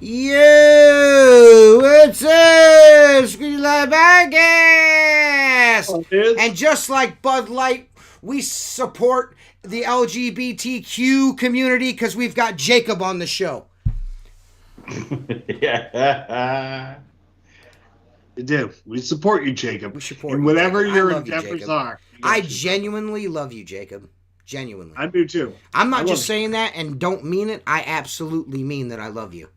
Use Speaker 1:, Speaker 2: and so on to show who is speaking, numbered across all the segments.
Speaker 1: You, it's a Squeegee Podcast. And just like Bud Light, we support the LGBTQ community because we've got Jacob on the show.
Speaker 2: Yeah.
Speaker 3: We do. We support you, Jacob.
Speaker 1: We support
Speaker 3: and
Speaker 1: you,
Speaker 3: whatever
Speaker 1: Jacob.
Speaker 3: your endeavors are.
Speaker 1: I genuinely love you, Jacob. Genuinely.
Speaker 3: I do too.
Speaker 1: I'm not just saying that and don't mean it. I absolutely mean that I love you.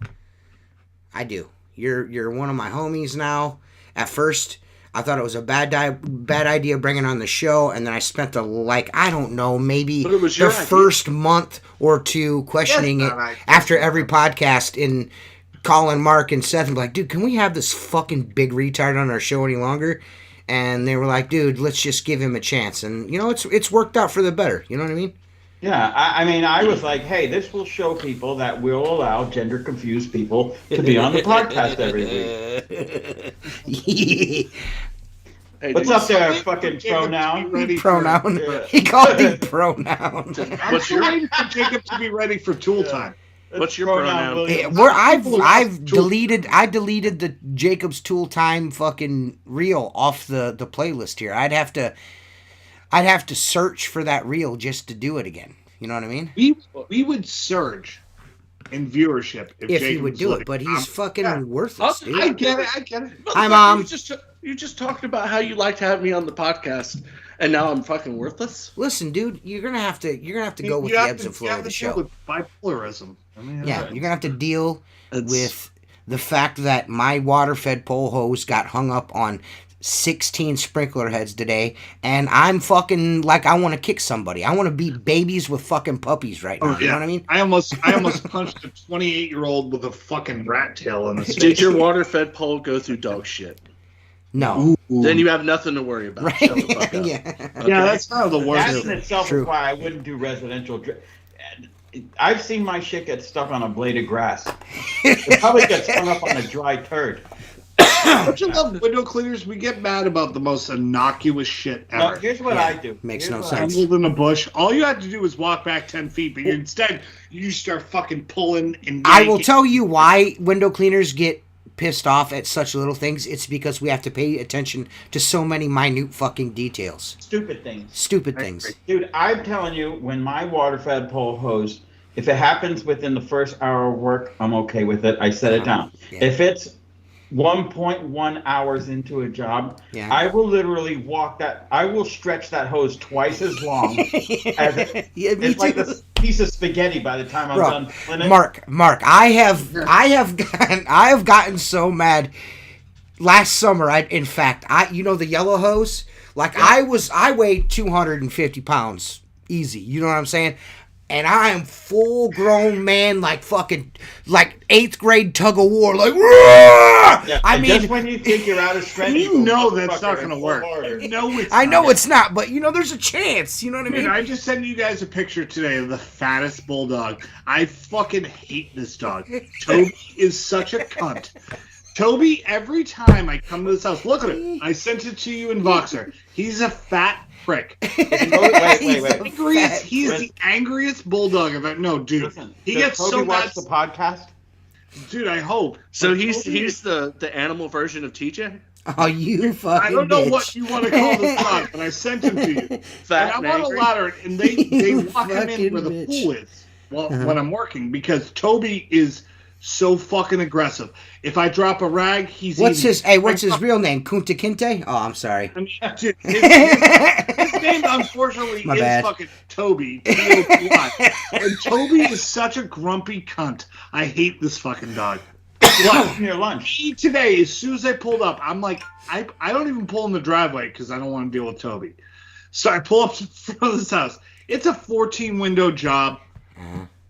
Speaker 1: I do. You're one of my homies now. At first, I thought it was a bad idea bringing on the show, and then I spent I don't know, maybe the first month or two questioning it after every podcast in calling Mark and Seth and be like, dude, can we have this fucking big retard on our show any longer? And they were like, dude, let's just give him a chance. And, you know, it's worked out for the better. You know what I mean?
Speaker 2: Yeah, I mean, I was like, hey, this will show people that we'll allow gender-confused people to be on the podcast every week.
Speaker 1: Hey,
Speaker 2: what's up there, fucking pronoun?
Speaker 1: Pronoun. He called me pronoun.
Speaker 3: What's your name for Jacob to be ready for tool time?
Speaker 4: What's your pronoun?
Speaker 1: I've deleted the Jacob's Tool Time fucking reel off the playlist here. I'd have to search for that reel just to do it again. You know what I mean?
Speaker 3: We would surge in viewership
Speaker 1: if he would do it, but he's fucking worthless, dude.
Speaker 3: I get it.
Speaker 1: Hi, Mom.
Speaker 4: You just talked about how you like to have me on the podcast, and now I'm fucking worthless.
Speaker 1: Listen, dude, you're gonna have to go with the ebbs and flow of the show.
Speaker 3: With bipolarism.
Speaker 1: You're gonna have to deal with the fact that my water-fed pole hose got hung up on 16 sprinkler heads today, and I'm fucking like I want to kick somebody. I want to beat babies with fucking puppies right now. You know what I mean?
Speaker 3: I almost punched a 28-year-old with a fucking rat tail in the face.
Speaker 4: Did your water-fed pole go through dog shit?
Speaker 1: No.
Speaker 4: Ooh. Then you have nothing to worry about.
Speaker 1: Right?
Speaker 4: Shut the fuck up.
Speaker 1: Yeah.
Speaker 3: Okay. Yeah, that's kind of the worst.
Speaker 2: That in itself is why I wouldn't do residential. I've seen my shit get stuck on a blade of grass. It probably gets hung up on a dry turd.
Speaker 3: Don't you love window cleaners? We get mad about the most innocuous shit ever.
Speaker 2: No, here's what I do.
Speaker 1: Makes no sense.
Speaker 3: Tangled in a bush. All you have to do is walk back 10 feet, but instead you start fucking pulling and
Speaker 1: I will tell you why window cleaners get pissed off at such little things. It's because we have to pay attention to so many minute fucking details.
Speaker 2: Stupid things.
Speaker 1: Dude,
Speaker 2: I'm telling you, when my water-fed pole hose, if it happens within the first hour of work, I'm okay with it. I set it down. Yeah. If it's 1.1 hours into a job, I will literally I will stretch that hose twice as long as it's like a piece of spaghetti by the time I'm done filling it.
Speaker 1: Mark, I have gotten so mad last summer. You know the yellow hose? I weighed 250 pounds easy. You know what I'm saying? And I am full grown man, like 8th grade tug of war, like.
Speaker 2: Yeah, I mean, just when you think you're out of strength,
Speaker 3: you know that's not going to work.
Speaker 1: I know it's not, but there's a chance. You know what I mean?
Speaker 3: I just sent you guys a picture today of the fattest bulldog. I fucking hate this dog. Toby is such a cunt. Toby, every time I come to this house, look at it. I sent it to you in Voxer. He's a fat prick.
Speaker 2: Wait.
Speaker 3: He's the angriest bulldog I've ever. No, dude.
Speaker 2: Listen,
Speaker 3: he gets
Speaker 2: Toby
Speaker 3: so
Speaker 2: watch the podcast.
Speaker 3: Dude, I hope.
Speaker 4: So he's the animal version of TJ?
Speaker 1: Oh, you fucking
Speaker 3: I don't know
Speaker 1: bitch.
Speaker 3: What you want to call this dog, but I sent him to you.
Speaker 4: Fat
Speaker 3: and I'm on a ladder, and they walk him in where the pool is when I'm working, because Toby is so fucking aggressive. If I drop a rag, he's
Speaker 1: what's his real name? Kunta Kinte? Oh, I'm sorry.
Speaker 3: I mean, dude, his name unfortunately
Speaker 1: My
Speaker 3: is
Speaker 1: bad.
Speaker 3: fucking Toby. And Toby is such a grumpy cunt. I hate this fucking dog.
Speaker 2: Your lunch.
Speaker 3: Today, as soon as I pulled up, I'm like, I don't even pull in the driveway because I don't want to deal with Toby. So I pull up to the front of this house. It's a 14-window job.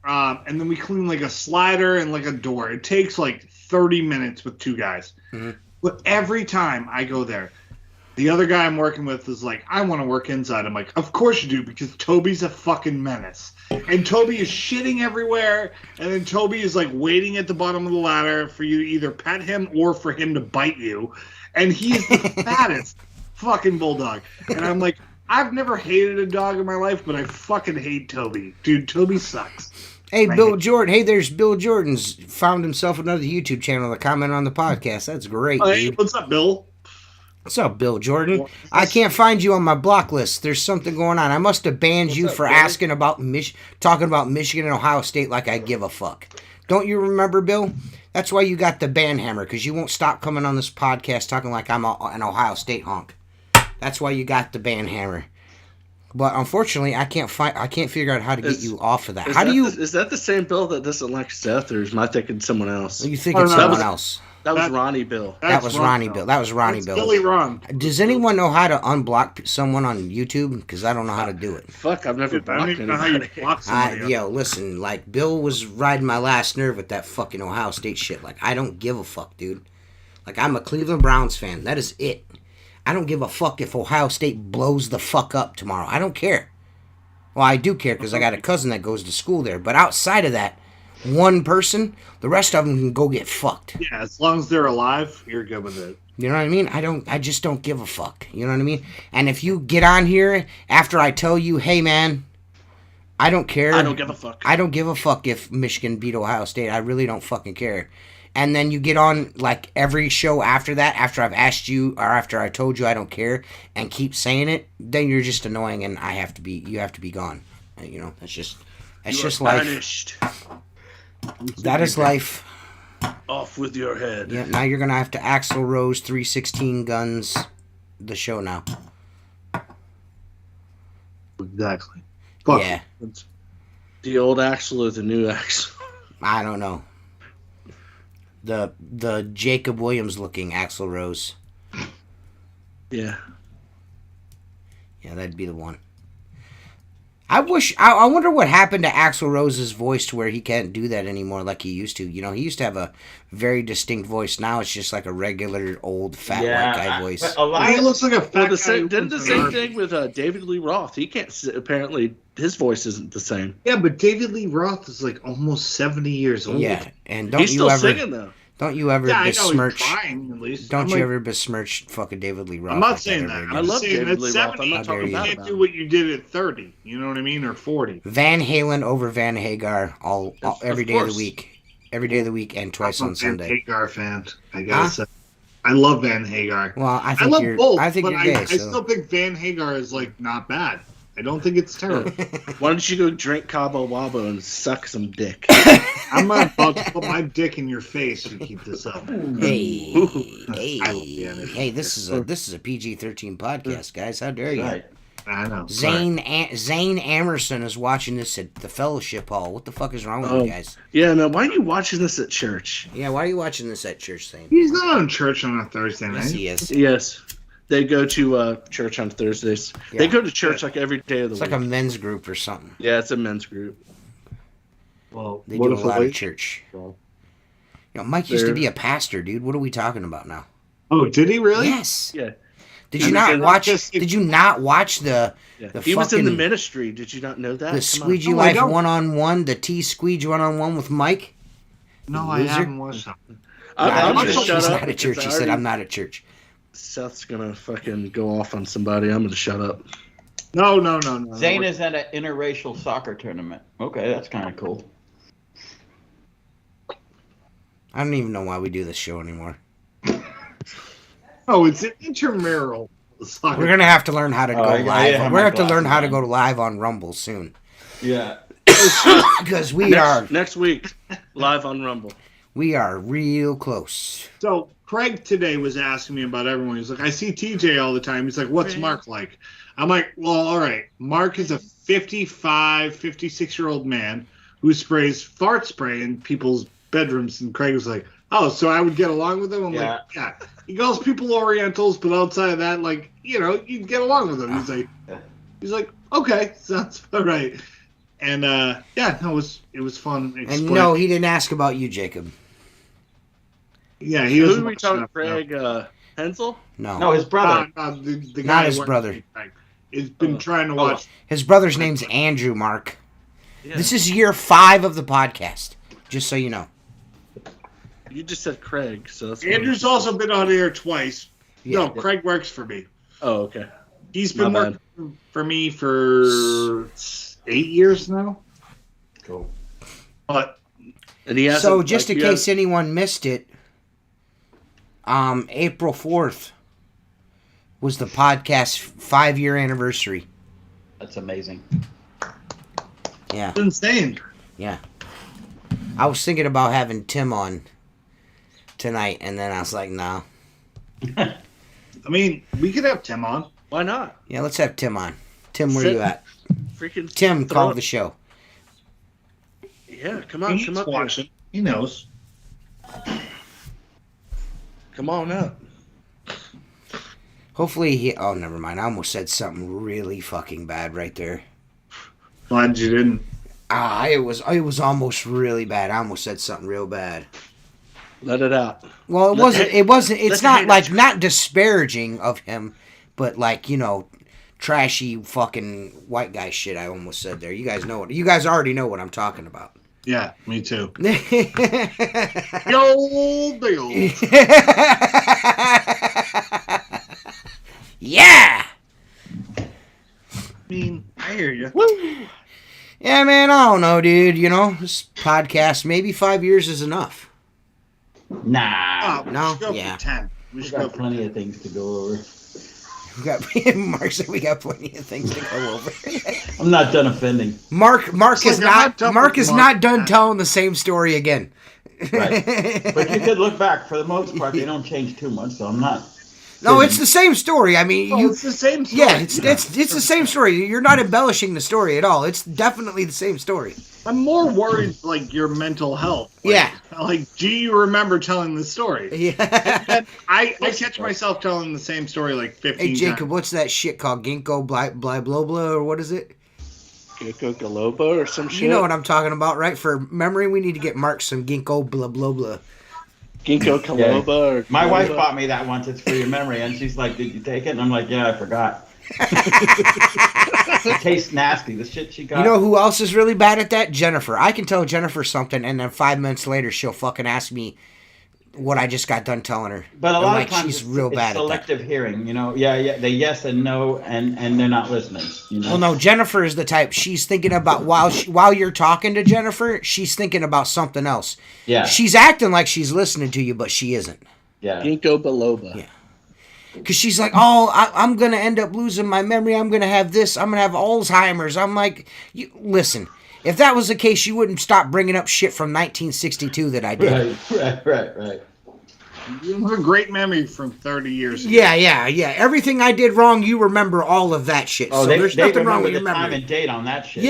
Speaker 3: And then we clean like a slider and like a door. It takes like 30 minutes with 2 guys. Mm-hmm. But every time I go there, the other guy I'm working with is like, I want to work inside. I'm like, of course you do, because Toby's a fucking menace. And Toby is shitting everywhere. And then Toby is like waiting at the bottom of the ladder for you to either pet him or for him to bite you. And he's the fattest fucking bulldog. And I'm like, I've never hated a dog in my life, but I fucking hate Toby. Dude, Toby sucks.
Speaker 1: Hey, Bill Jordan. Hey, there's Bill Jordan's found himself another YouTube channel to comment on the podcast. That's great,
Speaker 3: Hey,
Speaker 1: dude.
Speaker 3: what's up, Bill?
Speaker 1: What's up, Bill Jordan? I can't find you on my block list. There's something going on. I must have banned you for asking about talking about Michigan and Ohio State like I give a fuck. Don't you remember, Bill? That's why you got the ban hammer, because you won't stop coming on this podcast talking like I'm an Ohio State honk. That's why you got the ban hammer. But unfortunately, I can't figure out how to get you off of that.
Speaker 4: Is that the same Bill that doesn't like Seth, or am I thinking someone else?
Speaker 1: You think it's someone else?
Speaker 4: That was Ronnie Bill.
Speaker 1: That was Ronnie Bill. That was Ronnie Bill.
Speaker 3: Billy Ron.
Speaker 1: Does anyone know how to unblock someone on YouTube? Because I don't know how to do it.
Speaker 4: Fuck, I've never blocked
Speaker 3: I don't even know how you
Speaker 4: anybody.
Speaker 3: block somebody.
Speaker 1: Yo, listen, like, Bill was riding my last nerve with that fucking Ohio State shit. Like, I don't give a fuck, dude. Like, I'm a Cleveland Browns fan. That is it. I don't give a fuck if Ohio State blows the fuck up tomorrow. I don't care. Well, I do care because I got a cousin that goes to school there. But outside of that, one person, the rest of them can go get fucked.
Speaker 3: Yeah, as long as they're alive, you're good with it.
Speaker 1: You know what I mean? I just don't give a fuck. You know what I mean? And if you get on here after I tell you, hey man, I don't care.
Speaker 4: I don't give a fuck.
Speaker 1: I don't give a fuck if Michigan beat Ohio State. I really don't fucking care. And then you get on like every show after that, after I've asked you or after I told you I don't care and keep saying it, then you're just annoying and you have to be gone. You know, that's just life.
Speaker 4: Banished.
Speaker 1: That is life.
Speaker 4: Off with your head.
Speaker 1: Yeah, now you're gonna have to Axl Rose 316 guns the show now.
Speaker 3: Exactly. Fuck.
Speaker 1: Yeah.
Speaker 4: The old Axel or the new Axel?
Speaker 1: I don't know. The Jacob Williams looking Axl Rose.
Speaker 4: Yeah.
Speaker 1: Yeah, that'd be the one. I wonder what happened to Axl Rose's voice to where he can't do that anymore like he used to. You know, he used to have a very distinct voice. Now it's just like a regular old fat white guy voice.
Speaker 3: He looks like a fat guy.
Speaker 4: Did the same thing with David Lee Roth. He can't apparently his voice isn't the same.
Speaker 3: Yeah, but David Lee Roth is like almost 70 years old.
Speaker 1: Yeah, and
Speaker 4: he's still singing though.
Speaker 1: Don't you ever besmirch?
Speaker 3: I know he's trying, at least.
Speaker 1: Don't you ever besmirch fucking David Lee Roth?
Speaker 3: I'm not saying that.
Speaker 4: I love David Lee Roth. I'm
Speaker 3: not
Speaker 4: talking about
Speaker 3: you can't do what you did at 30. You know what I mean? Or 40.
Speaker 1: Van Halen over Van Hagar every day of the week. Every day of the week and twice on Sunday.
Speaker 3: I'm a Van Hagar fan. I gotta say. I love Van Hagar.
Speaker 1: Well, I
Speaker 3: love both.
Speaker 1: I think you're gay.
Speaker 3: I still think Van Hagar is like not bad. I don't think it's terrible.
Speaker 4: Why don't you go drink Cabo Wabo and suck some dick?
Speaker 3: I'm about to put my dick in your face if you keep this up.
Speaker 1: Hey, this is a PG-13 podcast, guys. How dare you?
Speaker 3: Right. I know.
Speaker 1: Zane Amerson is watching this at the Fellowship Hall. What the fuck is wrong with you guys?
Speaker 4: Yeah, no. Why are you watching this at church?
Speaker 1: Yeah, why are you watching this at church, Zane?
Speaker 3: He's not on church on a Thursday night.
Speaker 1: Yes, he is.
Speaker 4: Yes. They go to church on Thursdays. Yeah. They go to church like every day of the week.
Speaker 1: It's like a men's group or something.
Speaker 4: Yeah, it's a men's group.
Speaker 3: Well,
Speaker 1: they do a lot of church. You know, Mike used to be a pastor, dude. What are we talking about now?
Speaker 3: Oh, did he really?
Speaker 1: Yes.
Speaker 4: Yeah.
Speaker 1: Did you not watch the?
Speaker 4: Yeah.
Speaker 1: The
Speaker 4: he was in the ministry. Did you not know that?
Speaker 1: The Squeegee Life 1-on-1, the T Squeegee 1-on-1 with Mike.
Speaker 3: No, I haven't watched that.
Speaker 4: I'm gonna shut
Speaker 1: He's
Speaker 4: up.
Speaker 1: not at church. He said, "I'm not at church."
Speaker 4: Seth's gonna fucking go off on somebody. I'm gonna shut up.
Speaker 3: No.
Speaker 2: Zane is at an interracial soccer tournament. Okay, that's kind of cool.
Speaker 1: I don't even know why we do this show anymore.
Speaker 3: Oh, it's an intramural soccer.
Speaker 1: We're gonna have to learn how to go live. We're gonna have to learn how to
Speaker 2: on.
Speaker 1: go live on Rumble soon.
Speaker 2: Yeah.
Speaker 1: Because we
Speaker 4: next week live on Rumble.
Speaker 1: We are real close.
Speaker 3: So Craig today was asking me about everyone. He's like, I see TJ all the time. He's like, what's Mark like? I'm like, well, all right. Mark is a 55, 56-year-old man who sprays fart spray in people's bedrooms. And Craig was like, oh, so I would get along with him? I'm like, yeah. He calls people Orientals, but outside of that, like, you know, you'd get along with him. He's like, okay, sounds all right. And, it was fun.
Speaker 1: And no, he didn't ask about you, Jacob.
Speaker 3: Yeah, he was.
Speaker 4: Who are we talking? Craig Hensel?
Speaker 1: No,
Speaker 2: his brother.
Speaker 3: The guy
Speaker 1: not his brother.
Speaker 3: He's been trying to watch.
Speaker 1: His brother's name's Andrew, Mark.
Speaker 4: Yeah.
Speaker 1: This is year 5 of the podcast, just so you know.
Speaker 4: You just said Craig, so that's
Speaker 3: Andrew's also been on air twice.
Speaker 1: Yeah.
Speaker 3: No, Craig works for me.
Speaker 4: Oh, okay.
Speaker 3: He's been working for me for 8 years now.
Speaker 2: Cool.
Speaker 3: But
Speaker 4: And he hasn't,
Speaker 1: So just
Speaker 4: like,
Speaker 1: in case anyone missed it, April 4th was the podcast 5-year anniversary.
Speaker 2: That's amazing.
Speaker 1: Yeah.
Speaker 3: it's insane.
Speaker 1: Yeah. I was thinking about having Tim on tonight, and then I was like, no.
Speaker 3: I mean, we could have Tim on.
Speaker 4: Why not?
Speaker 1: Yeah, let's have Tim on. Tim, where you at?
Speaker 4: Freaking
Speaker 1: Tim,
Speaker 4: throw
Speaker 1: call
Speaker 4: it.
Speaker 1: the show.
Speaker 4: Yeah, come on,
Speaker 3: He's
Speaker 4: come up
Speaker 3: watching. He knows.
Speaker 4: here. Come on up.
Speaker 1: Hopefully he... Oh, never mind. I almost said something really fucking bad right there.
Speaker 3: Glad you didn't.
Speaker 1: It was almost really bad. I almost said something real bad.
Speaker 4: Let it out.
Speaker 1: Well, it wasn't. It's not
Speaker 4: let the
Speaker 1: not disparaging of him, but like, trashy fucking white guy shit. I almost said there. You guys know what? You guys already know what I'm talking about.
Speaker 3: Yeah, me too.
Speaker 1: Yeah.
Speaker 3: Yo, Bill.
Speaker 1: Yeah.
Speaker 3: I mean, I hear you.
Speaker 4: Woo!
Speaker 1: Yeah, man. I don't know, dude. This podcast, maybe 5 years is enough.
Speaker 2: Nah.
Speaker 3: We
Speaker 1: No?
Speaker 3: should go
Speaker 1: Yeah.
Speaker 3: for 10. We
Speaker 2: We
Speaker 3: should go
Speaker 2: got
Speaker 3: for
Speaker 2: plenty of things to go over.
Speaker 1: We got Mark said we got plenty of things to go over.
Speaker 2: I'm not done offending.
Speaker 1: Mark
Speaker 3: It's
Speaker 1: is
Speaker 3: like I'm not done
Speaker 1: Mark
Speaker 3: with
Speaker 1: is
Speaker 3: Mark.
Speaker 1: not done telling the same story again.
Speaker 2: Right. But you could look back. For the most part, they don't change too much, so I'm not.
Speaker 1: No, it's the same story. I mean,
Speaker 3: It's the same story.
Speaker 1: yeah, it's the same story. You're not embellishing the story at all. It's definitely the same story.
Speaker 3: I'm more worried, like, your mental health. Like,
Speaker 1: Yeah.
Speaker 3: Like, do you remember telling the story?
Speaker 1: Yeah.
Speaker 3: And I catch myself telling the same story like 15
Speaker 1: Hey Jacob,
Speaker 3: times.
Speaker 1: what's that shit called? Ginkgo blah blah blah blah, or what is it?
Speaker 4: Ginkgo Galoba or some shit.
Speaker 1: You know what I'm talking about, right? For memory, we need to get Mark some Ginkgo blah blah blah.
Speaker 4: Ginkgo Kaloba or
Speaker 2: My wife
Speaker 4: Galoba.
Speaker 2: bought me that once. It's for your memory, and she's like, "Did you take it?" And I'm like, "Yeah, I forgot." It tastes nasty. The shit she got.
Speaker 1: You know who else is really bad at that? Jennifer. I can tell Jennifer something, and then 5 minutes later, she'll fucking ask me what I just got done telling her.
Speaker 2: But a
Speaker 1: I'm
Speaker 2: lot
Speaker 1: like,
Speaker 2: of times
Speaker 1: she's real bad at that.
Speaker 2: selective hearing. Yeah, they yes and no, and they're not listening.
Speaker 1: Well, no, Jennifer is the type. She's thinking about while you're talking to Jennifer, she's thinking about something else.
Speaker 2: Yeah.
Speaker 1: She's acting like she's listening to you, but she isn't.
Speaker 2: Yeah.
Speaker 4: Ginkgo biloba.
Speaker 1: Yeah. Because she's like, oh, I'm going to end up losing my memory. I'm going to have this. I'm going to have Alzheimer's. I'm like, listen, if that was the case, you wouldn't stop bringing up shit from 1962 that I did.
Speaker 2: Right.
Speaker 3: You have a great memory from 30 years ago.
Speaker 1: Yeah. Everything I did wrong, you remember all of that shit.
Speaker 2: Oh,
Speaker 1: so there's
Speaker 2: they
Speaker 1: nothing wrong
Speaker 2: remember
Speaker 1: with
Speaker 2: the
Speaker 1: your
Speaker 2: time
Speaker 1: memory.
Speaker 2: and date on that shit.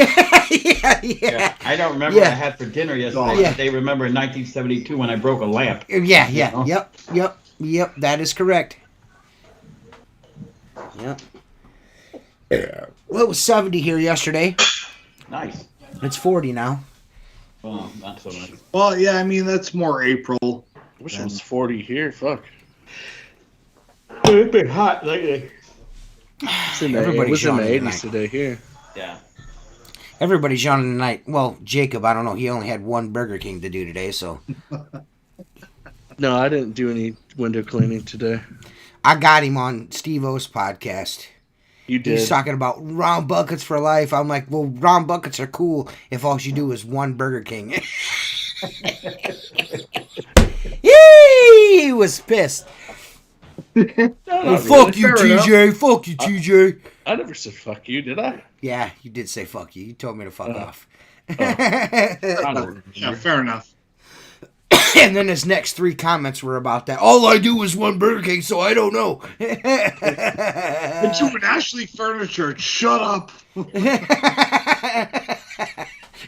Speaker 1: Yeah.
Speaker 2: I don't remember what
Speaker 1: Yeah.
Speaker 2: I had for dinner yesterday.
Speaker 1: Yeah.
Speaker 2: But they remember in 1972 when I broke a lamp.
Speaker 1: Yeah.
Speaker 2: know?
Speaker 1: Yep. That is correct. Yep. Well, it was 70 here yesterday.
Speaker 2: Nice.
Speaker 1: It's 40 now.
Speaker 2: Well, not so much.
Speaker 3: Well, yeah, I mean, that's more April.
Speaker 4: I wish it was 40 here. Fuck.
Speaker 2: It's been hot lately.
Speaker 4: It
Speaker 1: Everybody's
Speaker 4: was in the
Speaker 1: yawning
Speaker 4: 80s today here.
Speaker 2: Yeah.
Speaker 1: Everybody's yawning tonight. Well, Jacob, I don't know. He only had one Burger King to do today, so
Speaker 4: No, I didn't do any window cleaning today.
Speaker 1: I got him on Steve-O's podcast.
Speaker 4: You did.
Speaker 1: He's talking about round buckets for life. I'm like, well, round buckets are cool if all you do is one Burger King. He was pissed.
Speaker 4: No,
Speaker 1: Well,
Speaker 4: not
Speaker 1: fuck
Speaker 4: really.
Speaker 1: you,
Speaker 3: Fair enough.
Speaker 1: TJ. Fuck you, TJ.
Speaker 4: I never said fuck you, did I?
Speaker 1: Yeah, you did say fuck you. You told me to fuck off.
Speaker 4: I don't remember.
Speaker 3: Yeah, fair enough.
Speaker 1: And then his next 3 comments were about that. All I do is one Burger King, so I don't know.
Speaker 3: But you and Ashley Furniture, shut up.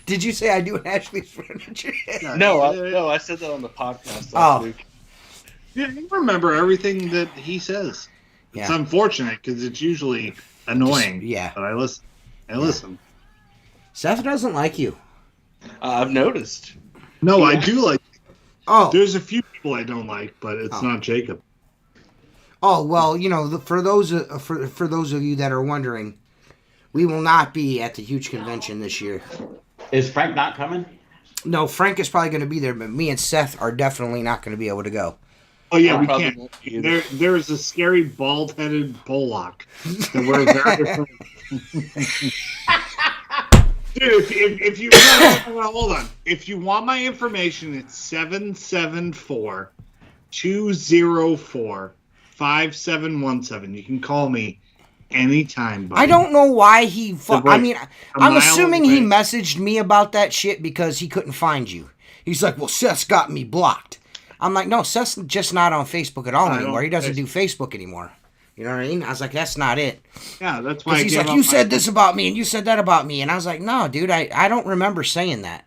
Speaker 1: Did you say I do an Ashley's Furniture?
Speaker 4: No, I said that on the podcast last
Speaker 1: Oh.
Speaker 4: week.
Speaker 3: Yeah, you remember everything that he says. It's
Speaker 1: Yeah.
Speaker 3: unfortunate because it's usually annoying.
Speaker 1: Yeah.
Speaker 3: But I listen. I listen.
Speaker 1: Seth doesn't like you.
Speaker 4: I've noticed.
Speaker 3: No, I do like.
Speaker 1: Oh,
Speaker 3: There's a few people I don't like, but it's
Speaker 1: Oh.
Speaker 3: not Jacob.
Speaker 1: well, for those for those of you that are wondering, we will not be at the huge convention this year.
Speaker 2: Is Frank not coming?
Speaker 1: No, Frank is probably going to be there, but me and Seth are definitely not going to be able to go.
Speaker 3: Oh yeah,
Speaker 4: I
Speaker 3: we
Speaker 4: probably
Speaker 3: can't.
Speaker 4: won't either.
Speaker 3: There's a scary bald-headed Pollock that we're very different. Dude, if you hold on. If you want my information, it's 774-204-5717. You can call me anytime, buddy.
Speaker 1: I don't know why he. I mean, I'm
Speaker 3: mile
Speaker 1: assuming he
Speaker 3: away.
Speaker 1: messaged me about that shit because he couldn't find you. He's like, well, Seth's got me blocked. I'm like, no, Seth's just not on Facebook at all anymore. He doesn't do Facebook anymore. You know what I mean? I was like, that's not it.
Speaker 3: Yeah, that's why.
Speaker 1: He's like, you said this about me and you said that about me. And I was like, no, dude, I don't remember saying that.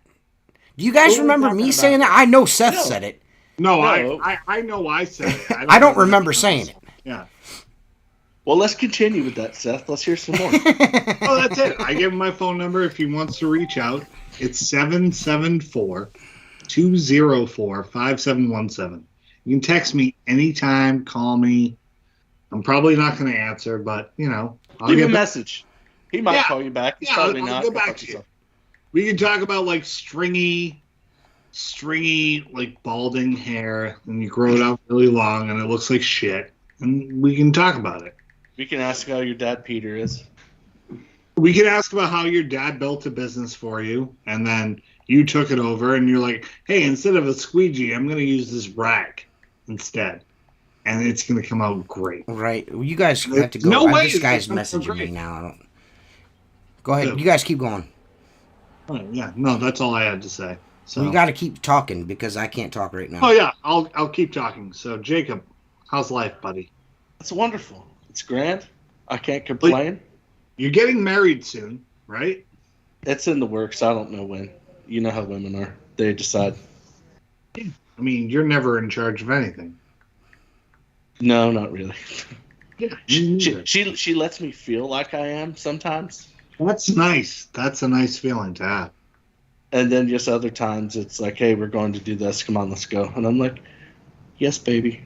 Speaker 1: Do you guys remember me saying that? I know Seth said it.
Speaker 3: No, I know I said it.
Speaker 1: I don't remember saying it.
Speaker 3: Yeah.
Speaker 4: Well, let's continue with that, Seth. Let's hear some more.
Speaker 3: Oh, that's it. I give him my phone number if he wants to reach out. It's 774-204-5717. You can text me anytime, call me. I'm probably not going to answer, but, I'll
Speaker 4: leave a message. He might call you back. He's probably
Speaker 3: I'll
Speaker 4: not.
Speaker 3: Go back to you. We can talk about, like, stringy, like, balding hair, and you grow it out really long, and it looks like shit. And we can talk about it.
Speaker 4: We can ask how your dad, Peter, is.
Speaker 3: We can ask about how your dad built a business for you, and then you took it over, and you're like, hey, instead of a squeegee, I'm going to use this rag instead. And it's going to come out great.
Speaker 1: Right. Well, you guys have to go.
Speaker 3: No way
Speaker 1: This guy's
Speaker 3: it's gonna come
Speaker 1: messaging me
Speaker 3: great.
Speaker 1: now. I don't. Go ahead. You guys keep going.
Speaker 3: Oh, yeah. No, that's all I had to say. So
Speaker 1: You got to keep talking because I can't talk right now.
Speaker 3: Oh, yeah. I'll keep talking. So, Jacob, how's life, buddy?
Speaker 4: It's wonderful. It's grand. I can't complain.
Speaker 3: You're getting married soon, right?
Speaker 4: It's in the works. I don't know when. You know how women are. They decide.
Speaker 3: I mean, you're never in charge of anything.
Speaker 4: No, not really.
Speaker 3: Yeah.
Speaker 4: She lets me feel like I am sometimes.
Speaker 3: That's nice. That's a nice feeling to have.
Speaker 4: And then just other times it's like, hey, we're going to do this. Come on, let's go. And I'm like, yes, baby.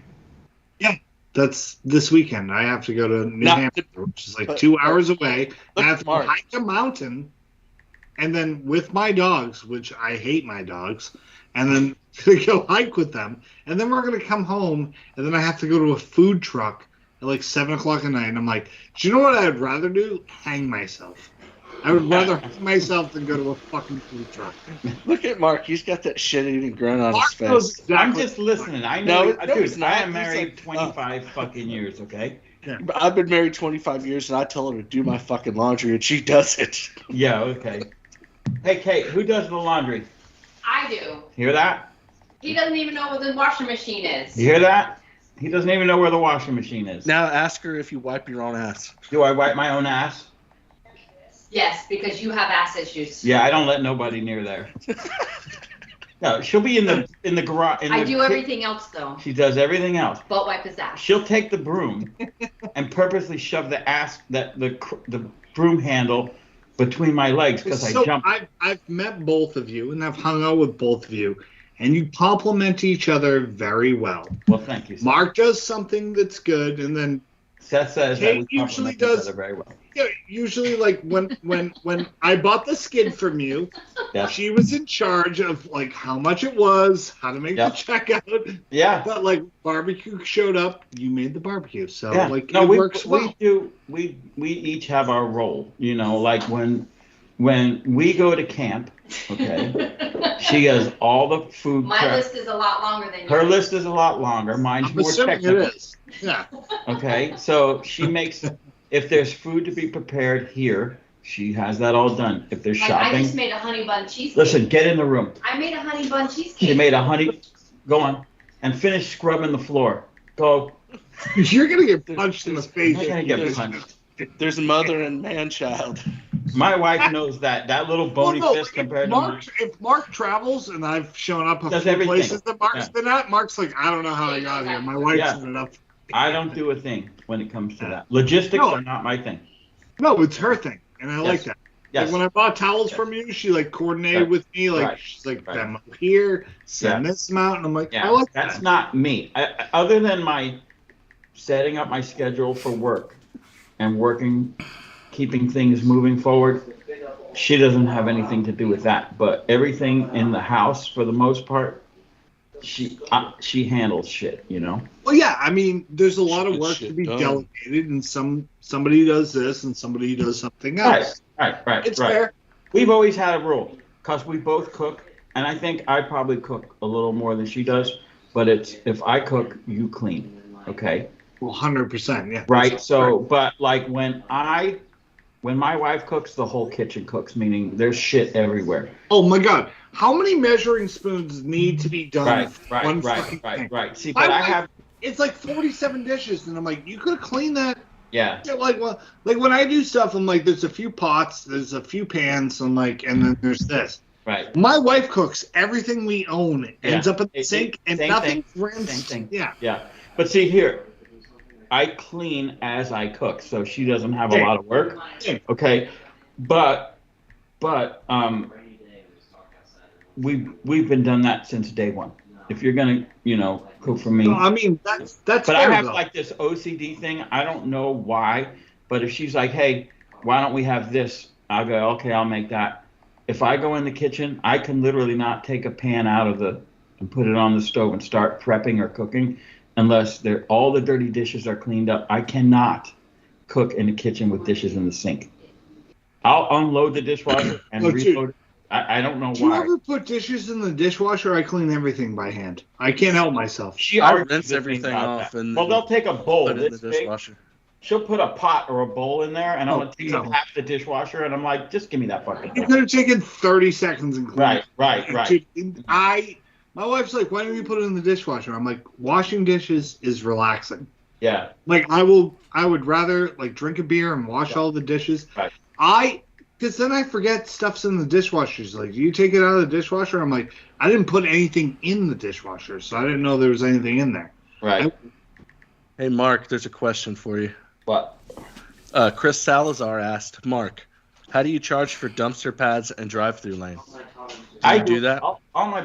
Speaker 3: Yeah. That's this weekend. I have to go to New Hampshire, which is like 2 hours away. I have to hike a mountain, and then with my dogs, which I hate my dogs, and then go hike with them. And then we're going to come home, and then I have to go to a food truck at like 7 o'clock at night. And I'm like, do you know what I'd rather do? Hang myself. I would rather hang myself than go to a fucking food truck.
Speaker 4: Look at Mark. He's got that shit-eating grin on his face.
Speaker 2: Exactly. I'm just listening. I know.
Speaker 4: No,
Speaker 2: dude, I am married 25 fucking years, okay?
Speaker 3: Yeah.
Speaker 4: I've been married 25 years, and I tell her to do my fucking laundry, and she does it.
Speaker 2: Yeah, okay. Hey, Kate, who does the laundry?
Speaker 5: I do.
Speaker 2: Hear that?
Speaker 5: He doesn't even know where the washing machine is.
Speaker 2: You hear that? He doesn't even know where the washing machine is.
Speaker 4: Now ask her if you wipe your own ass.
Speaker 2: Do I wipe my own ass?
Speaker 5: Yes, because you have ass issues.
Speaker 2: Yeah, I don't let nobody near there. No, she'll be in the garage.
Speaker 5: I do everything else though.
Speaker 2: She does everything else.
Speaker 5: But wipe his ass.
Speaker 2: She'll take the broom and purposely shove the broom handle between my legs because I jump.
Speaker 3: I've met both of you, and I've hung out with both of you, and you complement each other very well.
Speaker 2: Well, thank you, Seth.
Speaker 3: Mark does something that's good, and then
Speaker 2: Seth says
Speaker 3: Kate
Speaker 2: that we
Speaker 3: usually
Speaker 2: complement each
Speaker 3: does
Speaker 2: other very well.
Speaker 3: Yeah, usually like when I bought the skid from you,
Speaker 2: Yeah.
Speaker 3: she was in charge of like how much it was, how to make the checkout.
Speaker 2: Yeah.
Speaker 3: But like barbecue showed up, you made the barbecue, so
Speaker 2: Yeah.
Speaker 3: like
Speaker 2: No,
Speaker 3: it
Speaker 2: we
Speaker 3: works well.
Speaker 2: we each have our role. You know, like when we go to camp, okay, she does all the food
Speaker 5: My
Speaker 2: prep.
Speaker 5: list is a lot longer than yours.
Speaker 2: Her list is a lot longer. Mine's
Speaker 3: I'm
Speaker 2: more
Speaker 3: assuming
Speaker 2: technical.
Speaker 3: it is. Yeah.
Speaker 2: Okay, so she makes, if there's food to be prepared here, she has that all done. If there's
Speaker 5: Like, I
Speaker 2: shopping,
Speaker 5: just made a honey bun cheesecake.
Speaker 2: listen, get in the room.
Speaker 5: I made a honey bun cheesecake.
Speaker 2: She made go on, and finish scrubbing the floor. Go.
Speaker 3: You're gonna get punched in the face.
Speaker 2: You're gonna get punched.
Speaker 4: There's mother and man-child.
Speaker 2: My wife knows that little bony fist compared to
Speaker 3: if Mark travels and I've shown up a
Speaker 2: Does
Speaker 3: few
Speaker 2: everything.
Speaker 3: places that Mark's been at, Mark's like, I don't know how I got here. My wife
Speaker 2: Yeah.
Speaker 3: set it up.
Speaker 2: I don't do a thing when it comes to that. Logistics
Speaker 3: No.
Speaker 2: are not my thing.
Speaker 3: No, it's her thing, and I like that.
Speaker 2: Yes.
Speaker 3: Like when I bought towels from you, she like coordinated
Speaker 2: Right.
Speaker 3: with me. Like
Speaker 2: Right.
Speaker 3: she's like,
Speaker 2: Right.
Speaker 3: them up here, send this amount, and I'm like,
Speaker 2: Yeah,
Speaker 3: I like
Speaker 2: that's
Speaker 3: that.
Speaker 2: not me. Other than my setting up my schedule for work and working, keeping things moving forward, she doesn't have anything to do with that. But everything in the house, for the most part, she handles shit. You know.
Speaker 3: Well, yeah, I mean, there's a lot of
Speaker 4: Shit,
Speaker 3: work
Speaker 4: shit
Speaker 3: to be
Speaker 4: done.
Speaker 3: delegated, and somebody does this and somebody does something else.
Speaker 2: Right.
Speaker 3: It's fair.
Speaker 2: we've always had a rule because we both cook, and I think I probably cook a little more than she does. But it's if I cook, you clean. Okay.
Speaker 3: Well, 100%. Yeah.
Speaker 2: Right. So, but like when my wife cooks, the whole kitchen cooks, meaning there's shit everywhere.
Speaker 3: Oh my God. How many measuring spoons need to be done?
Speaker 2: Right. See, but I have.
Speaker 3: It's like 47 dishes, and I'm like, you could have cleaned that.
Speaker 2: Yeah.
Speaker 3: Like when I do stuff, I'm like, there's a few pots, there's a few pans, I'm like, and then there's this.
Speaker 2: Right.
Speaker 3: My wife cooks everything we own ends up in the sink, and nothing rinsed.
Speaker 2: Same thing.
Speaker 3: Yeah.
Speaker 2: Yeah. But see here, I clean as I cook, so she doesn't have a lot of work. Okay. But we've been done that since day one. If you're gonna, cook for me.
Speaker 3: No, I mean that's. But
Speaker 2: fair, I have like this OCD thing. I don't know why, but if she's like, "Hey, why don't we have this?" I'll go, "Okay, I'll make that." If I go in the kitchen, I can literally not take a pan out of and put it on the stove and start prepping or cooking unless all the dirty dishes are cleaned up. I cannot cook in the kitchen with dishes in the sink. I'll unload the dishwasher and reload it. I don't know why.
Speaker 3: Do you ever put dishes in the dishwasher? I clean everything by hand. I can't help myself.
Speaker 4: I rinse everything off.
Speaker 2: Well, they'll take a bowl.
Speaker 4: Put it in the dishwasher.
Speaker 2: She'll put a pot or a bowl in there, and I'm going to take up half the dishwasher, and I'm like, just give me that fucking thing.
Speaker 3: You could have taken 30 seconds and cleaned
Speaker 2: Right.
Speaker 3: Dude, my wife's like, why don't you put it in the dishwasher? I'm like, washing dishes is relaxing.
Speaker 2: Yeah.
Speaker 3: Like, I would rather, like, drink a beer and wash all the dishes.
Speaker 2: Right.
Speaker 3: Because then I forget stuff's in the dishwasher. She's like, do you take it out of the dishwasher? I'm like, I didn't put anything in the dishwasher, so I didn't know there was anything in there.
Speaker 2: Right.
Speaker 4: Hey, Mark, there's a question for you.
Speaker 2: What?
Speaker 4: Chris Salazar asked, Mark, how do you charge for dumpster pads and drive-through lane? Do you do that?
Speaker 2: All my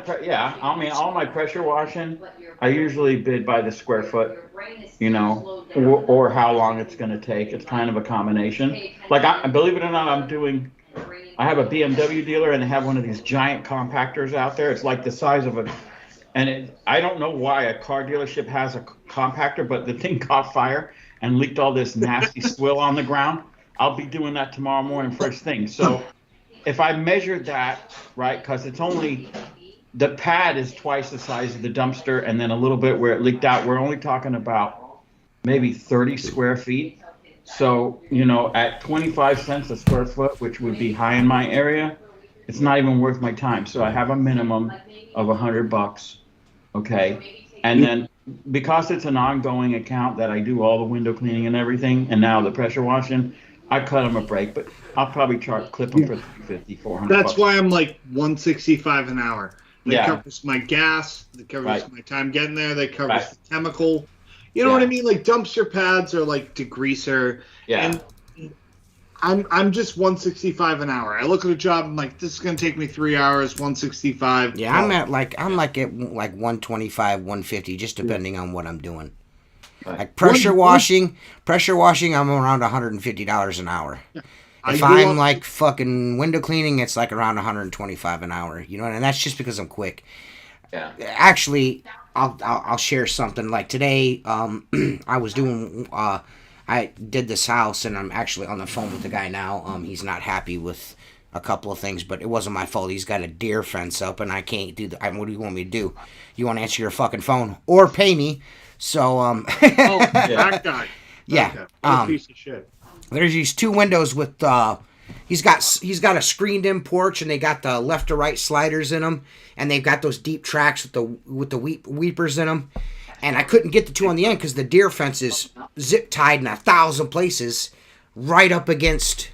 Speaker 2: pressure washing, I usually bid by the square foot, or how long it's going to take. It's kind of a combination. Like, believe it or not, I have a BMW dealer, and they have one of these giant compactors out there. It's like the size of I don't know why a car dealership has a compactor, but the thing caught fire and leaked all this nasty swill on the ground. I'll be doing that tomorrow morning first thing. So if I measured that, right, because the pad is twice the size of the dumpster, and then a little bit where it leaked out, we're only talking about maybe 30 square feet. So, at 25 cents a square foot, which would be high in my area, it's not even worth my time. So I have a minimum of $100. Okay. And then because it's an ongoing account that I do all the window cleaning and everything, and now the pressure washing, I cut them a break, but I'll probably clip them for $350, $400.
Speaker 3: That's why I'm like $165 an hour. That
Speaker 2: Yeah.
Speaker 3: covers my gas. That covers my time getting there. That covers
Speaker 2: Right.
Speaker 3: the chemical. You know what I mean? Like dumpster pads are like degreaser.
Speaker 2: Yeah.
Speaker 3: And I'm just $165 an hour. I look at a job. I'm like, this is gonna take me 3 hours. $165.
Speaker 1: Yeah, I'm at 125, 150, just depending on what I'm doing.
Speaker 2: Right.
Speaker 1: Like pressure washing, I'm around $150 an hour. If I'm like fucking window cleaning, it's like around $125 an hour. And that's just because I'm quick.
Speaker 2: Yeah.
Speaker 1: Actually, I'll share something. Like today, I was doing. I did this house, and I'm actually on the phone with the guy now. He's not happy with a couple of things, but it wasn't my fault. He's got a deer fence up, and I can't do that. What do you want me to do? You want to answer your fucking phone or pay me? So,
Speaker 3: that guy.
Speaker 1: Yeah.
Speaker 3: What a piece of shit.
Speaker 1: There's these two windows with he's got a screened in porch, and they got the left to right sliders in them, and they've got those deep tracks with the weepers in them. And I couldn't get the two on the end because the deer fence is zip tied in 1,000 places right up against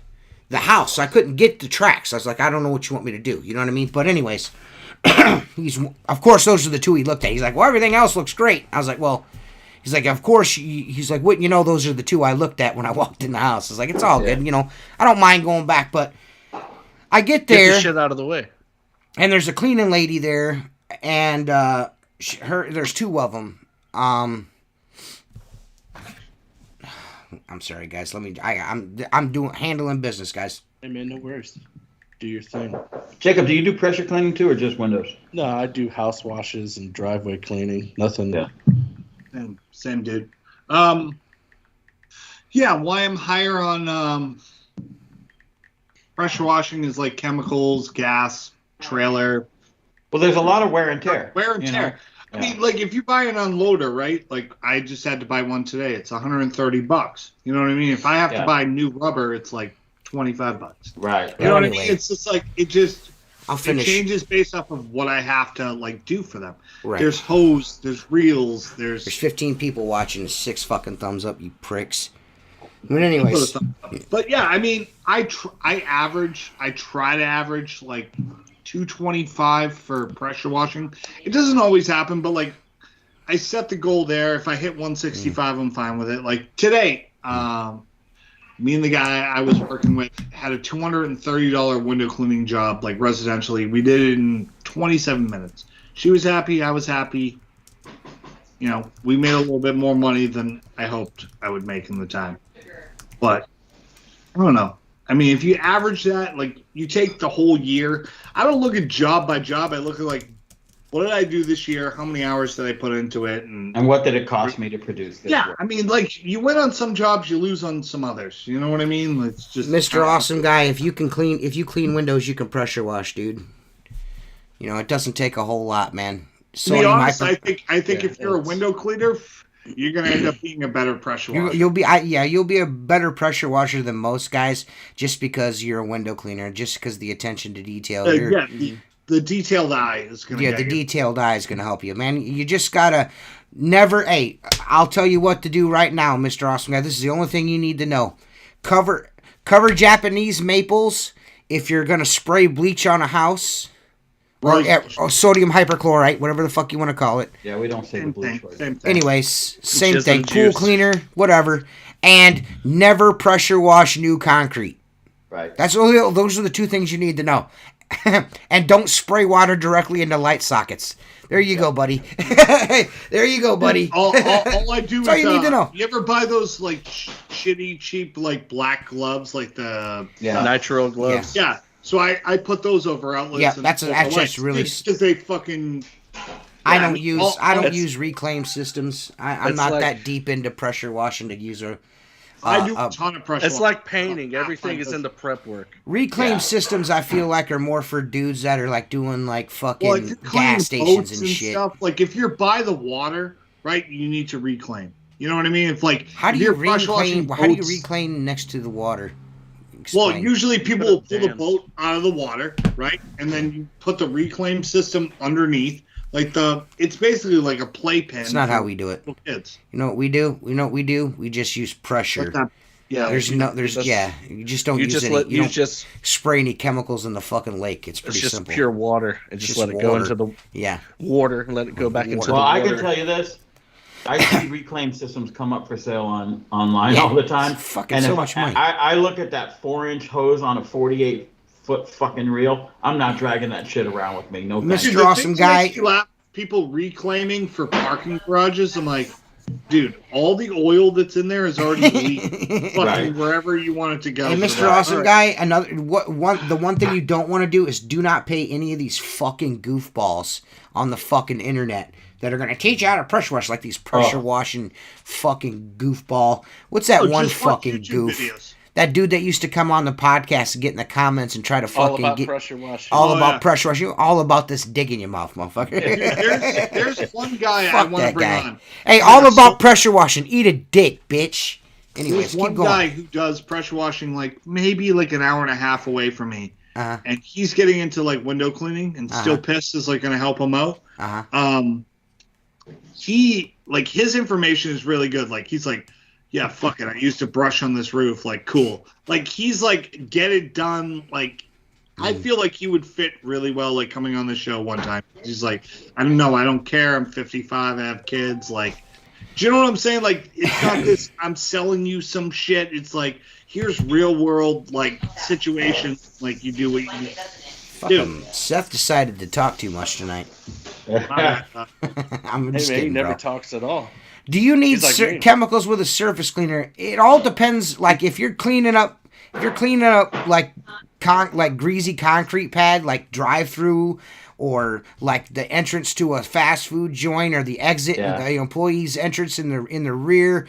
Speaker 1: the house. So I couldn't get the tracks. I was like, I don't know what you want me to do. You know what I mean? But anyways, of course, those are the two he looked at. He's like, well, everything else looks great. I was like, well, he's like, of course. He's like, wouldn't you know, those are the two I looked at when I walked in the house. I was like, it's all good. I don't mind going back, but I get there.
Speaker 4: Get the shit out of the way.
Speaker 1: And there's a cleaning lady there, and there's two of them. I'm sorry, guys. I'm handling business, guys.
Speaker 4: Hey man, no worries. Do your thing.
Speaker 2: Jacob, do you do pressure cleaning too, or just windows?
Speaker 4: No, I do house washes and driveway cleaning. Nothing.
Speaker 2: Yeah.
Speaker 3: Same dude. Yeah, why I'm higher on pressure washing is like chemicals, gas, trailer.
Speaker 2: Well, there's a lot of wear and tear.
Speaker 3: Wear and tear. I mean, like if you buy an unloader, right? Like I just had to buy one today. It's $130. You know what I mean? If I have to buy new rubber, it's like $25.
Speaker 2: Right.
Speaker 3: You know what I mean? It's just like it changes based off of what I have to like do for them.
Speaker 1: Right.
Speaker 3: There's hose, there's reels, there's
Speaker 1: 15 people watching. 6 fucking thumbs up, you pricks. But anyways,
Speaker 3: but yeah, I mean, I try to average like 225 for pressure washing. It doesn't always happen, but like I set the goal there. If I hit 165, I'm fine with it. Like today, me and the guy I was working with had a $230 window cleaning job, like residentially. We did it in 27 minutes. She was happy. I was happy. You know, we made a little bit more money than I hoped I would make in the time. But I don't know. I mean, if you average that, like you take the whole year, I don't look at job by job. I look at like, what did I do this year? How many hours did I put into it? And
Speaker 2: what did it cost me to produce this work?
Speaker 3: I mean, like you win on some jobs, you lose on some others. You know what I mean? It's just
Speaker 1: Mr. Awesome Guy, if you clean windows, you can pressure wash, dude. You know, it doesn't take a whole lot, man.
Speaker 3: To be honest, I think if you're a window cleaner, you're gonna end up being a better pressure washer.
Speaker 1: You'll be a better pressure washer than most guys, just because you're a window cleaner, just because the attention to detail.
Speaker 3: The detailed eye is gonna.
Speaker 1: Yeah, the detailed eye is gonna help you, man. You just gotta never. Hey, I'll tell you what to do right now, Mr. Awesome Guy. This is the only thing you need to know. Cover Japanese maples if you're gonna spray bleach on a house. Or sodium hyperchlorite, whatever the fuck you want to call it.
Speaker 2: Yeah, we don't say the bleach.
Speaker 3: Same thing.
Speaker 1: Anyways, same thing. Pool cleaner, whatever. And never pressure wash new concrete.
Speaker 2: Right.
Speaker 1: Those are the 2 things you need to know. And don't spray water directly into light sockets. There you go, buddy. There you go, buddy.
Speaker 3: All I do is
Speaker 1: all you need to know.
Speaker 3: You ever buy those like shitty, cheap like black gloves, like the
Speaker 4: nitro gloves?
Speaker 3: Yeah. So I put those over outlets.
Speaker 1: Yeah, that's just really
Speaker 3: because they fucking.
Speaker 1: I don't use reclaim systems. I'm not that deep into pressure washing to use a.
Speaker 3: I do a ton of pressure.
Speaker 4: It's like painting. Everything is in the prep work.
Speaker 1: Reclaim systems, I feel like, are more for dudes that are like doing like fucking gas stations and shit.
Speaker 3: Stuff. Like if you're by the water, right, you need to reclaim. You know what I mean? It's like
Speaker 1: how do you reclaim next to the water? Explain.
Speaker 3: Well, usually people will pull the boat out of the water, right? And then you put the reclaim system underneath. It's basically like a playpen.
Speaker 1: It's not how we do it.
Speaker 3: Kids.
Speaker 1: You know what we do? We just use pressure. You just don't you just spray any chemicals in the fucking lake. It's pretty simple.
Speaker 4: It's just pure water. And just let it go into the water and let it go back into the water.
Speaker 2: Well, I can tell you this. I see reclaim systems come up for sale online all the time.
Speaker 1: Fucking so much money.
Speaker 2: I look at that 4-inch hose on a 48-foot fucking reel. I'm not dragging that shit around with me. No,
Speaker 1: Mr. Awesome Guy.
Speaker 3: People reclaiming for parking garages. I'm like, dude, all the oil that's in there is already leaked. Fucking wherever you want it to go.
Speaker 1: Hey, Mr. Awesome Guy. The one thing you don't want to do is do not pay any of these fucking goofballs on the fucking internet that are going to teach you how to pressure wash, like these pressure washing fucking goofball. What's that one fucking goof? Videos. That dude that used to come on the podcast and get in the comments and try to fucking
Speaker 4: pressure washing.
Speaker 1: Pressure washing. All about this dick in your mouth, motherfucker.
Speaker 3: There's one guy I want to bring on.
Speaker 1: Hey, all about pressure washing. Eat a dick, bitch. Anyways,
Speaker 3: there's one guy who does pressure washing maybe like an hour and a half away from me.
Speaker 1: Uh-huh.
Speaker 3: And he's getting into like window cleaning, and Still Pissed is like going to help him out. He his information is really good. Like he's like, yeah, fuck it. I used to brush on this roof. Like, cool. Like he's like, get it done. Like, I feel like he would fit really well. Like coming on the show one time. He's like, I don't know. I don't care. I'm 55. I have kids. Like, do you know what I'm saying? Like, it's not this. I'm selling you some shit. It's like, here's real world situations. Like you do what you do.
Speaker 1: Seth decided to talk too much tonight. I'm just kidding,
Speaker 4: he never
Speaker 1: bro.
Speaker 4: talks at all.
Speaker 1: Do you need chemicals with a surface cleaner? It all depends. Like if you're cleaning up like greasy concrete pad, like drive-through, or like the entrance to a fast food joint, or the exit, the employee's entrance in the rear.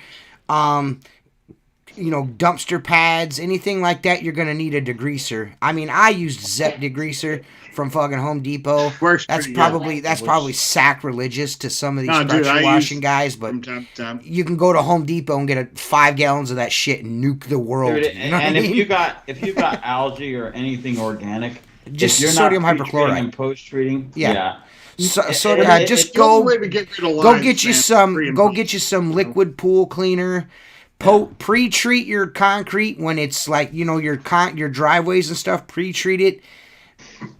Speaker 1: dumpster pads, anything like that, you're going to need a degreaser. I mean, I used Zep degreaser from fucking Home Depot. That's probably sacrilegious to some of these pressure washing guys, but you can go to Home Depot and get 5 gallons of that shit and nuke the world.
Speaker 2: Dude, and if you got algae or anything organic,
Speaker 1: just sodium hypochlorite
Speaker 2: and post-treating,
Speaker 1: just go get you some liquid pool cleaner. Pre-treat your concrete when it's like your driveways and stuff. Pre-treat it,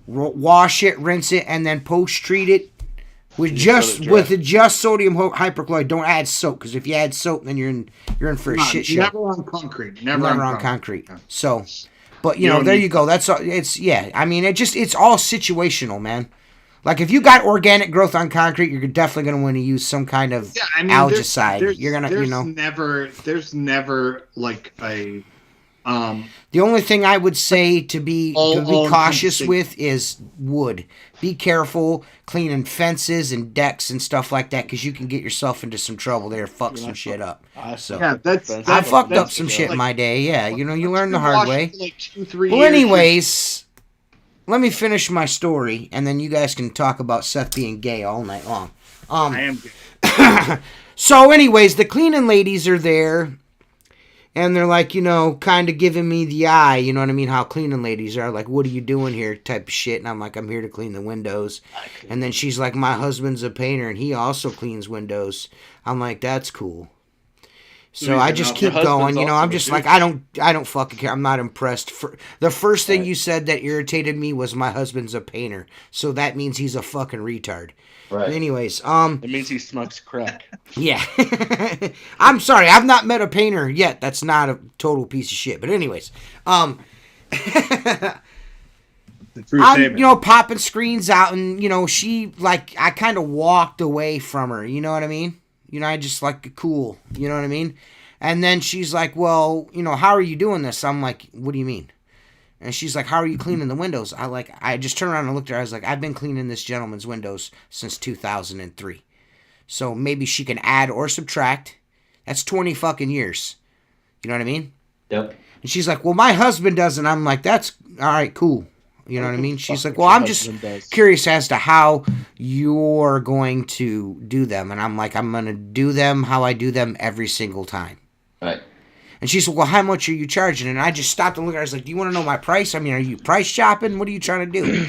Speaker 1: wash it, rinse it, and then post-treat it with just sodium hypochlorite. Don't add soap, because if you add soap, then you're in for a shit show.
Speaker 3: Never on concrete. Never
Speaker 1: on concrete. So, but there you go. That's all. I mean, it's all situational, man. Like, if you got organic growth on concrete, you're definitely going to want to use some kind of algicide. You're going to,
Speaker 3: There's never, like, a...
Speaker 1: the only thing I would say to be cautious with is wood. Be careful cleaning fences and decks and stuff like that, because you can get yourself into some trouble there, fuck some shit up. I fucked up some shit in my day, yeah. You learn the hard way.
Speaker 3: Like 2-3
Speaker 1: well, anyways... Let me finish my story, and then you guys can talk about Seth being gay all night long.
Speaker 3: I am gay.
Speaker 1: So, anyways, the cleaning ladies are there, and they're like, kind of giving me the eye, you know what I mean? How cleaning ladies are, like, what are you doing here type of shit. And I'm like, I'm here to clean the windows. And then she's like, my husband's a painter, and he also cleans windows. I'm like, that's cool. So I just keep going, I'm just like, I don't fucking care. I'm not impressed. The first thing you said that irritated me was my husband's a painter. So that means he's a fucking retard. Right. Anyways,
Speaker 4: it means he smokes crack.
Speaker 1: Yeah. I'm sorry, I've not met a painter yet. That's not a total piece of shit. But anyways, I'm, popping screens out, and she, like, I kind of walked away from her, you know what I mean? I just like cool, you know what I mean? And then she's like, well, how are you doing this? I'm like, what do you mean? And she's like, how are you cleaning the windows? I just turned around and looked at her. I was like, I've been cleaning this gentleman's windows since 2003. So maybe she can add or subtract. That's 20 fucking years. You know what I mean?
Speaker 2: Yep.
Speaker 1: And she's like, well, my husband does. And I'm like, that's all right, cool. You know what I mean? She's like, well, I'm just curious as to how you're going to do them. And I'm like, I'm going to do them how I do them every single time.
Speaker 2: Right.
Speaker 1: And she said, well, how much are you charging? And I just stopped and looked at her. I was like, do you want to know my price? I mean, are you price shopping? What are you trying to do?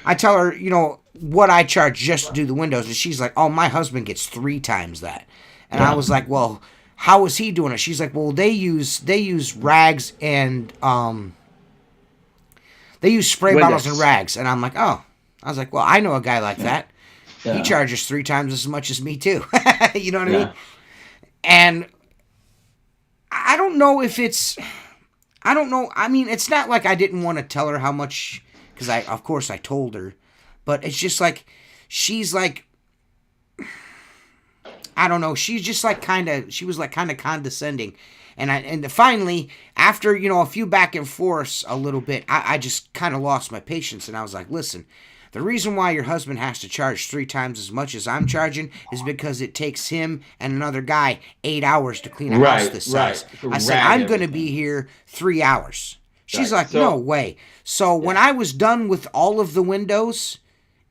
Speaker 1: I tell her, what I charge just to do the windows. And she's like, oh, my husband gets 3 times that. And I was like, well, how is he doing it? She's like, well, they use rags and... They use spray bottles and rags. And I'm like, oh. I was like, well, I know a guy like that. Yeah. He charges 3 times as much as me, too. You know what I mean? And I don't know if it's... I don't know. I mean, it's not like I didn't want to tell her how much... Because, of course, I told her. But it's just like... She's like... I don't know. She's just like kind of... She was like kind of condescending. And finally, after, a few back and forths a little bit, I just kind of lost my patience. And I was like, listen, the reason why your husband has to charge 3 times as much as I'm charging is because it takes him and another guy 8 hours to clean a house this size. I said, I'm going to be here 3 hours. She's like, no way. So when I was done with all of the windows...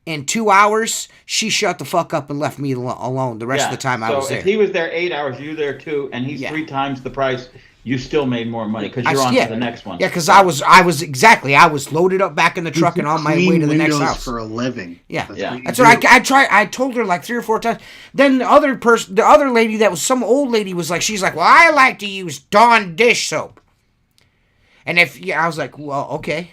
Speaker 1: In 2 hours, she shut the fuck up and left me alone the rest of the time I was there.
Speaker 2: So if he was there 8 hours, you there too, and he's 3 times the price, you still made more money because you're on to the next one.
Speaker 1: Yeah, because I was loaded up back in the truck and on my way to the next house
Speaker 3: for a living.
Speaker 1: Yeah. That's what I told her like 3 or 4 times. Then the other lady that was some old lady was like, she's like, well, I like to use Dawn dish soap. And I was like, well, okay.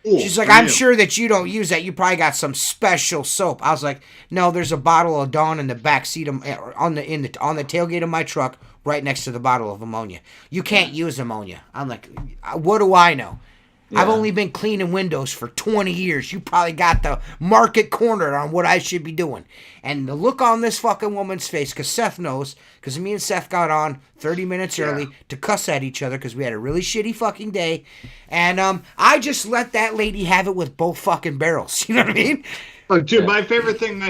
Speaker 1: She's like, I'm sure that you don't use that. You probably got some special soap. I was like, no, there's a bottle of Dawn in the back seat on the tailgate of my truck, right next to the bottle of ammonia. You can't use ammonia. I'm like, what do I know? Yeah. I've only been cleaning windows for 20 years. You probably got the market cornered on what I should be doing. And the look on this fucking woman's face, because Seth knows, because me and Seth got on 30 minutes early to cuss at each other because we had a really shitty fucking day. And I just let that lady have it with both fucking barrels. You know what I mean?
Speaker 3: But dude, my favorite thing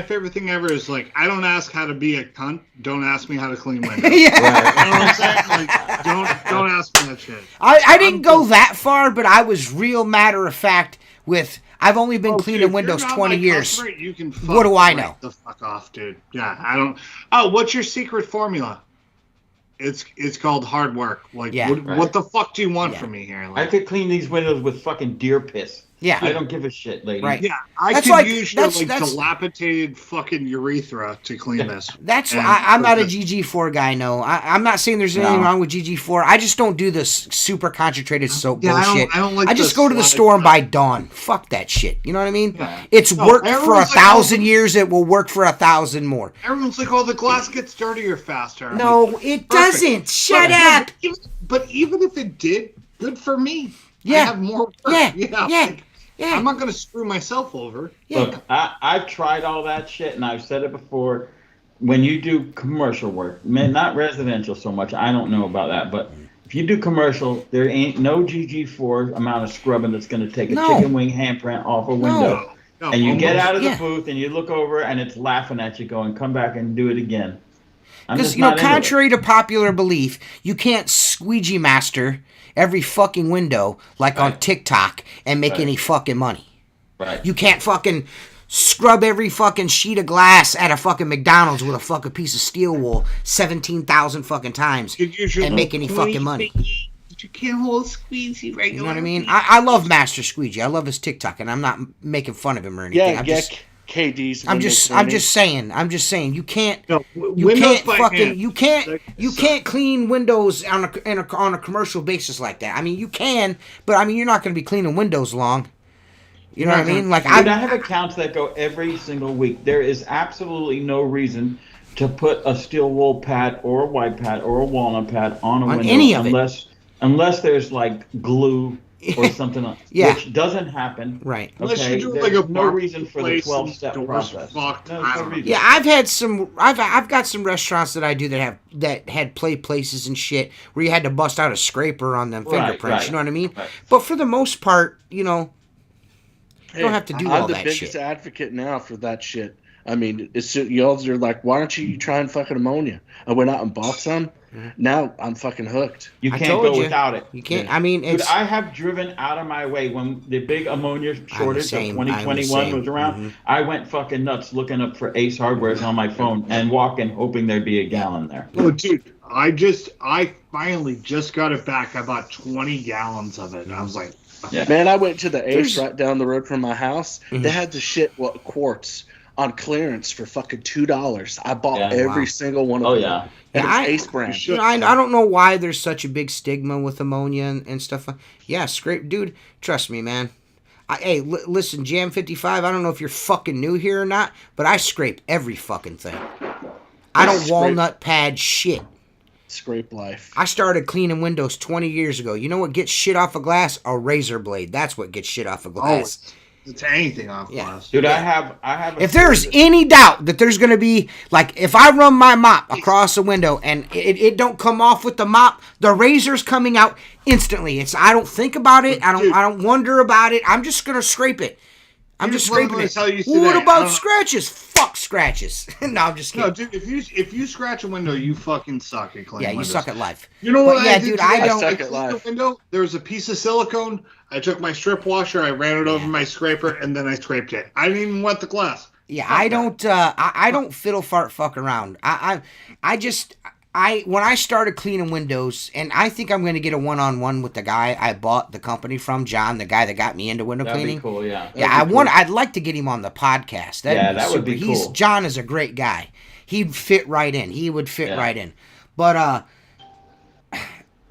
Speaker 3: ever is like, I don't ask how to be a cunt. Don't ask me how to clean windows.
Speaker 1: Yeah.
Speaker 3: You know what I'm saying? Like, don't ask me that shit.
Speaker 1: I didn't go that far, but I was real matter of fact with. I've only been cleaning windows 20 years.
Speaker 3: Customer, you can
Speaker 1: What do I know?
Speaker 3: The fuck off, dude. Yeah, I don't. Oh, what's your secret formula? It's called hard work. Like, what the fuck do you want from me here? Like,
Speaker 2: I could clean these windows with fucking deer piss.
Speaker 1: Yeah.
Speaker 2: I don't give a shit, lady.
Speaker 1: Right.
Speaker 3: Yeah, I could use your dilapidated fucking urethra to clean this.
Speaker 1: That's why I'm not a GG4 guy. No, I'm not saying there's anything wrong with GG4. I just don't do this super concentrated soap bullshit.
Speaker 3: I don't like.
Speaker 1: I just go to the store and buy Dawn. Fuck that shit. You know what I mean?
Speaker 3: Yeah.
Speaker 1: It's worked for 1,000 years. It will work for 1,000 more.
Speaker 3: Everyone's like, "Oh, the glass gets dirtier faster."
Speaker 1: No, it doesn't. Shut up.
Speaker 3: But even if it did, good for me.
Speaker 1: Yeah.
Speaker 3: I have more work.
Speaker 1: Yeah.
Speaker 3: I'm not going to screw myself over.
Speaker 1: Yeah.
Speaker 2: Look, I've tried all that shit, and I've said it before. When you do commercial work, not residential so much, I don't know about that, but if you do commercial, there ain't no GG4 amount of scrubbing that's going to take a chicken wing handprint off a window.
Speaker 3: No,
Speaker 2: and you get out of the booth, and you look over, and it's laughing at you going, come back and do it again.
Speaker 1: Because, contrary to popular belief, you can't squeegee master every fucking window like on TikTok and make any fucking money.
Speaker 2: Right.
Speaker 1: You can't fucking scrub every fucking sheet of glass at a fucking McDonald's with a fucking piece of steel wool 17,000 fucking times and make any fucking money.
Speaker 3: You can't hold a squeegee regularly.
Speaker 1: You know what I mean? I love Master Squeegee. I love his TikTok, and I'm not making fun of him or anything.
Speaker 4: KD's.
Speaker 1: I'm just saying. You can't clean windows on a commercial basis like that. I mean, you can, but I mean, you're not going to be cleaning windows long. You know what I mean? Like,
Speaker 2: I have accounts that go every single week. There is absolutely no reason to put a steel wool pad or a white pad or a walnut pad on a window
Speaker 1: any of
Speaker 2: unless there's like glue or something else, which doesn't happen.
Speaker 1: Right.
Speaker 3: Unless
Speaker 2: you
Speaker 3: do
Speaker 2: there's
Speaker 3: like a
Speaker 2: no reason for the 12-step process.
Speaker 1: Yeah, I've got some restaurants that I do that had play places and shit where you had to bust out a scraper on them fingerprints. Right. You know what I mean? Right. But for the most part, you know, you don't have to do all that shit.
Speaker 4: I'm the biggest advocate now for that shit. I mean, y'all are like, why don't you try and fucking ammonia? I went out and bought some. Now I'm fucking hooked.
Speaker 2: You can't go without it.
Speaker 1: You can't. I mean,
Speaker 2: dude, I have driven out of my way when the big ammonia shortage of 2021 was around. Mm-hmm. I went fucking nuts looking up for Ace Hardware's on my phone and walking, hoping there'd be a gallon there.
Speaker 3: Oh, dude, I finally just got it back. I bought 20 gallons of it, and I was like,
Speaker 4: man, I went to the Ace right down the road from my house. Mm-hmm. They had the shit quartz on clearance for fucking $2. I bought every single one of them.
Speaker 2: Yeah.
Speaker 4: Ace brand.
Speaker 1: You know, I don't know why there's such a big stigma with ammonia and stuff. Scrape, dude. Trust me, man. Listen, Jam 55. I don't know if you're fucking new here or not, but I scrape every fucking thing. I don't walnut pad shit.
Speaker 4: Scrape life.
Speaker 1: I started cleaning windows 20 years ago. You know what gets shit off a glass? A razor blade. That's what gets shit off a glass.
Speaker 3: Oh. It's anything off glass.
Speaker 2: Dude, I have
Speaker 1: if there's any doubt that there's going to be, like, if I run my mop across a window and it don't come off with the mop, the razor's coming out instantly. I don't think about it. I don't wonder about it. I'm just going to scrape it. I'm just scraping it. What about scratches? Fuck scratches. No, I'm just kidding.
Speaker 3: No, dude, if you scratch a window, you fucking suck at cleaning windows.
Speaker 1: You suck at life.
Speaker 3: You know what I did?
Speaker 1: Dude, I don't
Speaker 3: suck at life. The window, there was a piece of silicone. I took my strip washer, I ran it over my scraper, and then I scraped it. I didn't even wet the glass.
Speaker 1: Yeah, I don't fiddle fart fuck around. When I started cleaning windows, and I think I'm going to get a one-on-one with the guy I bought the company from, John, the guy that got me into window cleaning.
Speaker 2: That'd be cool, yeah.
Speaker 1: I'd like to get him on the podcast.
Speaker 2: That would be cool.
Speaker 1: John is a great guy. He'd fit right in. He would fit right in. But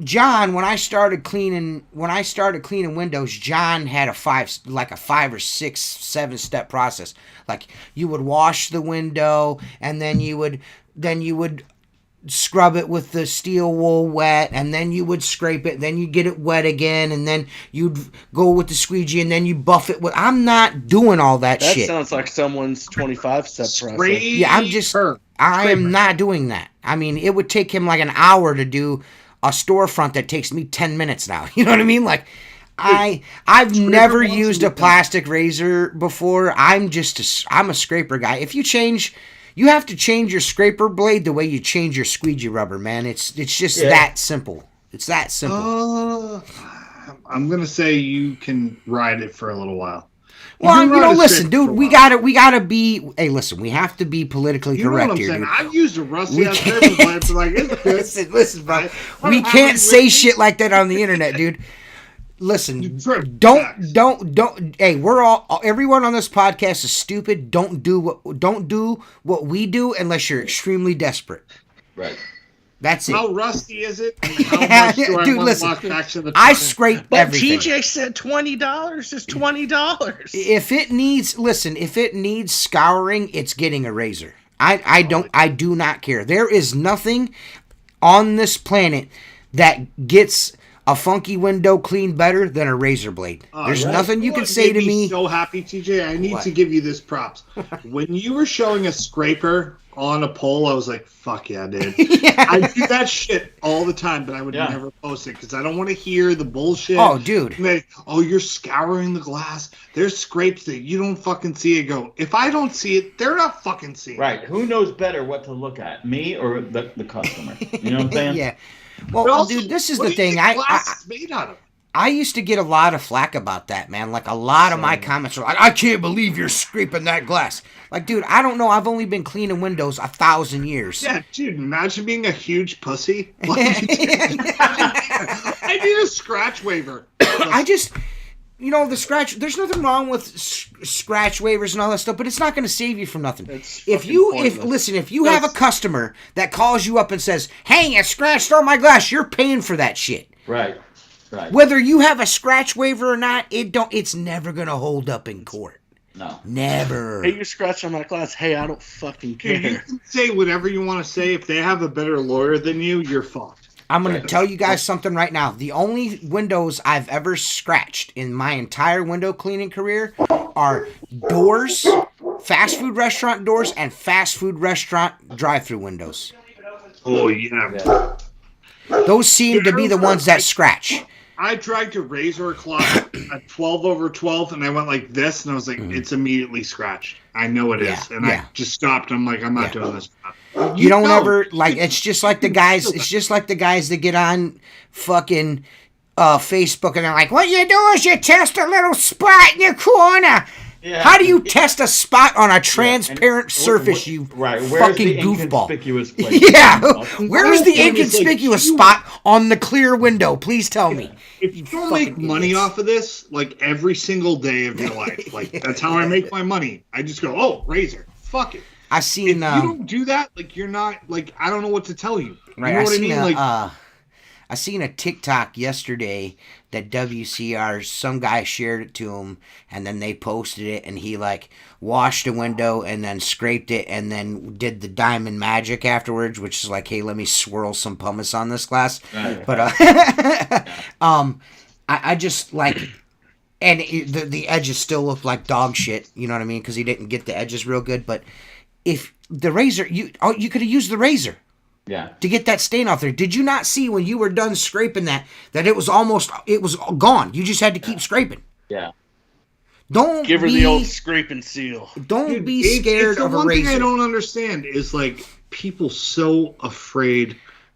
Speaker 1: John, when I started cleaning windows, John had a 5 or 6, 7 step process. Like, you would wash the window, and then you would scrub it with the steel wool wet, and then you would scrape it, then you get it wet again, and then you'd go with the squeegee, and then you buff it with. I'm not doing all that shit.
Speaker 4: That sounds like someone's 25-step process.
Speaker 1: Yeah, I am not doing that. I mean, it would take him like an hour to do a storefront that takes me 10 minutes now. You know what I mean? Like, I've never used a plastic razor before. I'm a scraper guy. If you have to change your scraper blade the way you change your squeegee rubber, man. It's just that simple. It's that simple.
Speaker 3: I'm gonna say you can ride it for a little while.
Speaker 1: Well, listen, dude, we gotta be. Hey, listen, we have to be politically correct here, dude.
Speaker 3: I've used a rusty ass scraper blade for like it's good.
Speaker 1: Listen, bro. We can't say shit like that on the internet, dude. Listen, don't. Hey, everyone on this podcast is stupid. Don't do what we do unless you're extremely desperate.
Speaker 2: Right.
Speaker 1: That's it.
Speaker 3: How rusty is it? How much do I want to walk back to the truck?
Speaker 1: I scrape everything.
Speaker 4: TJ said $20 is $20.
Speaker 1: If it needs scouring, it's getting a razor. I do not care. There is nothing on this planet that gets a funky window cleaned better than a razor blade. There's nothing you can say to me.
Speaker 3: So happy, TJ. I need to give you this props. When you were showing a scraper on a pole, I was like, fuck yeah, dude. I do that shit all the time, but I would never post it because I don't want to hear the bullshit.
Speaker 1: Oh, dude.
Speaker 3: You're scouring the glass. There's scrapes that you don't fucking see it go. If I don't see it, they're not fucking seeing it.
Speaker 2: Right. Who knows better what to look at, me or the customer? You know what I'm saying?
Speaker 1: Yeah. Well, also, dude, this is the thing.
Speaker 3: Glass is made out of.
Speaker 1: I used to get a lot of flack about that, man. Like, a lot of my comments were like, I can't believe you're scraping that glass. Like, dude, I don't know. I've only been cleaning windows 1,000 years.
Speaker 3: Yeah, dude, imagine being a huge pussy. I need a scratch waiver.
Speaker 1: The scratch, there's nothing wrong with scratch waivers and all that stuff, but it's not going to save you from nothing. If you have a customer that calls you up and says, hey, I scratched all my glass, you're paying for that shit.
Speaker 2: Right. Right.
Speaker 1: Whether you have a scratch waiver or not, it's never going to hold up in court.
Speaker 2: No.
Speaker 1: Never.
Speaker 4: Hey, you scratch on my glass. Hey, I don't fucking care.
Speaker 3: You can say whatever you want to say. If they have a better lawyer than you, you're fucked.
Speaker 1: I'm going to tell you guys something right now. The only windows I've ever scratched in my entire window cleaning career are doors, fast food restaurant doors, and fast food restaurant drive-through windows.
Speaker 3: Oh, yeah.
Speaker 1: Those seem to be the ones that scratch.
Speaker 3: I dragged a razor cloth at 12 over 12, and I went like this, and I was like, it's immediately scratched. I know it is. I just stopped. I'm like, I'm not doing this.
Speaker 1: You don't ever, like, it's just like the guys that get on fucking Facebook, and they're like, what you do is you test a little spot in your corner. Yeah. How do you test a spot on a transparent surface, you fucking goofball? Where's the inconspicuous spot on the clear window? Please tell me.
Speaker 3: If you don't make money off of this, like, every single day of your life, like, that's how I make my money. I just go, razor, fuck it. If you don't do that, like, you're not, like, I don't know what to tell you. You know what I mean?
Speaker 1: I seen a TikTok yesterday that WCR, some guy shared it to him, and then they posted it, and he, like, washed a window and then scraped it and then did the diamond magic afterwards, which is like, hey, let me swirl some pumice on this glass. Right. But I just, like, and the edges still look like dog shit, you know what I mean, because he didn't get the edges real good. But if the razor, you could have used the razor.
Speaker 2: Yeah.
Speaker 1: To get that stain off there. Did you not see when you were done scraping that it was gone? You just had to keep scraping.
Speaker 2: Yeah.
Speaker 1: Don't
Speaker 4: give her the old scraping seal.
Speaker 1: Don't be scared of a razor.
Speaker 3: One thing I don't understand is, like, people so afraid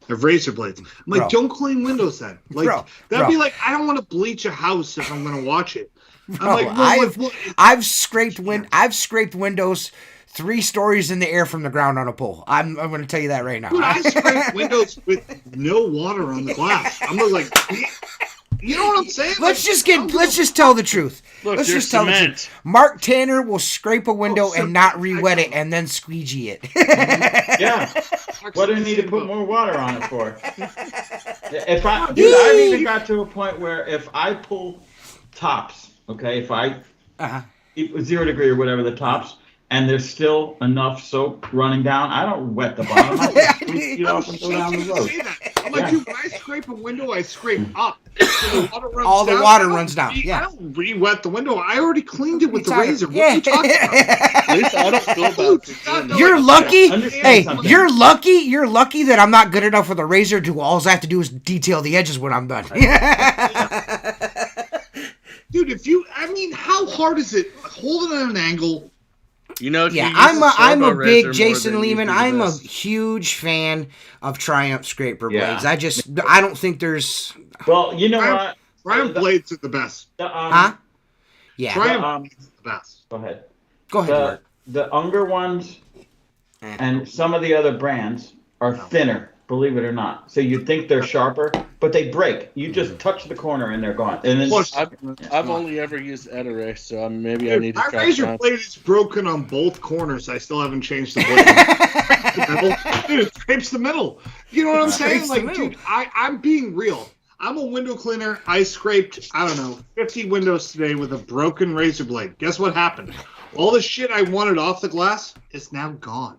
Speaker 3: of razor blades. I'm like, don't clean windows then. Like, that'd be like, I don't want to bleach a house if I'm going to watch it.
Speaker 1: Bro, I'm like, I've scraped windows 3 stories in the air from the ground on a pole. I'm going to tell you that right now.
Speaker 3: Dude, I scrape windows with no water on the glass. I'm like, you know what I'm saying?
Speaker 1: Let's just tell the truth.
Speaker 4: Look,
Speaker 1: let's just tell the truth. Mark Tanner will scrape a window and not re-wet it and then squeegee it.
Speaker 2: Yeah. What do you need to put more water on it for? I've even got to a point where if I pull tops, okay, if I 0 degree or whatever the tops, and there's still enough soap running down, I don't wet the bottom. I just squeeze it off and go down the road.
Speaker 3: I'm like, dude, when I scrape a window, I scrape up. So the water runs
Speaker 1: all the water runs down.
Speaker 3: I don't re-wet the window. I already cleaned it with the razor. What are you talking about?
Speaker 4: At least I don't feel about it.
Speaker 1: You're lucky. Hey, you're lucky. You're lucky that I'm not good enough with a razor to all I have to do is detail the edges when I'm done.
Speaker 3: Dude, how hard is it? Hold it at an angle.
Speaker 4: You know, if
Speaker 1: Yeah,
Speaker 4: you use
Speaker 1: I'm a
Speaker 4: servo
Speaker 1: big
Speaker 4: razor
Speaker 1: Jason
Speaker 4: more, then
Speaker 1: Lehman.
Speaker 4: you'd be the
Speaker 1: I'm a
Speaker 4: best.
Speaker 1: huge fan of Triumph scraper
Speaker 2: Yeah.
Speaker 1: blades. I don't think there's.
Speaker 2: Well, you know what?
Speaker 3: Triumph blades are the best.
Speaker 1: Huh? Yeah.
Speaker 3: Triumph is the best.
Speaker 2: Go ahead.
Speaker 1: Go ahead, Mark.
Speaker 2: The Unger ones and some of the other brands are thinner, believe it or not. So you'd think they're sharper, but they break. You just touch the corner and they're gone. And then
Speaker 4: I've only ever used Etaray, so maybe I need to try.
Speaker 3: My razor blade is broken on both corners. I still haven't changed the blade. Dude, it scrapes the middle. You know what I'm saying? Like, dude, I'm being real. I'm a window cleaner. I scraped, 50 windows today with a broken razor blade. Guess what happened? All the shit I wanted off the glass is now gone.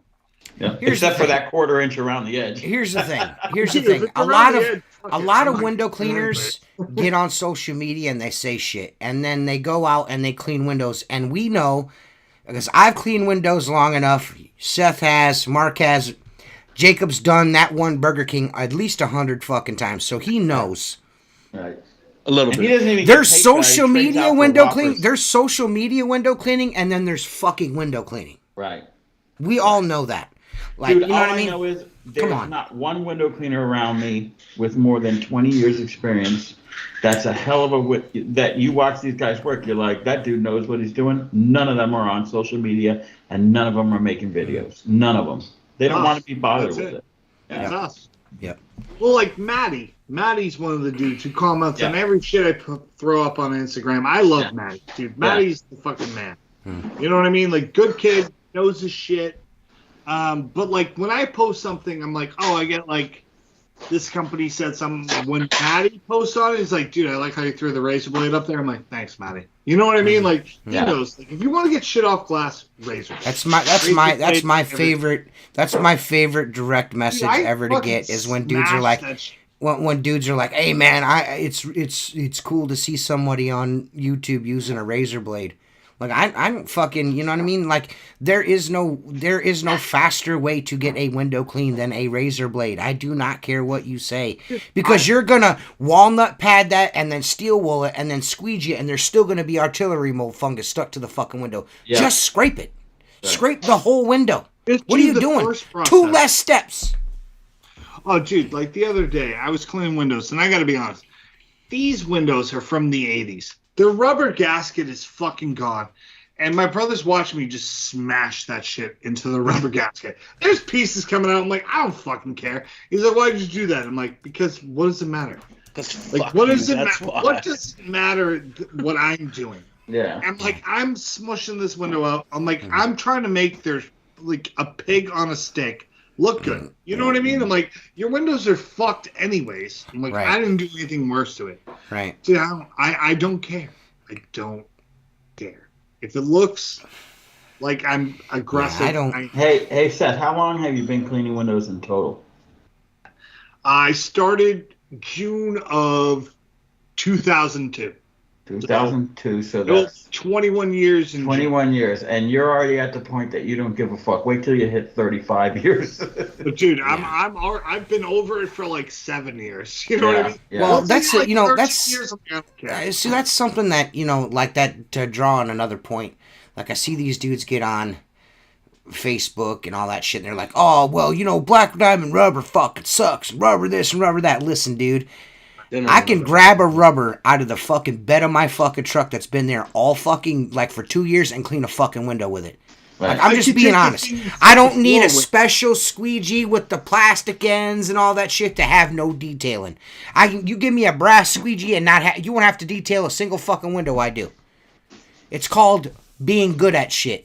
Speaker 2: Yeah. Except for that quarter-inch around the edge.
Speaker 1: Here's the thing. A lot of window cleaners get on social media and they say shit, and then they go out and they clean windows. And we know, because I've cleaned windows long enough. Seth has, Mark has, Jacob's done that one Burger King at least 100 fucking times, so he knows.
Speaker 2: Right.
Speaker 4: A little bit.
Speaker 2: He doesn't even
Speaker 1: there's social media window cleaning.
Speaker 2: Whoppers.
Speaker 1: There's social media window cleaning, and then there's fucking window cleaning.
Speaker 2: Right.
Speaker 1: We all know that. Like,
Speaker 2: Dude,
Speaker 1: you know
Speaker 2: all
Speaker 1: what I mean?
Speaker 2: know is there's not one window cleaner around me with more than 20 years experience. That's a hell of a that you watch these guys work. You're like, that dude knows what he's doing. None of them are on social media, and none of them are making videos. None of them. They don't want to be bothered with it.
Speaker 3: That's us.
Speaker 1: Yep.
Speaker 3: Well, like Maddie. Maddie's one of the dudes who comments on every shit I throw up on Instagram. I love Maddie, dude. Maddie's the fucking man. You know what I mean? Like, good kid, knows his shit. But like when I post something, I'm like, oh, I get like this company said something. When Maddie posts on it, he's like, dude, I like how you threw the razor blade up there. I'm like, thanks, Maddie. You know what I mean? Like, he knows. Like, if you want to get shit off glass, razor. That's
Speaker 1: my favorite direct message ever to get is when dudes are like, when dudes are like, hey man, it's cool to see somebody on YouTube using a razor blade. Like, I don't fucking, you know what I mean? Like, there is no faster way to get a window clean than a razor blade. I do not care what you say. Because you're going to walnut pad that and then steel wool it and then squeegee it, and there's still going to be artillery mold fungus stuck to the fucking window. Yeah. Just scrape it. Right. Scrape the whole window. What are you doing? 2 less steps.
Speaker 3: Oh, dude, like the other day, I was cleaning windows, and I got to be honest. These windows are from the 80s. The rubber gasket is fucking gone. And my brother's watching me just smash that shit into the rubber gasket. There's pieces coming out. I'm like, I don't fucking care. He's like, why did you do that? I'm like, because what does it matter? Like, what does it matter? What does it matter what I'm doing?
Speaker 2: Yeah.
Speaker 3: I'm like, I'm smushing this window out. I'm like, I'm trying to make their, like, a pig on a stick look good. You know what I mean? I'm like, your windows are fucked anyways. I'm like, I didn't do anything worse to it.
Speaker 1: Right.
Speaker 3: See, I don't care. I don't care. If it looks like I'm aggressive,
Speaker 1: I don't.
Speaker 2: Hey, Seth, how long have you been cleaning windows in total?
Speaker 3: I started June of 2002.
Speaker 2: 2002, so that's
Speaker 3: 21 years.
Speaker 2: 21 years, and you're already at the point that you don't give a fuck. Wait till you hit 35 years.
Speaker 3: But dude, I've been over it for like 7 years. You know what I mean?
Speaker 2: Yeah.
Speaker 1: Well, that's
Speaker 3: like
Speaker 1: that's see, that's something that, you know, like that, to draw on another point. Like, I see these dudes get on Facebook and all that shit, and they're like, oh, well, you know, black diamond rubber fucking sucks, rubber this and rubber that. Listen, dude, I can grab a rubber out of the fucking bed of my fucking truck that's been there all fucking, like, for 2 years and clean a fucking window with it. Right. Like, I'm just being honest. I don't need a special squeegee with the plastic ends and all that shit to have no detailing. You give me a brass squeegee and you won't have to detail a single fucking window. I do. It's called being good at shit.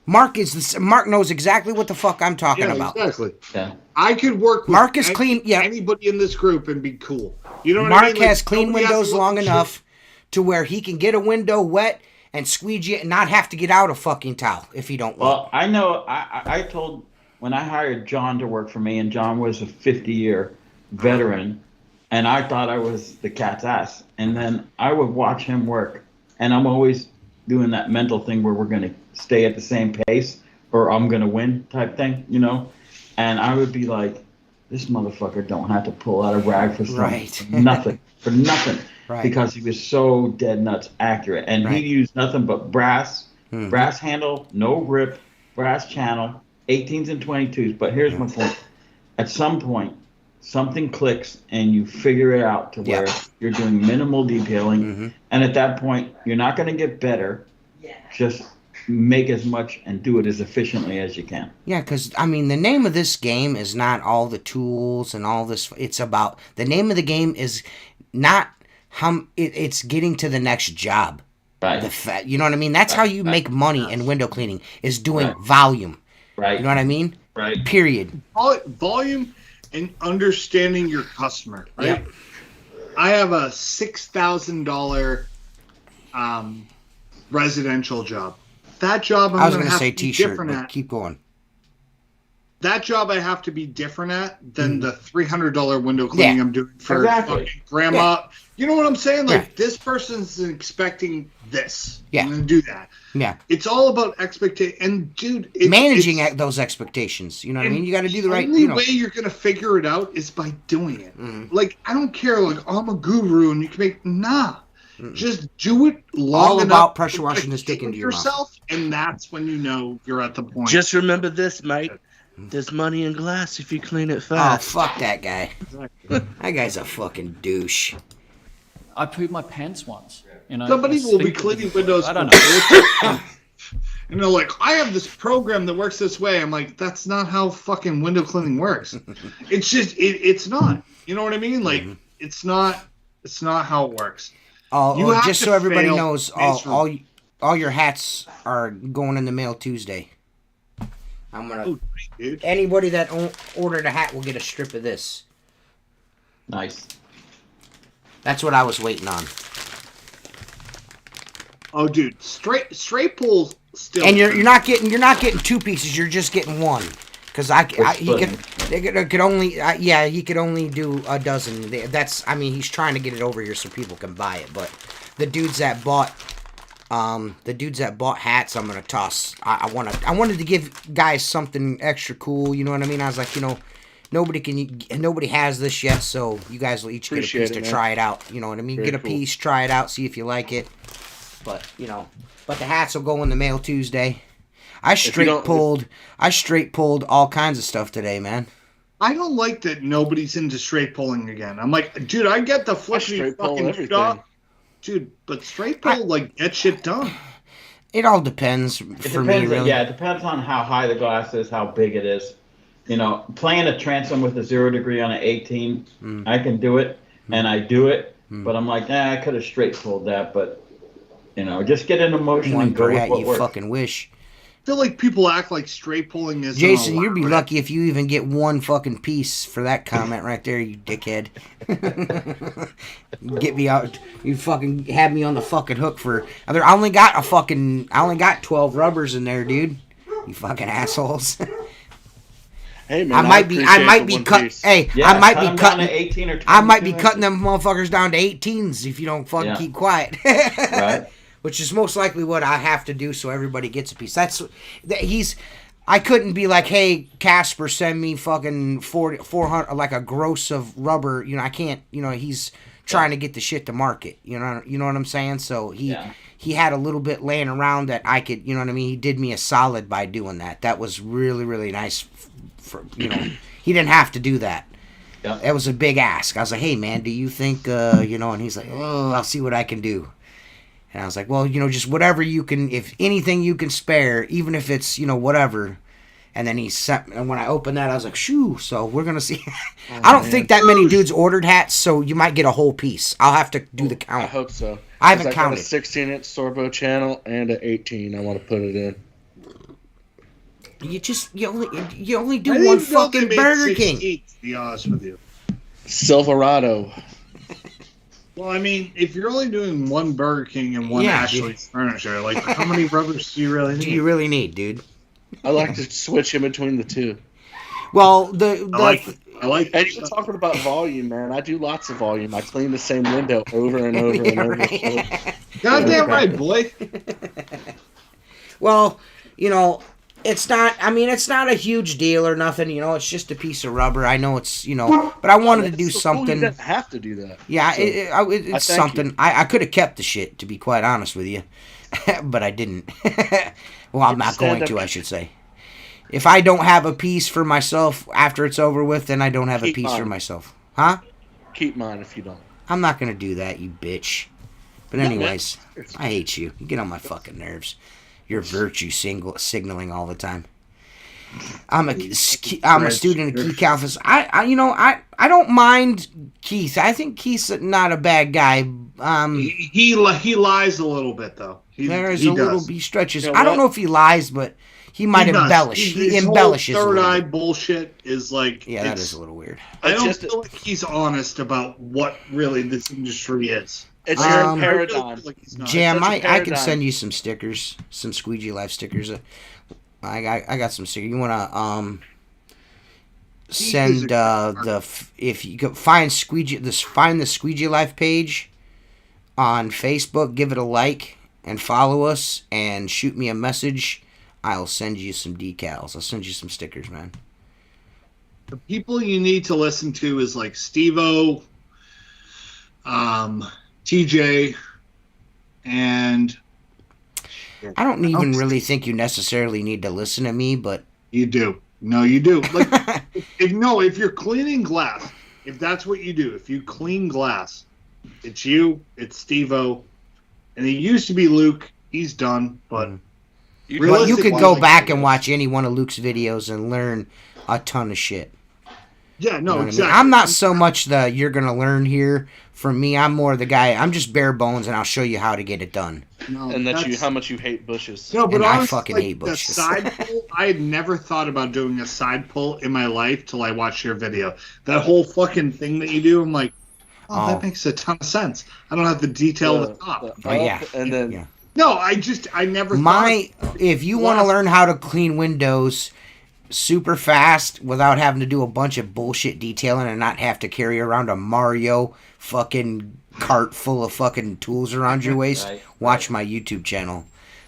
Speaker 1: Mark knows exactly what the fuck I'm talking about.
Speaker 3: Exactly.
Speaker 2: Yeah.
Speaker 3: I could work with
Speaker 1: Mark is clean. Yeah.
Speaker 3: Anybody in this group and be cool. You know what
Speaker 1: Mark
Speaker 3: I mean? Like,
Speaker 1: has clean windows long enough to where he can get a window wet and squeegee it and not have to get out a fucking towel if he don't want.
Speaker 2: Well, I know. I told when I hired John to work for me, and John was a 50-year veteran, and I thought I was the cat's ass. And then I would watch him work, and I'm always doing that mental thing where we're going to stay at the same pace or I'm going to win type thing, you know? And I would be like, this motherfucker don't have to pull out a rag for something.
Speaker 1: Right.
Speaker 2: For nothing. because he was so dead nuts accurate. And he used nothing but brass handle, no grip, brass channel, 18s and 22s. But here's my point. At some point, something clicks and you figure it out to where you're doing minimal detailing. And at that point, you're not going to get better. Just make as much and do it as efficiently as you can.
Speaker 1: Yeah, because, I mean, the name of this game is not all the tools and all this. It's about, the name of the game is not how, it's getting to the next job.
Speaker 2: Right.
Speaker 1: You know what I mean? That's how you make money in window cleaning, is doing volume.
Speaker 2: Right.
Speaker 1: You know what I mean?
Speaker 2: Right.
Speaker 1: Period.
Speaker 3: Volume and understanding your customer, right?
Speaker 1: Yep.
Speaker 3: I have a $6,000 residential job. That job
Speaker 1: I was going to say T-shirt, but keep going.
Speaker 3: That job I have to be different at than the $300 window cleaning I'm doing for fucking grandma. Yeah. You know what I'm saying? Like, this person's expecting this.
Speaker 1: Yeah.
Speaker 3: I'm going to do that.
Speaker 1: Yeah.
Speaker 3: It's all about expectation. And, dude,
Speaker 1: managing those expectations. You know what I mean? You got to do the right
Speaker 3: thing. The only way you're going to figure it out is by doing it. Like, I don't care. Like, I'm a guru and you can make... Nah. Just do it long enough. All about
Speaker 1: pressure washing the stick into yourself.
Speaker 3: And that's when you know you're at the point.
Speaker 4: Just remember this, mate. There's money in glass if you clean it fast.
Speaker 1: Oh, fuck that guy. That guy's a fucking douche.
Speaker 6: I pooped my pants once. You know,
Speaker 3: somebody will be cleaning windows. I don't know. And they're like, I have this program that works this way. I'm like, that's not how fucking window cleaning works. It's just, it's not. You know what I mean? Like, it's not how it works.
Speaker 1: Just so everybody knows, all your hats are going in the mail Tuesday. I'm gonna. Anybody that ordered a hat will get a strip of this.
Speaker 2: Nice.
Speaker 1: That's what I was waiting on.
Speaker 3: Oh, dude, straight pulls still.
Speaker 1: And you're not getting two pieces. You're just getting one. Because he could only do a dozen. He's trying to get it over here so people can buy it. But the dudes that bought hats, I'm gonna toss. I wanted to give guys something extra cool. You know what I mean? I was like, nobody has this yet, so you guys will each get a piece to try it out. You know what I mean? Get a piece, try it out, see if you like it. But but the hats will go in the mail Tuesday. I straight pulled all kinds of stuff today, man.
Speaker 3: I don't like that nobody's into straight pulling again. I'm like, dude, I get the flipping fucking stuff. Dude, but straight pull, get shit done.
Speaker 1: It all depends for me, really.
Speaker 2: Yeah, it depends on how high the glass is, how big it is. You know, playing a transom with a 0 degree on an 18, I can do it, and I do it. But I'm like, I could have straight pulled that, but, just get an emotion and go with what works.
Speaker 1: Fucking wish.
Speaker 3: I feel like people act like straight pulling is.
Speaker 1: Jason, you'd be lucky if you even get one fucking piece for that comment right there, you dickhead. Get me out. You fucking had me on the fucking hook for. I only got 12 rubbers in there, dude. You fucking assholes.
Speaker 4: Hey man,
Speaker 1: I might be cutting. Hey,
Speaker 2: yeah,
Speaker 1: I might be cutting.
Speaker 2: 18 or 22
Speaker 1: I might be cutting them motherfuckers down to 18s if you don't fucking keep quiet.
Speaker 2: Right.
Speaker 1: Which is most likely what I have to do so everybody gets a piece. I couldn't be like, hey, Casper, send me fucking 400, like a gross of rubber. I can't, he's trying to get the shit to market. You know what I'm saying? So he had a little bit laying around that I could, you know what I mean? He did me a solid by doing that. That was really, really nice. He didn't have to do that.
Speaker 2: Yeah.
Speaker 1: It was a big ask. I was like, hey, man, do you think, and he's like, oh, I'll see what I can do. And I was like, well, just whatever you can, if anything you can spare, even if it's, whatever. And then and when I opened that, I was like, shoo. So we're going to see. I don't think that many dudes ordered hats, so you might get a whole piece. I'll have to do the count.
Speaker 4: I hope so.
Speaker 1: I haven't counted.
Speaker 4: I got a 16-inch Sorbo channel and an 18. I want to put it in.
Speaker 1: You only do one fucking Burger King.
Speaker 3: To be honest with you.
Speaker 4: Silverado.
Speaker 3: Well, I mean, if you're only doing one Burger King and one Ashley's Furniture, how many rubbers do you really need?
Speaker 1: Do you really need, dude?
Speaker 4: I like to switch in between the two.
Speaker 1: Well,
Speaker 3: I like.
Speaker 4: And you're talking about volume, man. I do lots of volume. I clean the same window over and over and over.
Speaker 3: Goddamn right, boy.
Speaker 1: Well, It's not. I mean, it's not a huge deal or nothing. You know, it's just a piece of rubber. I know it's. You know, but I wanted to do something.
Speaker 4: You didn't have to do that.
Speaker 1: Yeah,
Speaker 4: So,
Speaker 1: it's something. I could have kept the shit, to be quite honest with you, but I didn't. Well, I'm not going to. I should say. If I don't have a piece for myself after it's over with, then I don't have a piece for myself. Huh?
Speaker 4: Keep mine if you don't.
Speaker 1: I'm not gonna do that, you bitch. But anyways, I hate you. You get on my fucking nerves. You're virtue signaling all the time. I'm a student of Keith Kalfas. I don't mind Keith. I think Keith's not a bad guy.
Speaker 3: He lies a little bit though. He
Speaker 1: stretches. I don't know if he lies, but he might embellish. He embellishes.
Speaker 3: Third eye bullshit is like.
Speaker 1: Yeah, that is a little weird.
Speaker 3: I don't feel like he's honest about what really this industry is.
Speaker 4: It's your paradigm.
Speaker 1: Jam, I can send you some stickers, some Squeegee Life stickers. I got some stickers. You wanna send if you could find the Squeegee Life page on Facebook, give it a like and follow us and shoot me a message. I'll send you some decals. I'll send you some stickers, man.
Speaker 3: The people you need to listen to is like Steve-O, TJ, and
Speaker 1: I don't even really think you necessarily need to listen to me, but
Speaker 3: you do. No, you do. Like, if you're cleaning glass, if that's what you do, if you clean glass, it's you, it's Steve-O, and it used to be Luke. He's done, but
Speaker 1: you could go back and watch any one of Luke's videos and learn a ton of shit.
Speaker 3: Yeah, no,
Speaker 1: you know
Speaker 3: exactly.
Speaker 1: I mean? I'm not so much the you're gonna learn here from me. I'm more the guy. I'm just bare bones, and I'll show you how to get it done.
Speaker 4: No, and how much you hate bushes.
Speaker 3: No, but
Speaker 1: honestly, I fucking hate bushes.
Speaker 3: The side pull, I had never thought about doing a side pull in my life till I watched your video. That whole fucking thing that you do, I'm like, that makes a ton of sense. I don't have to detail the top.
Speaker 4: And then
Speaker 3: no, I never thought.
Speaker 1: If you want to learn how to clean windows super fast without having to do a bunch of bullshit detailing and not have to carry around a Mario fucking cart full of fucking tools around your waist, watch my YouTube channel.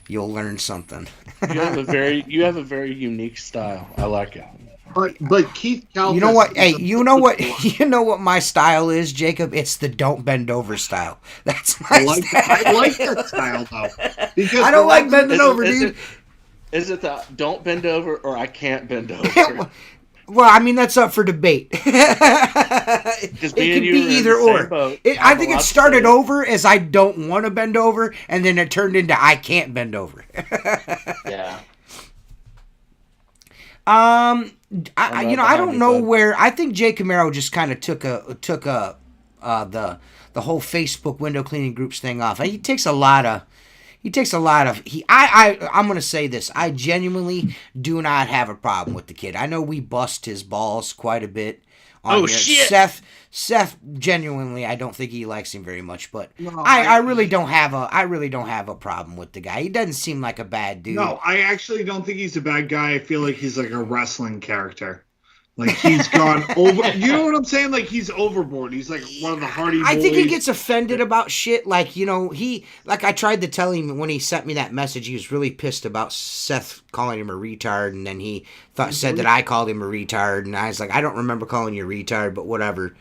Speaker 1: You'll learn something.
Speaker 4: You have a very unique style. I like it.
Speaker 3: But Keith Kalfas,
Speaker 1: you know what? Hey, you know what my style is, Jacob? It's the don't bend over style. That's my style.
Speaker 3: I like that style though. Because
Speaker 1: I don't like bending over, dude.
Speaker 4: Is it the don't bend over or I can't bend over?
Speaker 1: Well, I mean, that's up for debate. It could be either or. I think it started over as I don't want to bend over, and then it turned into I can't bend over.
Speaker 2: Yeah.
Speaker 1: I don't know where. I think Jay Camaro just kind of took the whole Facebook window cleaning groups thing off. He takes a lot of. I'm going to say this. I genuinely do not have a problem with the kid. I know we bust his balls quite a bit.
Speaker 3: Shit.
Speaker 1: Seth, genuinely, I don't think he likes him very much, but I really don't have a problem with the guy. He doesn't seem like a bad dude.
Speaker 3: No, I actually don't think he's a bad guy. I feel like he's like a wrestling character. Like, he's gone over. You know what I'm saying? Like, he's overboard. He's like one of the Hardy Boys.
Speaker 1: I think he gets offended about shit. Like, I tried to tell him when he sent me that message, he was really pissed about Seth calling him a retard, and then he said that I called him a retard, and I was like, I don't remember calling you a retard, but whatever.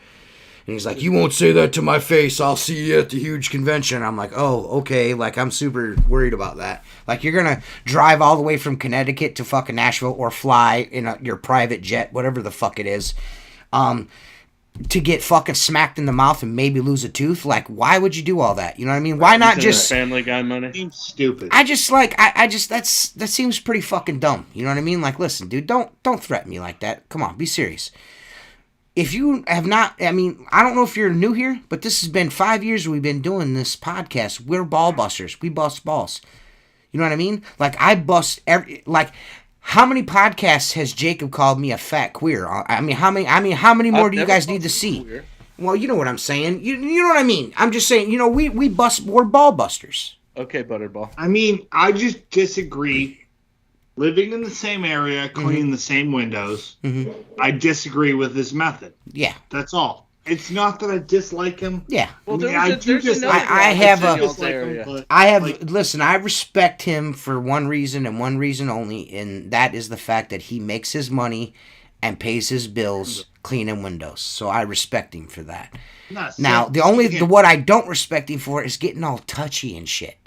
Speaker 1: And he's like, you won't say that to my face. I'll see you at the huge convention. I'm like, oh, okay. Like, I'm super worried about that. Like, you're going to drive all the way from Connecticut to fucking Nashville or fly in your private jet, whatever the fuck it is, to get fucking smacked in the mouth and maybe lose a tooth. Like, why would you do all that? You know what I mean? Why not just
Speaker 4: Family Guy money?
Speaker 3: Seems stupid.
Speaker 1: That seems pretty fucking dumb. You know what I mean? Like, listen, dude, don't threaten me like that. Come on, be serious. If you have not, I mean, I don't know if you're new here, but this has been 5 years we've been doing this podcast. We're ball busters. We bust balls. You know what I mean? Like, I bust how many podcasts has Jacob called me a fat queer? I mean, how many more do you guys need to see? Queer. Well, you know what I'm saying. You know what I mean. I'm just saying, we're ball busters.
Speaker 4: Okay, Butterball.
Speaker 3: I mean, I just disagree. Living in the same area, cleaning the same windows, I disagree with this method.
Speaker 1: Yeah.
Speaker 3: That's all. It's not that I dislike him.
Speaker 1: Yeah.
Speaker 4: Well,
Speaker 3: I
Speaker 1: listen, I respect him for one reason and one reason only, and that is the fact that he makes his money and pays his bills cleaning windows. So I respect him for that. Now, what I don't respect him for is getting all touchy and shit.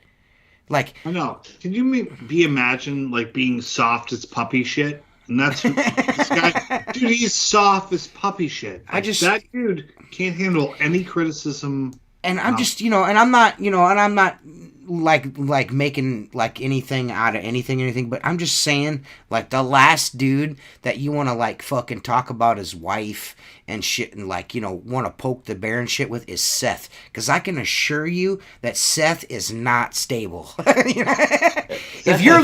Speaker 1: Like,
Speaker 3: I know. Can you imagine like being soft as puppy shit? And that's this guy, dude. He's soft as puppy shit. That dude can't handle any criticism.
Speaker 1: And I'm just, and I'm not, like making like anything out of anything, but I'm just saying, like, the last dude that you want to like fucking talk about his wife and shit and like, want to poke the bear and shit with is Seth, because I can assure you that Seth is not stable. If you're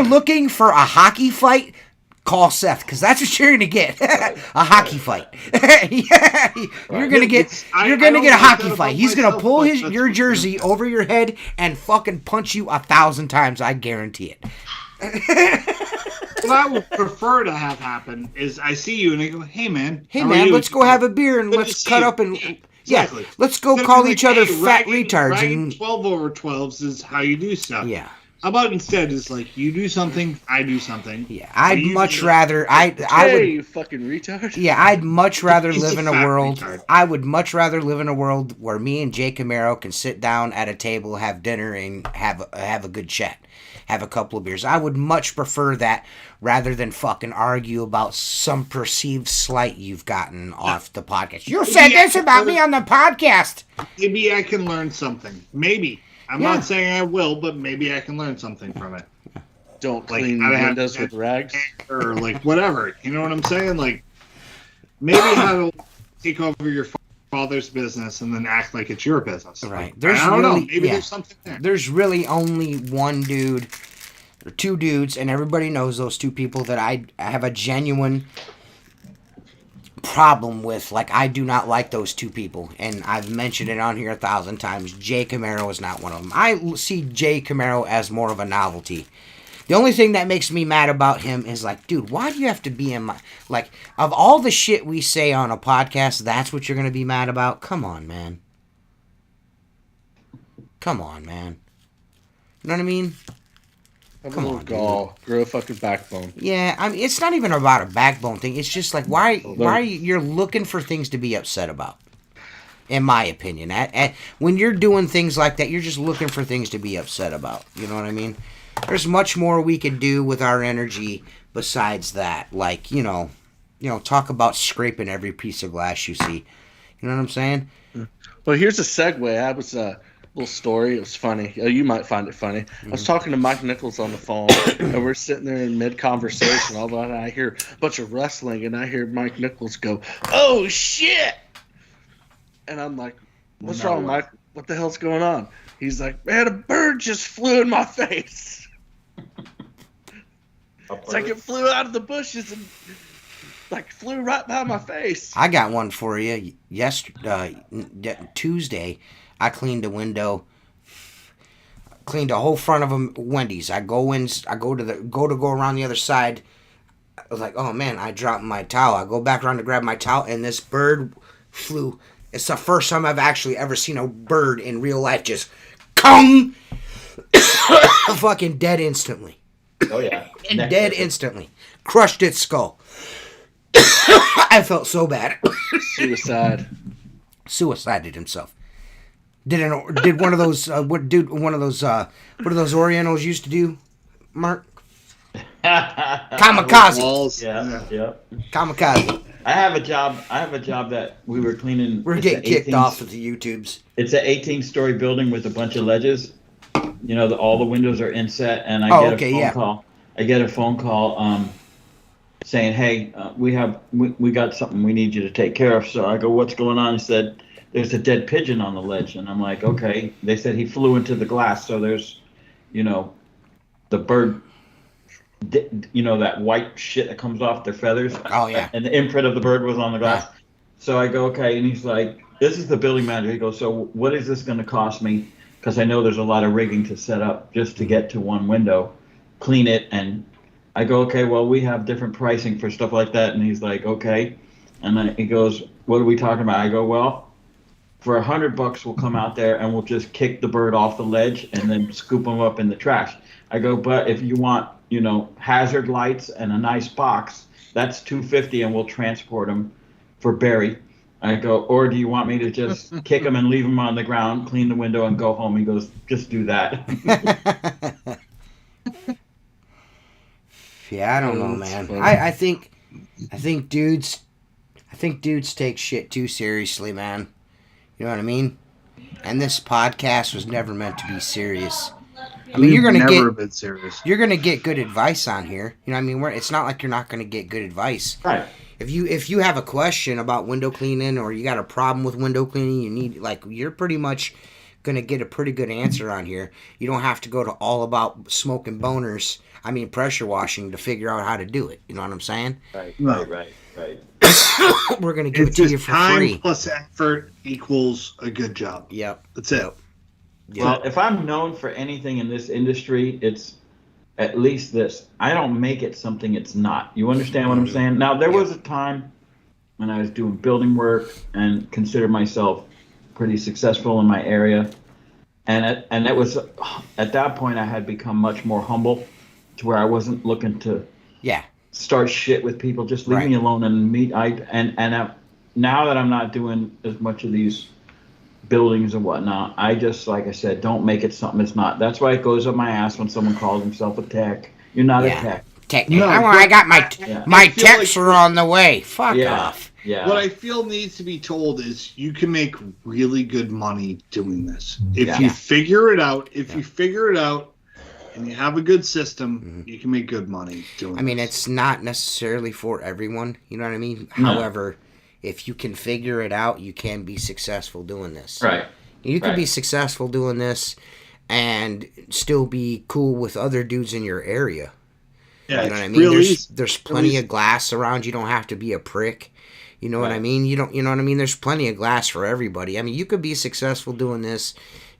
Speaker 1: looking for a hockey fight, call Seth, because that's what you're gonna get. A hockey fight. You're gonna get a hockey fight. He's gonna pull your jersey over your head and fucking punch you 1,000 times. I guarantee it.
Speaker 3: What I would prefer to have happen is I see you and I go, hey man,
Speaker 1: let's go have a beer and let's cut up and exactly. Let's go call each other fat retards.
Speaker 3: And 12/12s is how you do stuff.
Speaker 1: Yeah.
Speaker 3: How about instead is like you do something, I do something.
Speaker 1: Yeah, I'd much rather
Speaker 4: you fucking retard.
Speaker 1: Yeah, I'd much rather live in a world. Retard. I would much rather live in a world where me and Jay Camaro can sit down at a table, have dinner, and have a good chat, have a couple of beers. I would much prefer that rather than fucking argue about some perceived slight you've gotten off the podcast. You said this about me on the podcast.
Speaker 3: Maybe I can learn something. Maybe. I'm not saying I will, but maybe I can learn something from it.
Speaker 4: Don't clean windows with rags.
Speaker 3: Or like whatever. You know what I'm saying? Like maybe how to take over your father's business and then act like it's your business.
Speaker 1: Right.
Speaker 3: I don't know. Maybe there's something there.
Speaker 1: There's really only one dude or two dudes, and everybody knows those two people that I have a genuine problem with. Like, I do not like those two people, and I've mentioned it on here 1,000 times. Jay Camaro is not one of them. I see Jay Camaro as more of a novelty. The only thing that makes me mad about him is like, dude, why do you have to be in my, like, of all the shit we say on a podcast, that's what you're gonna be mad about? Come on, man. You know what I mean?
Speaker 4: Come on, grow a fucking backbone.
Speaker 1: Yeah, I mean, it's not even about a backbone thing. It's just like, why are you're looking for things to be upset about? In my opinion, when you're doing things like that, you're just looking for things to be upset about. You know what I mean? There's much more we could do with our energy besides that. Like, talk about scraping every piece of glass you see. You know what I'm saying?
Speaker 4: Well, here's a segue. I was little story. It was funny. You might find it funny. I was talking to Mike Nichols on the phone, and we're sitting there in mid-conversation. All of a sudden, I hear a bunch of rustling, and I hear Mike Nichols go, "Oh shit!" And I'm like, "What's wrong, Mike? What the hell's going on?" He's like, "Man, a bird just flew in my face." It's like it flew out of the bushes and like flew right by my face.
Speaker 1: I got one for you. Tuesday, I cleaned a window, cleaned the whole front of a Wendy's. I go around the other side. I was like, oh man, I dropped my towel. I go back around to grab my towel, and this bird flew. It's the first time I've actually ever seen a bird in real life just come fucking dead instantly.
Speaker 2: Oh yeah,
Speaker 1: dead instantly. Crushed its skull. I felt so bad. Suicided himself. Did one of those what do those Orientals used to do, Mark? Kamikaze.
Speaker 2: Yeah.
Speaker 1: Kamikaze.
Speaker 2: I have a job that we were cleaning.
Speaker 1: We're getting kicked off of the YouTubes.
Speaker 2: It's an 18-story building with a bunch of ledges. All the windows are inset, and I get a phone call saying, "Hey, we got something we need you to take care of." So I go, "What's going on?" He said, "There's a dead pigeon on the ledge," and I'm like, "Okay." They said he flew into the glass, so there's, the bird. That white shit that comes off their feathers.
Speaker 1: Oh yeah.
Speaker 2: And the imprint of the bird was on the glass. Yeah. So I go, okay, and he's like, "This is the building manager." He goes, "So what is this going to cost me? Because I know there's a lot of rigging to set up just to get to one window, clean it." And I go, "Okay, well, we have different pricing for stuff like that." And he's like, "Okay." And then he goes, what are we talking about? I go, well, for $100 we'll come out there and we'll just kick the bird off the ledge and then scoop him up in the trash. I go, but if you want, hazard lights and a nice box, that's $250 and we'll transport him for Barry. I go, or do you want me to just kick him and leave him on the ground, clean the window and go home? He goes, just do that.
Speaker 1: Yeah, I don't know, man. I think dudes take shit too seriously, man. You know what I mean? And this podcast was never meant to be serious. I mean, you're gonna get good advice on here. You know what I mean? It's not like you're not gonna get good advice.
Speaker 2: Right.
Speaker 1: If you have a question about window cleaning or you got a problem with window cleaning, you're pretty much gonna get a pretty good answer on here. You don't have to go to all about smoking boners. I mean, pressure washing to figure out how to do it. You know what I'm saying?
Speaker 2: Right.
Speaker 1: We're gonna give it to you for free.
Speaker 3: Time plus effort equals a good job.
Speaker 1: Yep.
Speaker 3: That's it.
Speaker 1: Yep.
Speaker 2: Well, if I'm known for anything in this industry, it's at least this. I don't make it something it's not. You understand what I'm saying? Now, there was a time when I was doing building work and considered myself pretty successful in my area. And it was at that point I had become much more humble to where I wasn't looking to start shit with people. Just leave me alone and meet. Now that I'm not doing as much of these buildings and whatnot, I just, like I said, don't make it something it's not. That's why it goes up my ass when someone calls himself a tech. You're not a tech.
Speaker 1: No, I got my techs are on the way. Fuck off.
Speaker 2: Yeah.
Speaker 3: What I feel needs to be told is you can make really good money doing this. If you figure it out, and you have a good system, you can make good money doing it.
Speaker 1: I mean, it's not necessarily for everyone. You know what I mean? No. However, if you can figure it out, you can be successful doing this.
Speaker 2: Right.
Speaker 1: You can be successful doing this and still be cool with other dudes in your area.
Speaker 3: Yeah,
Speaker 1: you know what I mean? There's plenty of glass around. You don't have to be a prick. You know what I mean? You know what I mean? There's plenty of glass for everybody. I mean, you could be successful doing this,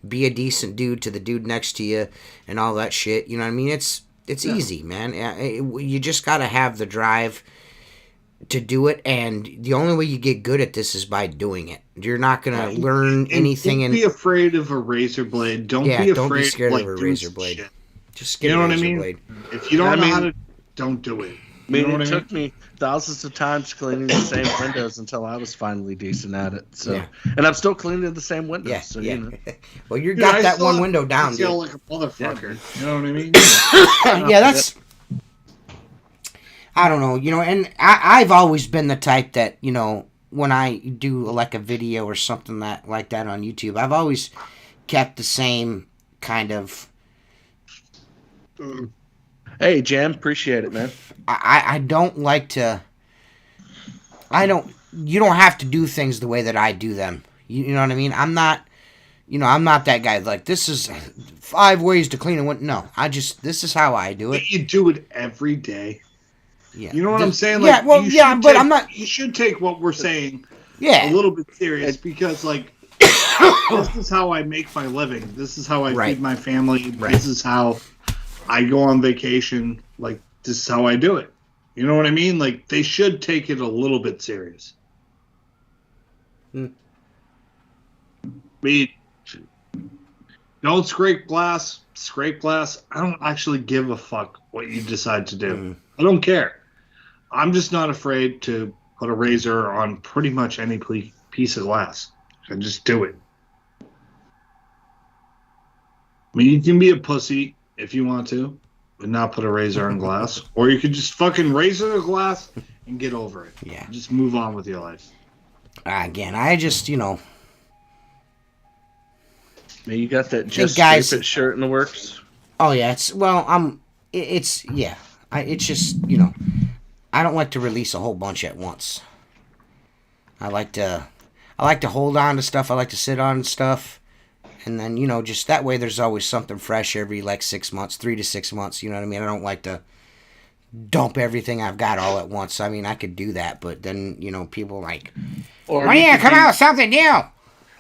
Speaker 1: be a decent dude to the dude next to you and all that shit. You know what I mean? It's easy, man. You just got to have the drive to do it, and the only way you get good at this is by doing it. You're not going to learn anything.
Speaker 3: Don't be afraid of a razor blade. Don't be
Speaker 1: scared of a razor blade.
Speaker 3: Shit.
Speaker 1: Just get a razor blade.
Speaker 3: If you don't know how to, don't do it.
Speaker 4: It took me thousands of times cleaning the same windows until I was finally decent at it. So, and I'm still cleaning the same windows.
Speaker 1: Yeah,
Speaker 4: so
Speaker 1: yeah.
Speaker 4: You know.
Speaker 1: Well, you got that one window down, dude.
Speaker 3: Like a motherfucker. You know what I mean?
Speaker 1: Yeah, that's. I don't know, and I've always been the type that, when I do like a video or something like that on YouTube, I've always kept the same kind of.
Speaker 4: Hey, Jam, appreciate it, man.
Speaker 1: I don't like to. You don't have to do things the way that I do them. You know what I mean? I'm not. I'm not that guy. Like, this is 5 ways to clean a window. No, this is how I do it.
Speaker 3: You do it every day.
Speaker 1: Yeah.
Speaker 3: You know what I'm saying?
Speaker 1: Like, but I'm not.
Speaker 3: You should take what we're saying
Speaker 1: a
Speaker 3: little bit serious because, like, this is how I make my living. This is how I feed my family.
Speaker 1: Right.
Speaker 3: This is how I go on vacation. Like, this is how I do it. You know what I mean? Like, they should take it a little bit serious. I mean, don't scrape glass. I don't actually give a fuck what you decide to do. I don't care. I'm just not afraid to put a razor on pretty much any piece of glass. I just do it. I mean, you can be a pussy if you want to, but not put a razor on glass. Or you could just fucking razor the glass and get over it.
Speaker 1: Yeah.
Speaker 3: Just move on with your life.
Speaker 1: Again, I just,
Speaker 4: Man, you got that just Scrape It shirt in the works?
Speaker 1: Oh, yeah. It's just, I don't like to release a whole bunch at once. I like to hold on to stuff. I like to sit on stuff. And then, just that way there's always something fresh every, 6 months, 3 to 6 months. You know what I mean? I don't like to dump everything I've got all at once. I mean, I could do that, but then, people like, come out with something new.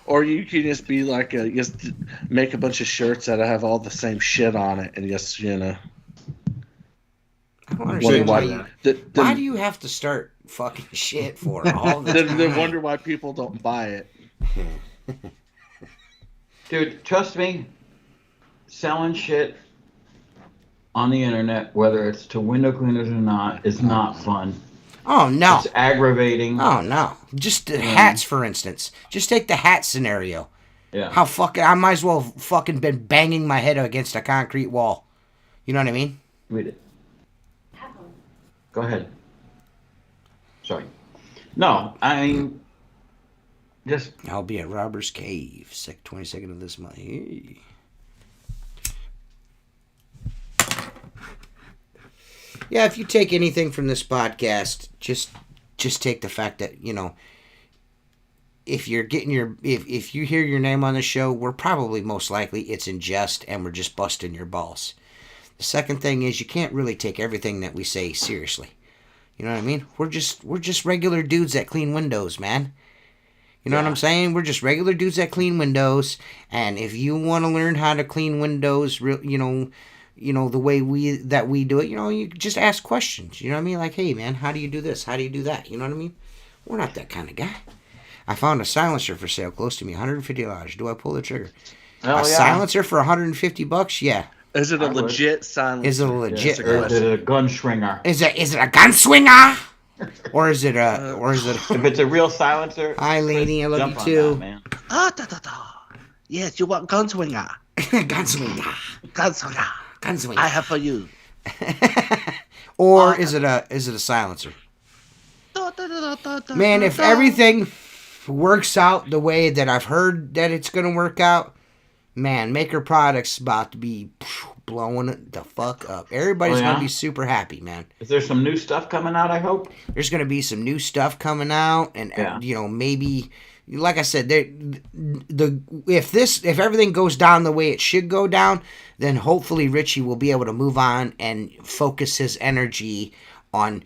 Speaker 4: Or you can just be like, just make a bunch of shirts that have all the same shit on it, and just,
Speaker 1: I don't understand why do you have to start fucking shit for all the time.
Speaker 4: They wonder why people don't buy it.
Speaker 2: Dude, trust me, selling shit on the internet, whether it's to window cleaners or not, is not fun.
Speaker 1: Oh, no.
Speaker 2: It's aggravating.
Speaker 1: Oh, no. Just the hats, for instance. Just take the hat scenario.
Speaker 2: Yeah.
Speaker 1: How fucking... I might as well have fucking been banging my head against a concrete wall. You know what I mean?
Speaker 2: Read it. Go ahead. Sorry. No, I mean... Just...
Speaker 1: I'll be at Robber's Cave, 22nd of this month. Hey. Yeah, if you take anything from this podcast, just take the fact that, you know, if you're getting if you hear your name on the show, we're probably most likely it's in jest and we're just busting your balls. The second thing is you can't really take everything that we say seriously. You know what I mean? We're just regular dudes that clean windows, man. You know what I'm saying? We're just regular dudes that clean windows, and if you want to learn how to clean windows, you know the way we do it, you know, you just ask questions. You know what I mean? Like, hey man, how do you do this? How do you do that? You know what I mean? We're not that kind of guy. I found a silencer for sale close to me, $150. Do I pull the trigger? Silencer for $150? Yeah.
Speaker 4: Is it a legit silencer?
Speaker 1: Is it a legit?
Speaker 2: Or is it a gunswinger?
Speaker 1: Is it a gunswinger? Or is it
Speaker 2: If it's a real silencer,
Speaker 1: hi lady, I love you too.
Speaker 2: Man.
Speaker 4: Yes, you want gunswinger.
Speaker 1: Gunswinger.
Speaker 4: Gunswinger. I have for you.
Speaker 1: Or is it a silencer? Man, if everything works out the way that I've heard that it's gonna work out, man, Maker Products about to be blowing it the fuck up. Everybody's gonna be super happy, man.
Speaker 2: Is there some new stuff coming out? I hope
Speaker 1: there's gonna be some new stuff coming out, and you know, maybe, like I said, if everything goes down the way it should go down, then hopefully Richie will be able to move on and focus his energy on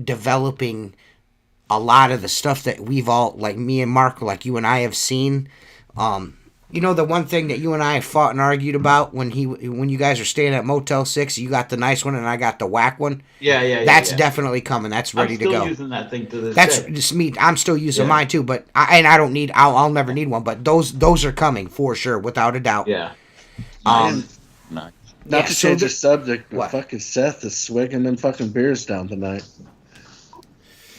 Speaker 1: developing a lot of the stuff that we've all, like me and Mark, like you and I have seen. You know, the one thing that you and I fought and argued about when you guys are staying at Motel 6, you got the nice one and I got the whack one.
Speaker 2: Yeah.
Speaker 1: That's definitely coming. That's ready to go.
Speaker 2: I'm still using that thing to this
Speaker 1: That's
Speaker 2: day.
Speaker 1: just me. I'm still using mine too, but I don't need. I'll never need one. But those are coming for sure, without a doubt.
Speaker 2: Yeah.
Speaker 4: Not to change the subject, but fucking Seth is swigging them fucking beers down tonight.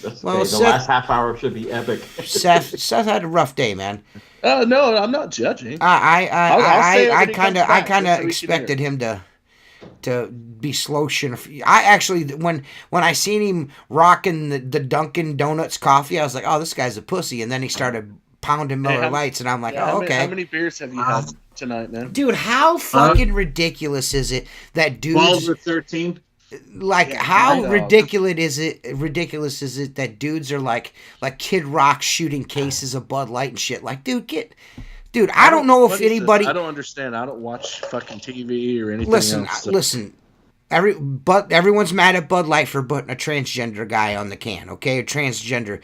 Speaker 2: That's okay. The last half hour should be epic.
Speaker 1: Seth had a rough day, man.
Speaker 4: No, I'm not judging.
Speaker 1: I kind of expected him to be sloshing. I actually, when I seen him rocking the Dunkin' Donuts coffee, I was like, oh, this guy's a pussy. And then he started pounding Miller Lights, and I'm like, oh, okay.
Speaker 4: How many beers have you had tonight, man?
Speaker 1: Dude, how fucking ridiculous is it that dudes
Speaker 3: 12 or 13?
Speaker 1: Like, how ridiculous is it that dudes are like Kid Rock shooting cases of Bud Light and shit? Like, dude, I don't know if anybody.
Speaker 4: I don't understand. I don't watch fucking TV or anything else.
Speaker 1: Listen. Everyone's mad at Bud Light for putting a transgender guy on the can. Okay, a transgender.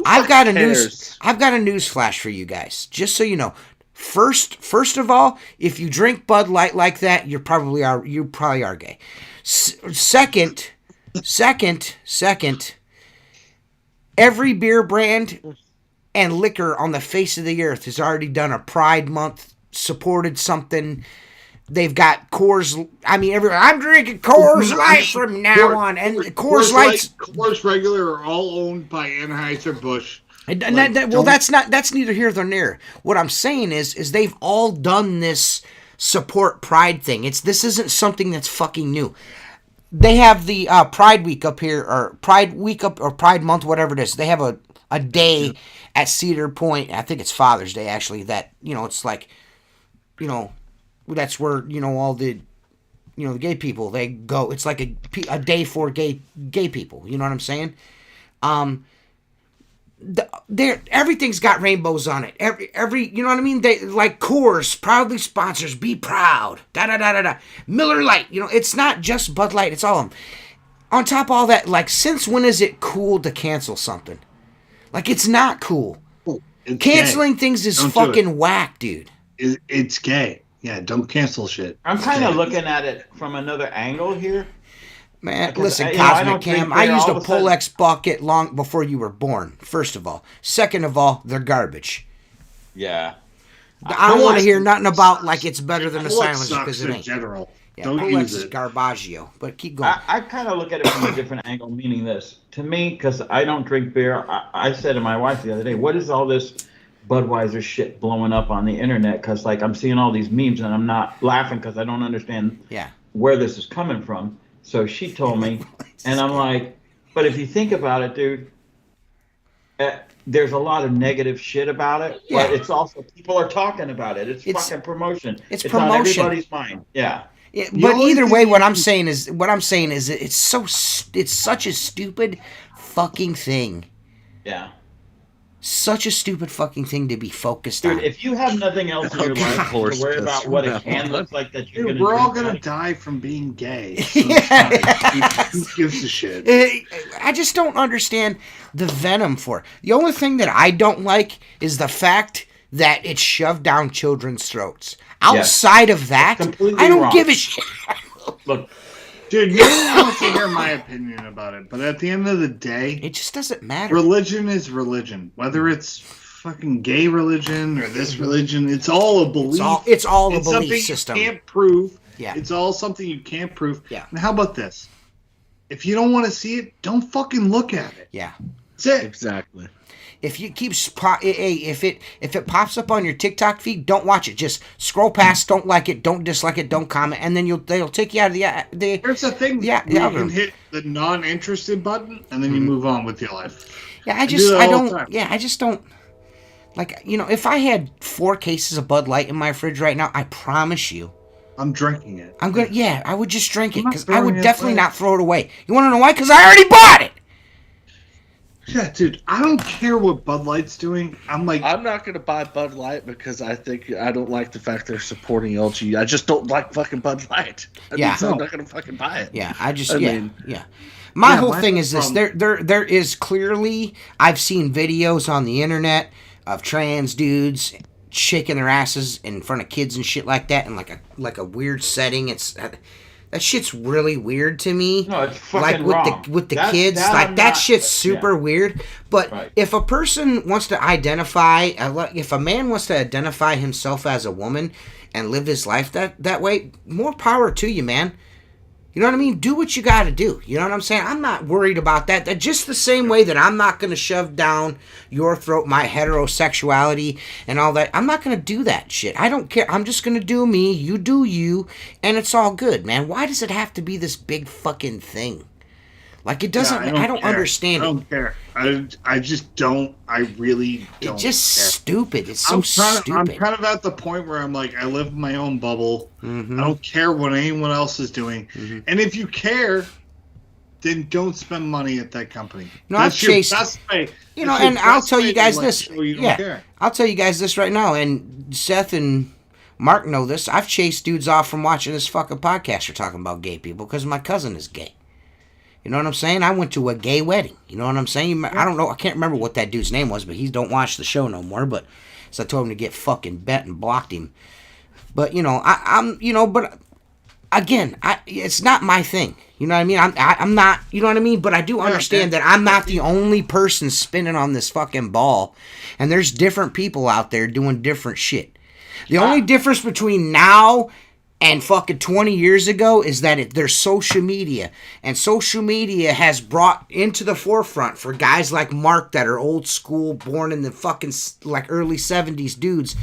Speaker 1: I've got a news flash for you guys, just so you know. First of all, if you drink Bud Light like that, you probably are gay. Second, every beer brand and liquor on the face of the earth has already done a Pride Month, supported something. They've got Coors. I mean, I'm drinking Coors Light from now on, and Coors Lights,
Speaker 3: Coors Regular are all owned by Anheuser-Busch.
Speaker 1: That's neither here nor there. What I'm saying is they've all done this support Pride thing. This isn't something that's fucking new. They have the Pride Week up here, or Pride Week up, or Pride Month, whatever it is. They have a day at Cedar Point. I think it's Father's Day, actually. That, you know, it's like, you know, that's where, you know, all the, you know, the gay people, they go. It's like a day for gay people. You know what I'm saying? Everything's got rainbows on it. Every you know what I mean? They, like, Coors proudly sponsors Be Proud. Miller Lite. You know, it's not just Bud Light. It's all of them. On top of all that, like, since when is it cool to cancel something? Like, it's not cool. Canceling things is fucking whack, dude.
Speaker 3: It's gay. Yeah, don't cancel shit.
Speaker 2: I'm kind of looking at it from another angle here.
Speaker 1: Man,
Speaker 2: Because
Speaker 1: listen,
Speaker 2: I
Speaker 1: Cosmic
Speaker 2: don't
Speaker 1: Cam,
Speaker 2: drink
Speaker 1: I
Speaker 2: beer,
Speaker 1: used
Speaker 2: all
Speaker 1: a
Speaker 2: of a sudden-
Speaker 1: Polex bucket long before you were born, first of all. Second of all, they're garbage.
Speaker 2: Yeah.
Speaker 1: I don't want to
Speaker 3: Polex
Speaker 1: hear nothing about
Speaker 3: sucks.
Speaker 1: like it's better than a
Speaker 3: Polex
Speaker 1: silencer
Speaker 3: sucks
Speaker 1: because it
Speaker 3: in
Speaker 1: ain't.
Speaker 3: general.
Speaker 1: Yeah,
Speaker 3: Don't
Speaker 1: Polex
Speaker 3: use
Speaker 1: is
Speaker 3: it.
Speaker 1: garbaggio, but keep going.
Speaker 2: I kind of look at it from a different angle, meaning this. To me, because I don't drink beer, I said to my wife the other day, what is all this Budweiser shit blowing up on the internet? Because, like, I'm seeing all these memes and I'm not laughing because I don't understand where this is coming from. So she told me, and I'm like, but if you think about it, dude, there's a lot of negative shit about it, but it's also people are talking about it. It's fucking promotion.
Speaker 1: It's
Speaker 2: on
Speaker 1: promotion.
Speaker 2: everybody's mind. Yeah.
Speaker 1: Yeah, but either way, what I'm saying is it's such a stupid fucking thing.
Speaker 2: Yeah.
Speaker 1: Such a stupid fucking thing to be focused on.
Speaker 2: Dude, if you have nothing else in your life to worry about what a can looks like that you're
Speaker 3: Dude,
Speaker 2: gonna
Speaker 3: we're all
Speaker 2: drink,
Speaker 3: gonna die from being gay. So who gives a shit?
Speaker 1: I just don't understand the venom for it. The only thing that I don't like is the fact that it's shoved down children's throats. Outside of that, I don't give a shit.
Speaker 2: Look,
Speaker 3: dude, no one wants to hear my opinion about it, but at the end of the day,
Speaker 1: it just doesn't matter.
Speaker 3: Religion is religion. Whether it's fucking gay religion or this religion, it's all a belief.
Speaker 1: It's all a belief
Speaker 3: something
Speaker 1: system.
Speaker 3: You can't prove.
Speaker 1: Yeah.
Speaker 3: It's all something you can't prove.
Speaker 1: Yeah.
Speaker 3: And how about this? If you don't want to see it, don't fucking look at it.
Speaker 1: Yeah.
Speaker 3: That's it.
Speaker 4: Exactly.
Speaker 1: If you keep if it pops up on your TikTok feed, don't watch it. Just scroll past, don't like it, don't dislike it, don't comment, and then they'll take you out of the.
Speaker 3: Here's the thing.
Speaker 1: Yeah,
Speaker 3: you can hit the non-interested button, and then you move on with your life.
Speaker 1: Yeah, I just don't. Like, if I had 4 cases of Bud Light in my fridge right now, I promise you,
Speaker 3: I'm drinking it.
Speaker 1: I would just drink it because I
Speaker 3: throwing
Speaker 1: would
Speaker 3: it
Speaker 1: definitely
Speaker 3: away.
Speaker 1: not throw it away. You want to know why? Because I already bought it.
Speaker 3: Yeah, dude, I don't care what Bud Light's doing. I'm
Speaker 4: not gonna buy Bud Light because I don't like the fact they're supporting LG. I just don't like fucking Bud Light. I'm not gonna fucking buy it.
Speaker 1: Yeah, My whole thing is this: there is clearly, I've seen videos on the internet of trans dudes shaking their asses in front of kids and shit like that, in like a weird setting. That shit's really weird to me.
Speaker 2: No, it's fucking wrong.
Speaker 1: With the kids, that shit's super weird. But if a person wants to identify, if a man wants to identify himself as a woman and live his life that way, more power to you, man. You know what I mean? Do what you got to do. You know what I'm saying? I'm not worried about that. That just the same way that I'm not going to shove down your throat my heterosexuality and all that. I'm not going to do that shit. I don't care. I'm just going to do me. You do you. And it's all good, man. Why does it have to be this big fucking thing? Like, it doesn't. I don't understand it.
Speaker 3: I don't care. I just don't. I really don't.
Speaker 1: It's just
Speaker 3: care.
Speaker 1: Stupid. It's so stupid.
Speaker 3: I'm kind of at the point where I'm like, I live in my own bubble. Mm-hmm. I don't care what anyone else is doing. Mm-hmm. And if you care, then don't spend money at that company.
Speaker 1: No, I've chased. And I'll tell you guys this. I'll tell you guys this right now. And Seth and Mark know this. I've chased dudes off from watching this fucking podcast for talking about gay people because my cousin is gay. You know what I'm saying? I went to a gay wedding. You know what I'm saying? I don't know. I can't remember what that dude's name was, but he don't watch the show no more. But so I told him to get fucking bent and blocked him. But but again, it's not my thing. You know what I mean? I'm not. You know what I mean? But I do understand that I'm not the only person spinning on this fucking ball, and there's different people out there doing different shit. The only difference between now and fucking 20 years ago is that there's social media. And social media has brought into the forefront for guys like Mark that are old school, born in the fucking like early 70s dudes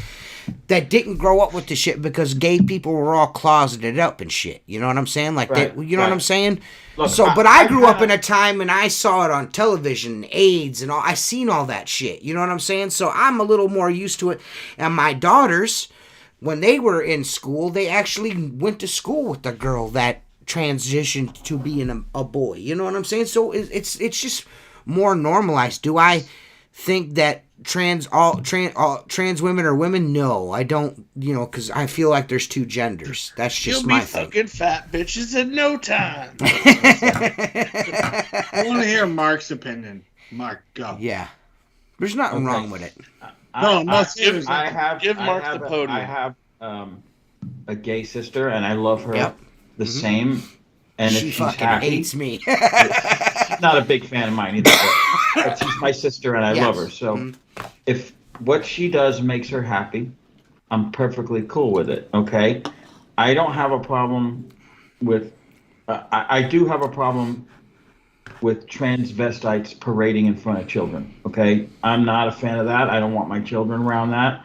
Speaker 1: that didn't grow up with the shit because gay people were all closeted up and shit. You know what I'm saying? Like, you know what I'm saying? Look, but I grew up in a time and I saw it on television, AIDS and all. I seen all that shit. You know what I'm saying? So I'm a little more used to it. And my daughters, when they were in school, they actually went to school with a girl that transitioned to being a boy. You know what I'm saying? So it's just more normalized. Do I think that trans women are women? No, I don't. Because I feel like there's 2 genders. That's just my thing.
Speaker 4: You'll be fucking fat bitches in no time.
Speaker 3: I want to hear Mark's opinion. Mark, go.
Speaker 1: Yeah, there's nothing wrong with it.
Speaker 3: Give Mark
Speaker 2: the podium. I have a gay sister, and I love her the same. and
Speaker 1: she
Speaker 2: if she's
Speaker 1: fucking
Speaker 2: happy,
Speaker 1: hates me.
Speaker 2: she's not a big fan of mine either, but she's my sister and I love her. So if what she does makes her happy, I'm perfectly cool with it. Okay, I don't have a problem with. I do have a problem with transvestites parading in front of children. Okay, I'm not a fan of that. I don't want my children around that.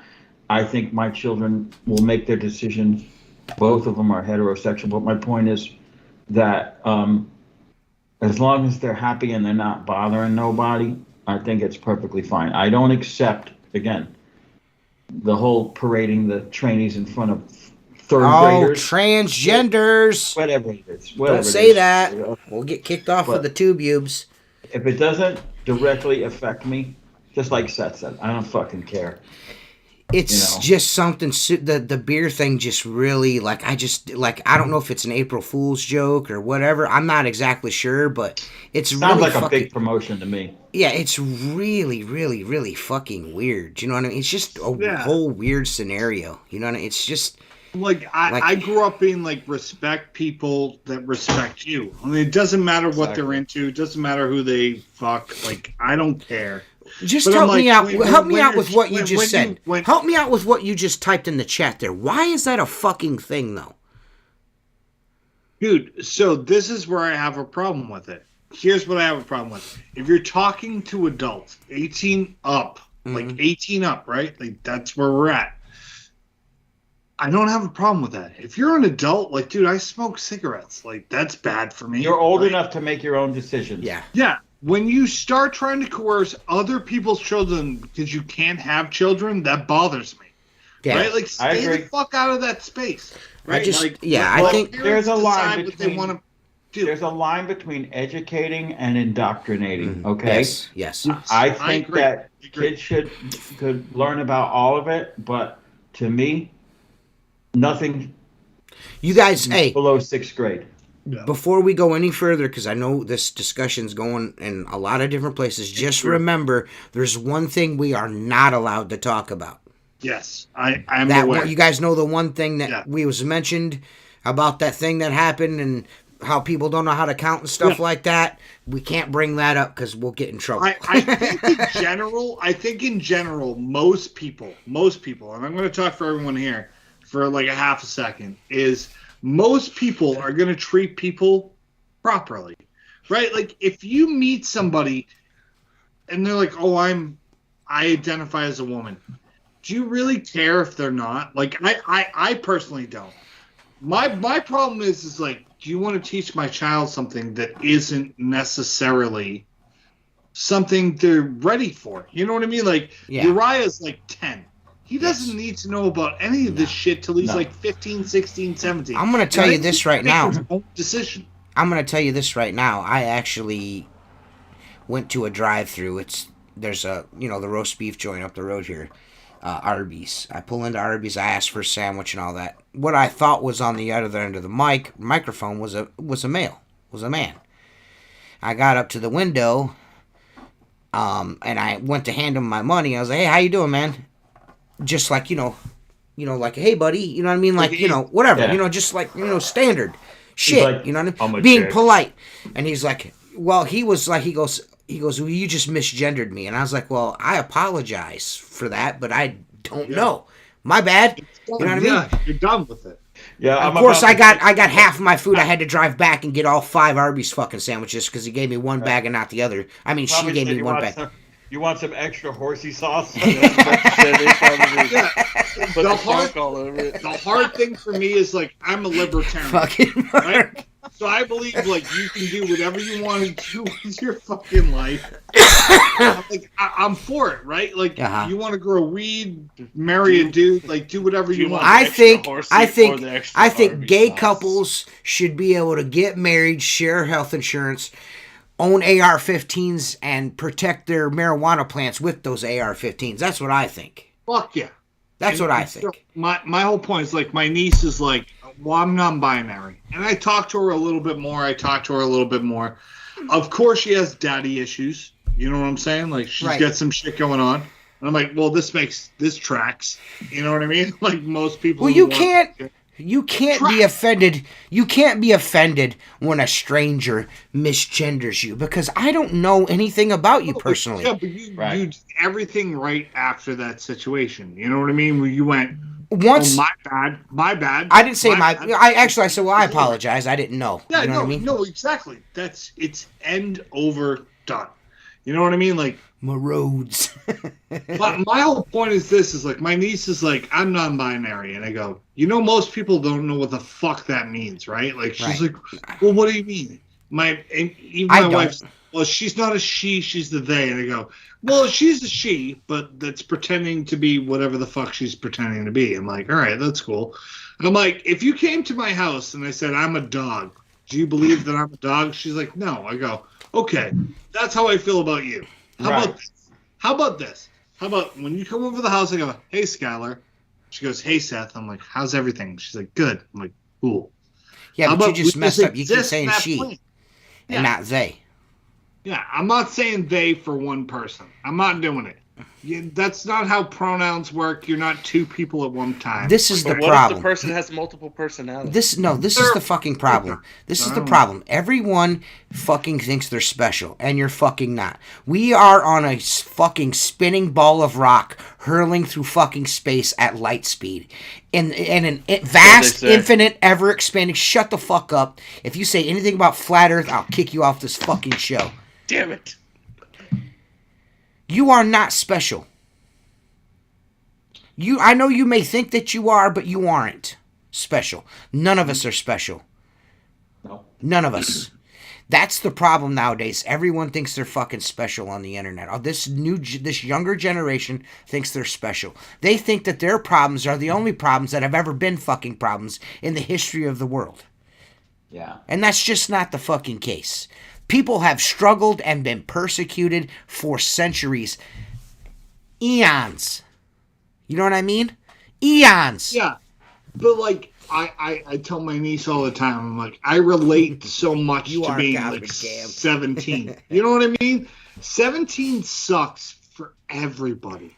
Speaker 2: I think my children will make their decisions. Both of them are heterosexual, but my point is that as long as they're happy and they're not bothering nobody, I think it's perfectly fine. I don't accept, again, the whole parading the trainees in front of third graders.
Speaker 1: Transgenders.
Speaker 2: Whatever it is.
Speaker 1: Don't say that. We'll get kicked off of the tubes.
Speaker 2: If it doesn't directly affect me, just like Seth said, I don't fucking care.
Speaker 1: It's just something. The beer thing just really I don't know if it's an April Fool's joke or whatever. I'm not exactly sure, but it's
Speaker 2: sounds
Speaker 1: really
Speaker 2: like a big promotion to me.
Speaker 1: Yeah, it's really, really, really fucking weird. You know what I mean? It's just a whole weird scenario. You know what I mean? It's just
Speaker 3: I grew up being respect people that respect you. I mean, it doesn't matter what they're into. It doesn't matter who they fuck. I don't care.
Speaker 1: Just help me out. Help me out with what you just said. Help me out with what you just typed in the chat there. Why is that a fucking thing, though?
Speaker 3: Dude, so this is where I have a problem with it. Here's what I have a problem with. If you're talking to adults, 18 up, 18 up, right? That's where we're at. I don't have a problem with that. If you're an adult, dude, I smoke cigarettes. That's bad for me.
Speaker 2: You're old enough to make your own decisions.
Speaker 1: Yeah.
Speaker 3: Yeah. When you start trying to coerce other people's children because you can't have children, that bothers me. Yeah. Right? Stay the fuck out of that space. Right?
Speaker 1: I think
Speaker 2: there's a line between there's a line between educating and indoctrinating. Okay.
Speaker 1: Yes.
Speaker 2: I think that kids could learn about all of it, but to me, nothing.
Speaker 1: You guys,
Speaker 2: below 6th grade.
Speaker 3: Yeah.
Speaker 1: Before we go any further, because I know this discussion's going in a lot of different places, just remember there's one thing we are not allowed to talk about.
Speaker 3: Yes, I'm aware.
Speaker 1: You guys know the one thing that we was mentioned about that thing that happened and how people don't know how to count and stuff like that. We can't bring that up because we'll get in trouble.
Speaker 3: I think in general, most people, and I'm going to talk for everyone here for a half a second, is most people are going to treat people properly, right? If you meet somebody and they're like, oh, I identify as a woman. Do you really care if they're not? I personally don't. My problem is do you want to teach my child something that isn't necessarily something they're ready for? You know what I mean? Uriah's 10. He doesn't need to know about any of this shit till he's 15, 16, 17.
Speaker 1: I'm going to tell you this right now.
Speaker 3: Decision.
Speaker 1: I'm going to tell you this right now. I actually went to a drive-thru. There's the roast beef joint up the road here, Arby's. I pull into Arby's. I asked for a sandwich and all that. What I thought was on the other end of the microphone was a male, was a man. I got up to the window, and I went to hand him my money. I was like, "Hey, how you doing, man?" Just hey, buddy, you know what I mean? Whatever, just standard shit, you know what I mean? Being polite. And he's like, well, he goes, well, you just misgendered me. And I was like, well, I apologize for that, but I don't know. My bad. You know what I mean?
Speaker 3: Yeah, you're done with it.
Speaker 2: Yeah,
Speaker 1: of course, I got half of my food. I had to drive back and get all 5 Arby's fucking sandwiches because he gave me one bag and not the other. I mean, she gave me one bag.
Speaker 2: You want some extra horsey sauce?
Speaker 3: The hard thing for me is I'm a libertarian.
Speaker 1: Fucking
Speaker 3: right? So I believe you can do whatever you want to do with your fucking life. I'm for it, right? You want to grow weed, marry a dude, do whatever you want.
Speaker 1: I think gay couples should be able to get married, share health insurance, own AR-15s, and protect their marijuana plants with those AR-15s. That's what I think.
Speaker 3: Fuck yeah.
Speaker 1: That's what I think.
Speaker 3: My whole point is my niece is well, I'm non-binary. And I talk to her a little bit more. Of course she has daddy issues. You know what I'm saying? She's got some shit going on. And I'm like, well, this tracks. You know what I mean? Most people.
Speaker 1: Well, you can't. You can't be offended. You can't be offended when a stranger misgenders you because I don't know anything about you personally.
Speaker 3: Yeah, but you did everything right after that situation. You know what I mean? Where you went,
Speaker 1: once,
Speaker 3: my bad.
Speaker 1: I didn't say my. I said, well, I apologize. I didn't know.
Speaker 3: Yeah,
Speaker 1: you know what I mean?
Speaker 3: No, exactly. It's end over done. You know what I mean? Like
Speaker 1: my roads.
Speaker 3: But my whole point is this: is like my niece is like, I'm non-binary, and I go, most people don't know what the fuck that means, right? Like she's like, well, what do you mean? Even my wife's, well, she's not a she, she's the they, and I go, well, she's a she, but that's pretending to be whatever the fuck she's pretending to be. I'm like, all right, that's cool. And I'm like, if you came to my house and I said I'm a dog, do you believe that I'm a dog? She's like, no. I go, okay, that's how I feel about you. How about this? How about when you come over to the house, I go, hey, Skylar. She goes, hey, Seth. I'm like, how's everything? She's like, good. I'm like, cool.
Speaker 1: Yeah, but you just messed up. You keep saying she and not they.
Speaker 3: Yeah, I'm not saying they for one person. I'm not doing it. That's not how pronouns work. You're not two people at one time.
Speaker 1: This is the problem.
Speaker 4: What if the person has multiple personalities?
Speaker 1: This is the fucking problem. This is the problem. Everyone fucking thinks they're special, and you're fucking not. We are on a fucking spinning ball of rock hurling through fucking space at light speed. In an vast, infinite, ever-expanding... Shut the fuck up. If you say anything about flat Earth, I'll kick you off this fucking show.
Speaker 4: Damn it.
Speaker 1: You are not special. I know you may think that you are, but you aren't special. None of us are special.
Speaker 2: No.
Speaker 1: None of us. That's the problem nowadays. Everyone thinks they're fucking special on the internet. This younger generation thinks they're special. They think that their problems are the only problems that have ever been fucking problems in the history of the world.
Speaker 2: Yeah.
Speaker 1: And that's just not the fucking case. People have struggled and been persecuted for centuries. Eons. You know what I mean? Eons.
Speaker 3: Yeah. But like I tell my niece all the time, I'm like, I relate so much to being like 17. You know what I mean? 17 sucks for everybody.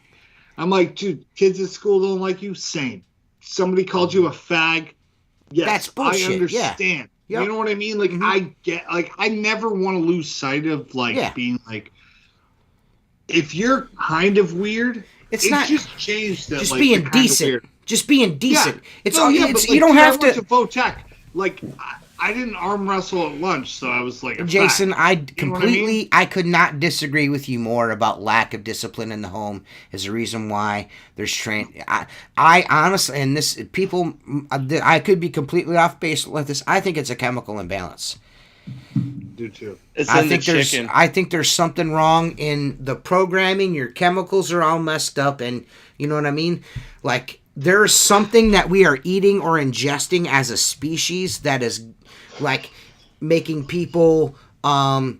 Speaker 3: I'm like, dude, kids at school don't like you? Same. Somebody called you a fag? Yes,
Speaker 1: that's bullshit.
Speaker 3: I understand.
Speaker 1: Yeah. Yep.
Speaker 3: You know what I mean? Like, I get, like, I never want to lose sight of, like, being, like, if you're kind of weird, it's not just changed that,
Speaker 1: just
Speaker 3: like,
Speaker 1: being decent. Just being decent.
Speaker 3: Yeah.
Speaker 1: It's
Speaker 3: no,
Speaker 1: all.
Speaker 3: Yeah,
Speaker 1: it's,
Speaker 3: but, like,
Speaker 1: you don't have to.
Speaker 3: I went to Votech. Like, I didn't arm wrestle at lunch, so I was like,
Speaker 1: Jason, I completely,
Speaker 3: I mean?
Speaker 1: I could not disagree with you more about lack of discipline in the home is the reason why there's I honestly, and this people, I could be completely off base with this. I think it's a chemical imbalance.
Speaker 3: Do too.
Speaker 1: I think there's something wrong in the programming. Your chemicals are all messed up, and you know what I mean. Like there's something that we are eating or ingesting as a species that is like making people autistic,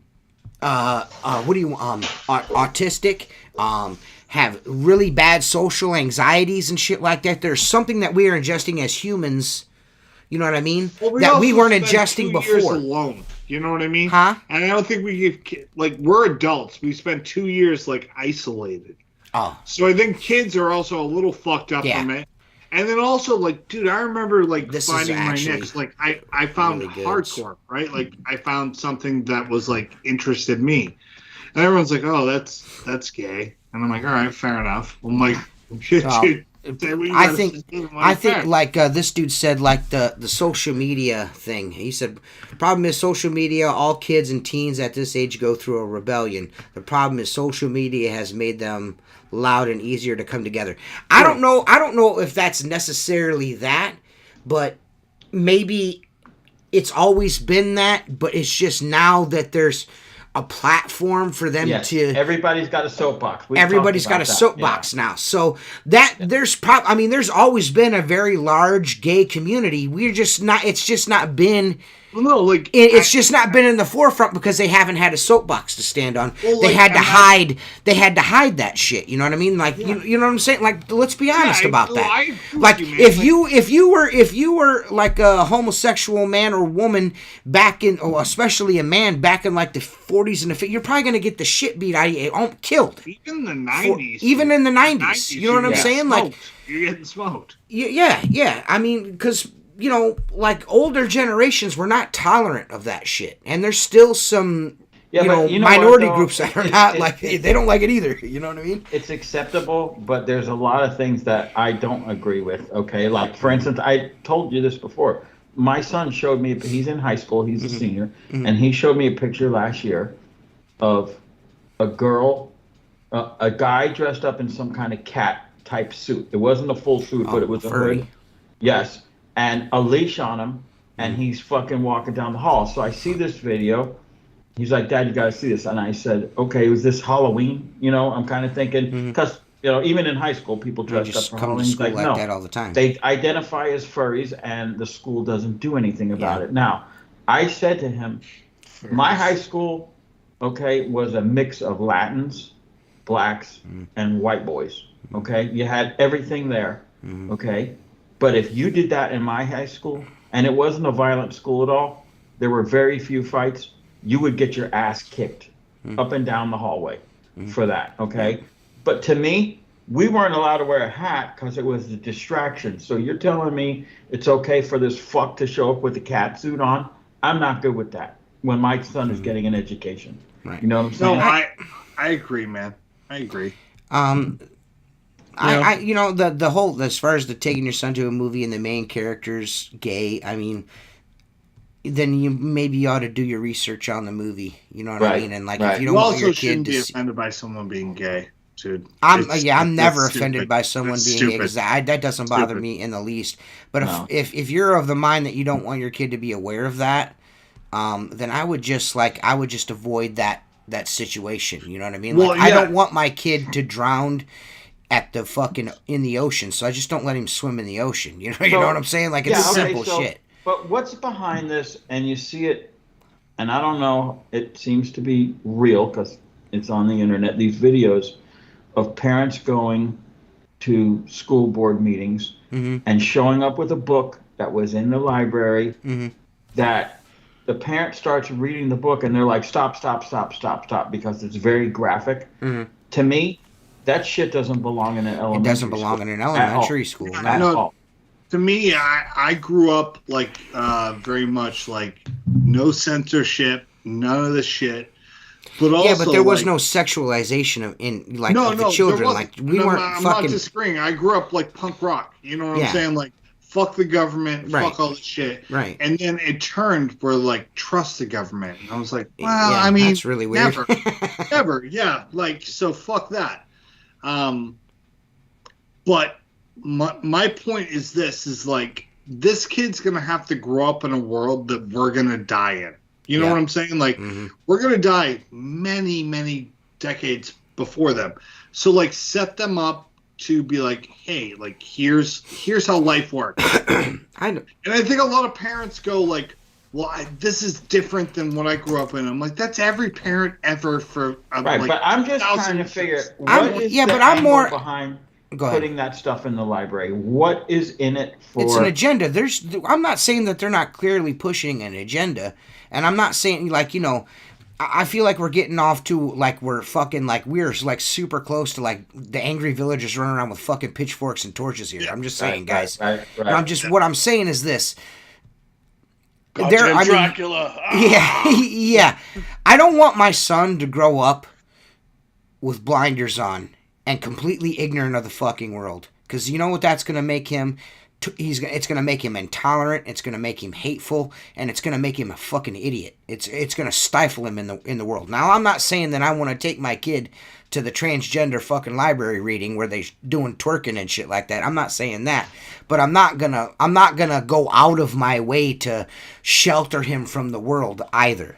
Speaker 1: have really bad social anxieties and shit like that. There's something that we are ingesting as humans. You know what I mean?
Speaker 3: Well,
Speaker 1: that we weren't ingesting before.
Speaker 3: Years alone. You know what I mean?
Speaker 1: Huh?
Speaker 3: And I don't think we give like we're adults. We spent 2 years like isolated.
Speaker 1: Oh.
Speaker 3: So I think kids are also a little fucked up from it. And then also like, dude, I remember like finding my next like I found really hardcore, right? Like I found something that was like interested me. And everyone's like, "Oh, that's gay." And I'm like, "All right, fair enough." I'm like, dude, I
Speaker 1: think like this dude said, like the social media thing. He said, problem is social media, all kids and teens at this age go through a rebellion. The problem is social media has made them loud and easier to come together. I don't know if that's necessarily that, but maybe it's always been that, but it's just now that there's a platform for them to.
Speaker 2: Everybody's got a soapbox.
Speaker 1: Everybody's got a soapbox now. So that there's there's always been a very large gay community. We're just not. It's just not been.
Speaker 3: Well, no, like
Speaker 1: it's just not been in the forefront because they haven't had a soapbox to stand on. Well, they had to hide. They had to hide that shit. You know what I mean? Like you know what I'm saying? Like let's be honest about that. Like if you were like a homosexual man or woman back in, or especially a man back in like the 40s and the 50s, you're probably gonna get the shit beat out of you, killed.
Speaker 3: Even the 90s.
Speaker 1: Even in the 90s. You know what I'm saying? Like
Speaker 3: you're getting smoked.
Speaker 1: Yeah. I mean, because like older generations were not tolerant of that shit, and there's still some minority groups that are not like they don't like it either. You know what I mean?
Speaker 2: It's acceptable, but there's a lot of things that I don't agree with. Okay, like for instance, I told you this before. My son showed me. He's in high school. He's a senior, and he showed me a picture last year of a girl, a guy dressed up in some kind of cat type suit. It wasn't a full suit, but it was a hood. Yes, and a leash on him, and he's fucking walking down the hall. So I see this video. He's like, Dad, you got to see this. And I said, okay, was this Halloween? I'm kind of thinking, because, even in high school, people dressed up for Halloween.
Speaker 1: Just come to school like that all the time.
Speaker 2: They identify as furries, and the school doesn't do anything about it. Now, I said to him, my high school, was a mix of Latins, blacks, and white boys. Okay? You had everything there. Okay? But if you did that in my high school, and it wasn't a violent school at all, there were very few fights, you would get your ass kicked up and down the hallway for that, okay? But to me, we weren't allowed to wear a hat because it was a distraction. So you're telling me it's okay for this fuck to show up with a cat suit on? I'm not good with that when my son is getting an education.
Speaker 1: Right.
Speaker 2: You know what I'm saying?
Speaker 3: No, I agree, man. I agree.
Speaker 1: The whole, as far as taking your son to a movie and the main character's gay, I mean, then you maybe ought to do your research on the movie. You know what I mean? And if you don't want your kid
Speaker 3: shouldn't
Speaker 1: to
Speaker 3: be offended by someone being gay, dude.
Speaker 1: I'm never offended by someone being gay, because that doesn't bother me in the least. But if you're of the mind that you don't want your kid to be aware of that, then I would just avoid that situation. You know what I mean? I don't want my kid to drown at the fucking in the ocean, so I just don't let him swim in the ocean. You know what I'm saying? It's simple shit.
Speaker 2: But what's behind this, and you see it, and I don't know, it seems to be real because it's on the internet, these videos of parents going to school board meetings and showing up with a book that was in the library that the parent starts reading the book and they're like, stop, because it's very graphic. To me, that shit doesn't belong in an elementary school.
Speaker 1: It doesn't belong in an elementary school.
Speaker 2: At all.
Speaker 3: To me, I grew up very much no censorship, none of this shit. But also,
Speaker 1: but there was no sexualization of the children. We weren't
Speaker 3: I'm
Speaker 1: fucking.
Speaker 3: not disagreeing. I grew up punk rock. You know what I'm saying? Fuck the government, fuck all this shit.
Speaker 1: Right.
Speaker 3: And then it turned where trust the government. And I was like, well, I mean,
Speaker 1: that's really weird.
Speaker 3: Never. Yeah. So fuck that. But my point is this kid's gonna have to grow up in a world that we're gonna die in. You know what I'm saying? We're gonna die many, many decades before them. So set them up to be hey, here's how life works.
Speaker 1: I know.
Speaker 3: And I think a lot of parents go well, this is different than what I grew up in. I'm that's every parent ever for
Speaker 2: right. But I'm just trying to figure I'm more behind putting that stuff in the library. What is in it for?
Speaker 1: It's an agenda. I'm not saying that they're not clearly pushing an agenda, and I'm not saying I feel like we're getting off to we're fucking we're super close to the angry villagers running around with fucking pitchforks and torches here. I'm just saying, guys. Right. What I'm saying is this.
Speaker 4: Dracula.
Speaker 1: Yeah. I don't want my son to grow up with blinders on and completely ignorant of the fucking world, because you know what that's going to make him. It's going to make him intolerant. It's going to make him hateful, and it's going to make him a fucking idiot. It's going to stifle him in the world. Now, I'm not saying that I want to take my kid to the transgender fucking library reading where they doing twerking and shit like that. I'm not saying that, but I'm not gonna go out of my way to shelter him from the world either.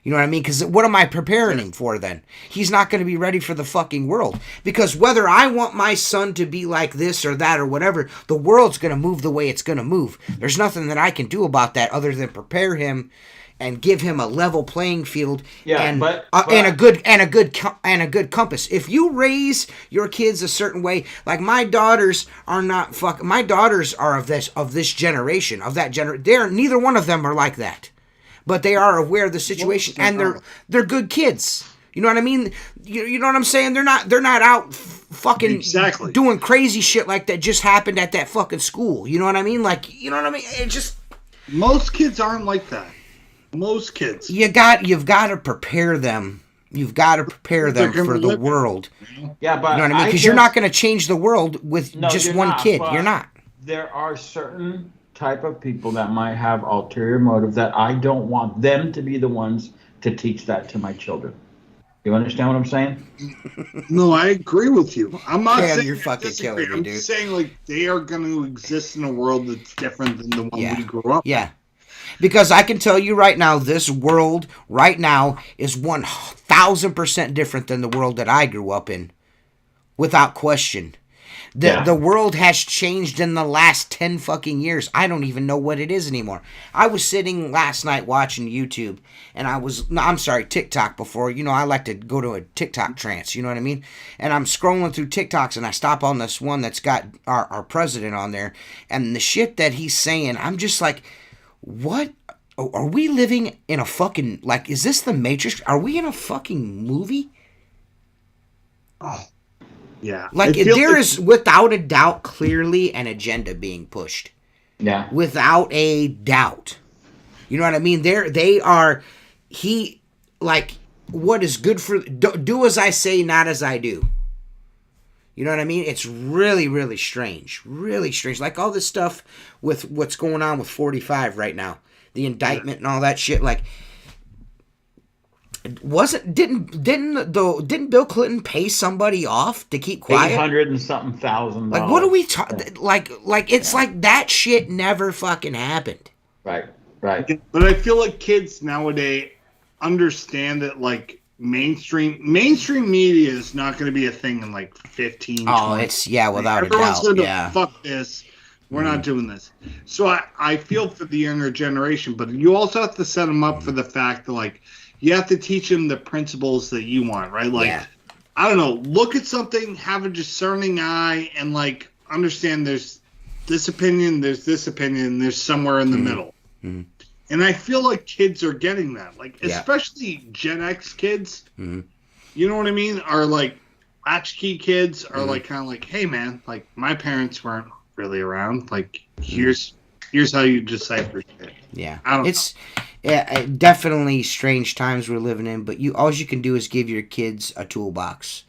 Speaker 1: You know what I mean? Because what am I preparing him for then? He's not going to be ready for the fucking world. Because whether I want my son to be like this or that or whatever, the world's going to move the way it's going to move. There's nothing that I can do about that other than prepare him and give him a level playing field and a good compass. If you raise your kids a certain way, my daughters are not my daughters are of this generation, of that generation. Neither one of them are like that. But they are aware of the situation, and they're good kids. You know what I mean? You know what I'm saying? They're not out fucking doing crazy shit like that just happened at that fucking school. You know what I mean? Like, you know what I mean? It just...
Speaker 3: Most kids aren't like that. Most kids.
Speaker 1: You've got to prepare them. You've got to prepare them for the world.
Speaker 2: Yeah, but
Speaker 1: you know what I mean? Because you're not going to change the world with just one kid. You're not.
Speaker 2: There are certain type of people that might have ulterior motives that I don't want them to be the ones to teach that to my children. You understand what I'm saying?
Speaker 3: No, I agree with you. I'm not saying
Speaker 1: you're fucking killing me, dude.
Speaker 3: I'm saying like they are going to exist in a world that's different than the one we grew up in.
Speaker 1: Yeah. Because I can tell you right now, this world right now is 1,000% different than the world that I grew up in. Without question. The world has changed in the last 10 fucking years. I don't even know what it is anymore. I was sitting last night watching YouTube, and TikTok before. You know, I like to go to a TikTok trance, you know what I mean? And I'm scrolling through TikToks, and I stop on this one that's got our president on there, and the shit that he's saying, I'm just like, what? Are we living in a fucking, like, is this the Matrix? Are we in a fucking movie?
Speaker 3: Oh. Yeah.
Speaker 1: Like, there is, without a doubt, clearly an agenda being pushed.
Speaker 2: Yeah.
Speaker 1: Without a doubt. You know what I mean? What is good for, do as I say, not as I do. You know what I mean? It's really, really strange. Really strange. Like all this stuff with what's going on with 45 right now. The indictment and all that shit. Like, didn't Bill Clinton pay somebody off to keep quiet?
Speaker 2: $800 and something thousand.
Speaker 1: Like, what are we talking? Like it's like that shit never fucking happened.
Speaker 2: Right.
Speaker 3: But I feel like kids nowadays understand that like mainstream media is not going to be a thing in like 15.
Speaker 1: Oh,
Speaker 3: 20.
Speaker 1: It's without
Speaker 3: Everyone's
Speaker 1: a doubt.
Speaker 3: Gonna fuck this. We're not doing this. So I feel for the younger generation, but you also have to set them up for the fact that like. You have to teach them the principles that you want, right? Like, I don't know, look at something, have a discerning eye, and, like, understand there's this opinion, there's somewhere in the middle. Mm-hmm. And I feel like kids are getting that. Like, especially Gen X kids, you know what I mean? Are, like, latchkey kids are, like, kind of like, hey, man, like, my parents weren't really around. Like, here's how you decipher shit.
Speaker 1: Yeah.
Speaker 3: I don't know.
Speaker 1: Yeah, definitely strange times we're living in, but all you can do is give your kids a toolbox.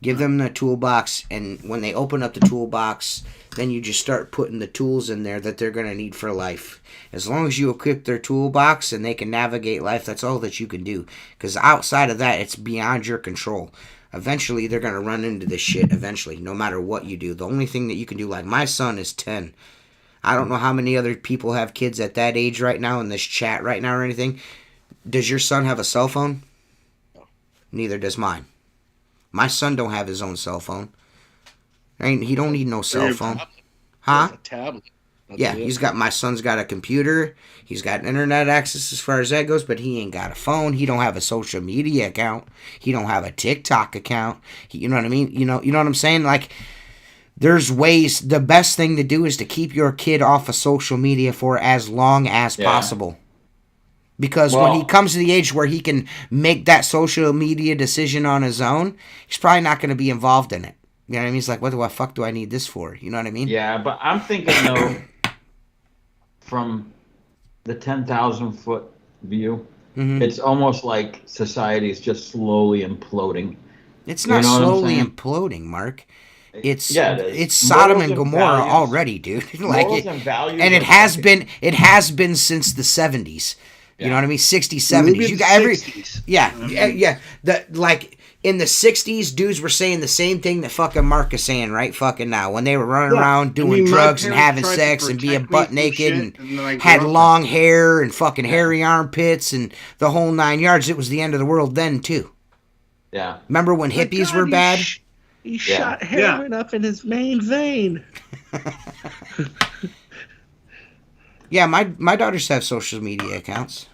Speaker 1: Give them the toolbox, and when they open up the toolbox, then you just start putting the tools in there that they're going to need for life. As long as you equip their toolbox and they can navigate life, that's all that you can do. Because outside of that, it's beyond your control. Eventually, they're going to run into this shit, eventually, no matter what you do. The only thing that you can do, like my son is 10. I don't know how many other people have kids at that age right now in this chat right now or anything. Does your son have a cell phone? No. Neither does mine. My son don't have his own cell phone. He don't need no cell phone. Huh?
Speaker 4: A tablet.
Speaker 1: My son's got a computer. He's got internet access as far as that goes, but he ain't got a phone. He don't have a social media account. He don't have a TikTok account. You know what I mean? You know what I'm saying? Like, there's ways. The best thing to do is to keep your kid off of social media for as long as possible. Because when he comes to the age where he can make that social media decision on his own, he's probably not going to be involved in it. You know what I mean? He's like, what the fuck do I need this for? You know what I mean?
Speaker 2: Yeah, but I'm thinking, though, from the 10,000-foot view, it's almost like society is just slowly imploding.
Speaker 1: It's not slowly imploding, Mark. It's Sodom and Gomorrah already, dude. It has been since the 70s. You know what I mean? 60s, 70s. You got 60s. In the 60s, dudes were saying the same thing that fucking Mark is saying right fucking now. When they were running around doing drugs and having sex and being butt naked and had long hair and fucking hairy armpits and the whole 9 yards, it was the end of the world then, too.
Speaker 2: Yeah.
Speaker 1: Remember when hippies were bad?
Speaker 4: He shot heroin up in his main vein.
Speaker 1: Yeah, my daughters have social media accounts.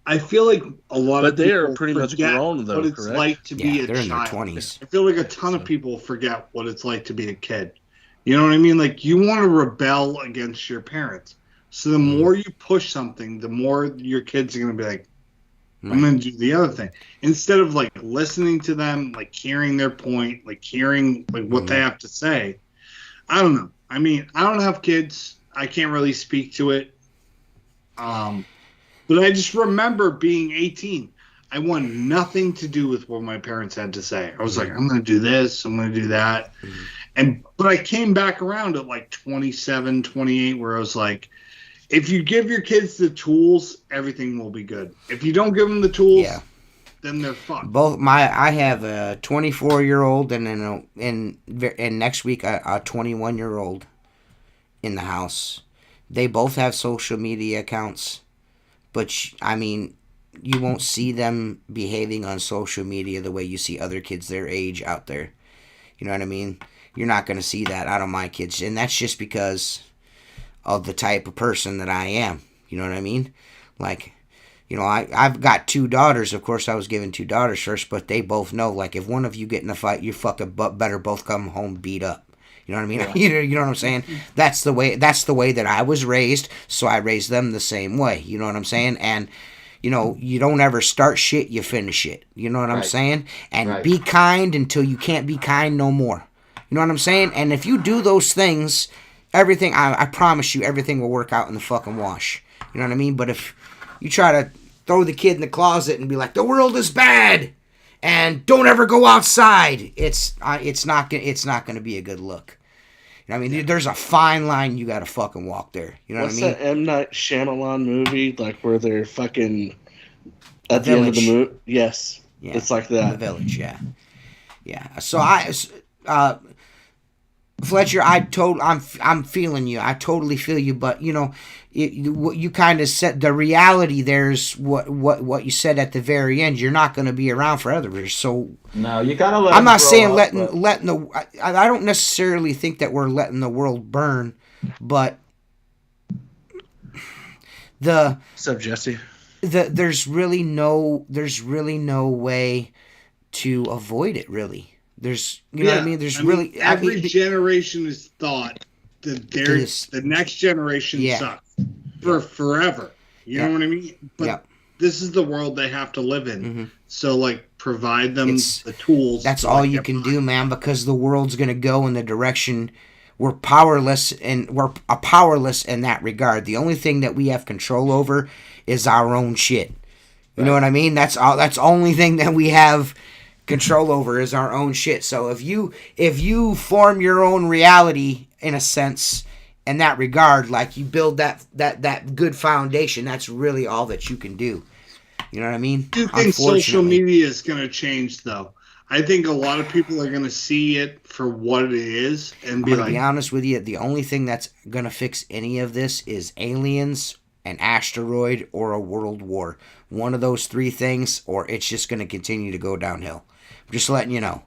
Speaker 3: I feel like a lot of
Speaker 4: they are pretty much grown, though,
Speaker 3: what it's
Speaker 4: correct?
Speaker 3: like to be a
Speaker 1: they're
Speaker 3: child.
Speaker 1: In their 20s.
Speaker 3: I feel like a ton of people forget what it's like to be a kid. You know what I mean? Like, you want to rebel against your parents. So the more you push something, the more your kids are going to be like, I'm going to do the other thing. Instead of like listening to them, like hearing their point, like hearing like what they have to say. I don't know. I mean, I don't have kids. I can't really speak to it. But I just remember being 18. I wanted nothing to do with what my parents had to say. I was like, I'm going to do this. I'm going to do that. But I came back around at like 27, 28, where I was like, if you give your kids the tools, everything will be good. If you don't give them the tools, then they're fucked.
Speaker 1: I have a 24-year-old and next week a 21-year-old in the house. They both have social media accounts, but I mean, you won't see them behaving on social media the way you see other kids their age out there. You know what I mean? You're not going to see that out of my kids, and that's just because of the type of person that I am. You know what I mean? Like, you know, I've got 2 daughters. Of course, I was given 2 daughters first, but they both know, like, if one of you get in a fight, you fucking better both come home beat up. You know what I mean? Yeah. You know what I'm saying? That's the way that I was raised, so I raised them the same way. You know what I'm saying? And, you know, you don't ever start shit, you finish it. You know what I'm saying? And be kind until you can't be kind no more. You know what I'm saying? And if you do those things, everything, I promise you, everything will work out in the fucking wash. You know what I mean? But if you try to throw the kid in the closet and be like, the world is bad and don't ever go outside, it's not going to be a good look. You know what I mean? There's a fine line you got to fucking walk there. You know what I mean?
Speaker 4: What's that M. Night Shyamalan movie, like where they're fucking at the end of the movie? Yes. Yeah. It's like that.
Speaker 1: The Village, yeah. Yeah. So Fletcher, I'm feeling you. I totally feel you, but you know, what you kind of said, the reality there's what you said at the very end. You're not going to be around forever, so
Speaker 2: no, you gotta let.
Speaker 1: I'm not saying letting the. I don't necessarily think that we're letting the world burn, but
Speaker 4: So Jesse,
Speaker 1: there's really no way to avoid it. Really. There's, you know what I mean? There's really...
Speaker 3: Every generation is thought that the next generation sucks for forever. You know what I mean? But this is the world they have to live in. Mm-hmm. So, like, provide them the tools.
Speaker 1: That's all you can do, man, because the world's going to go in the direction... We're powerless, and we're powerless in that regard. The only thing that we have control over is our own shit. You know what I mean? That's the only thing that we have... control over is our own shit. So if you form your own reality in a sense in that regard, like you build that good foundation, that's really all that you can do. You know what I mean?
Speaker 3: I do think social media is going to change though. I think a lot of people are going to see it for what it is and be like, to be
Speaker 1: honest with you, the only thing that's going to fix any of this is aliens, an asteroid, or a world war. One of those 3 things, or it's just going to continue to go downhill. I'm just letting you know.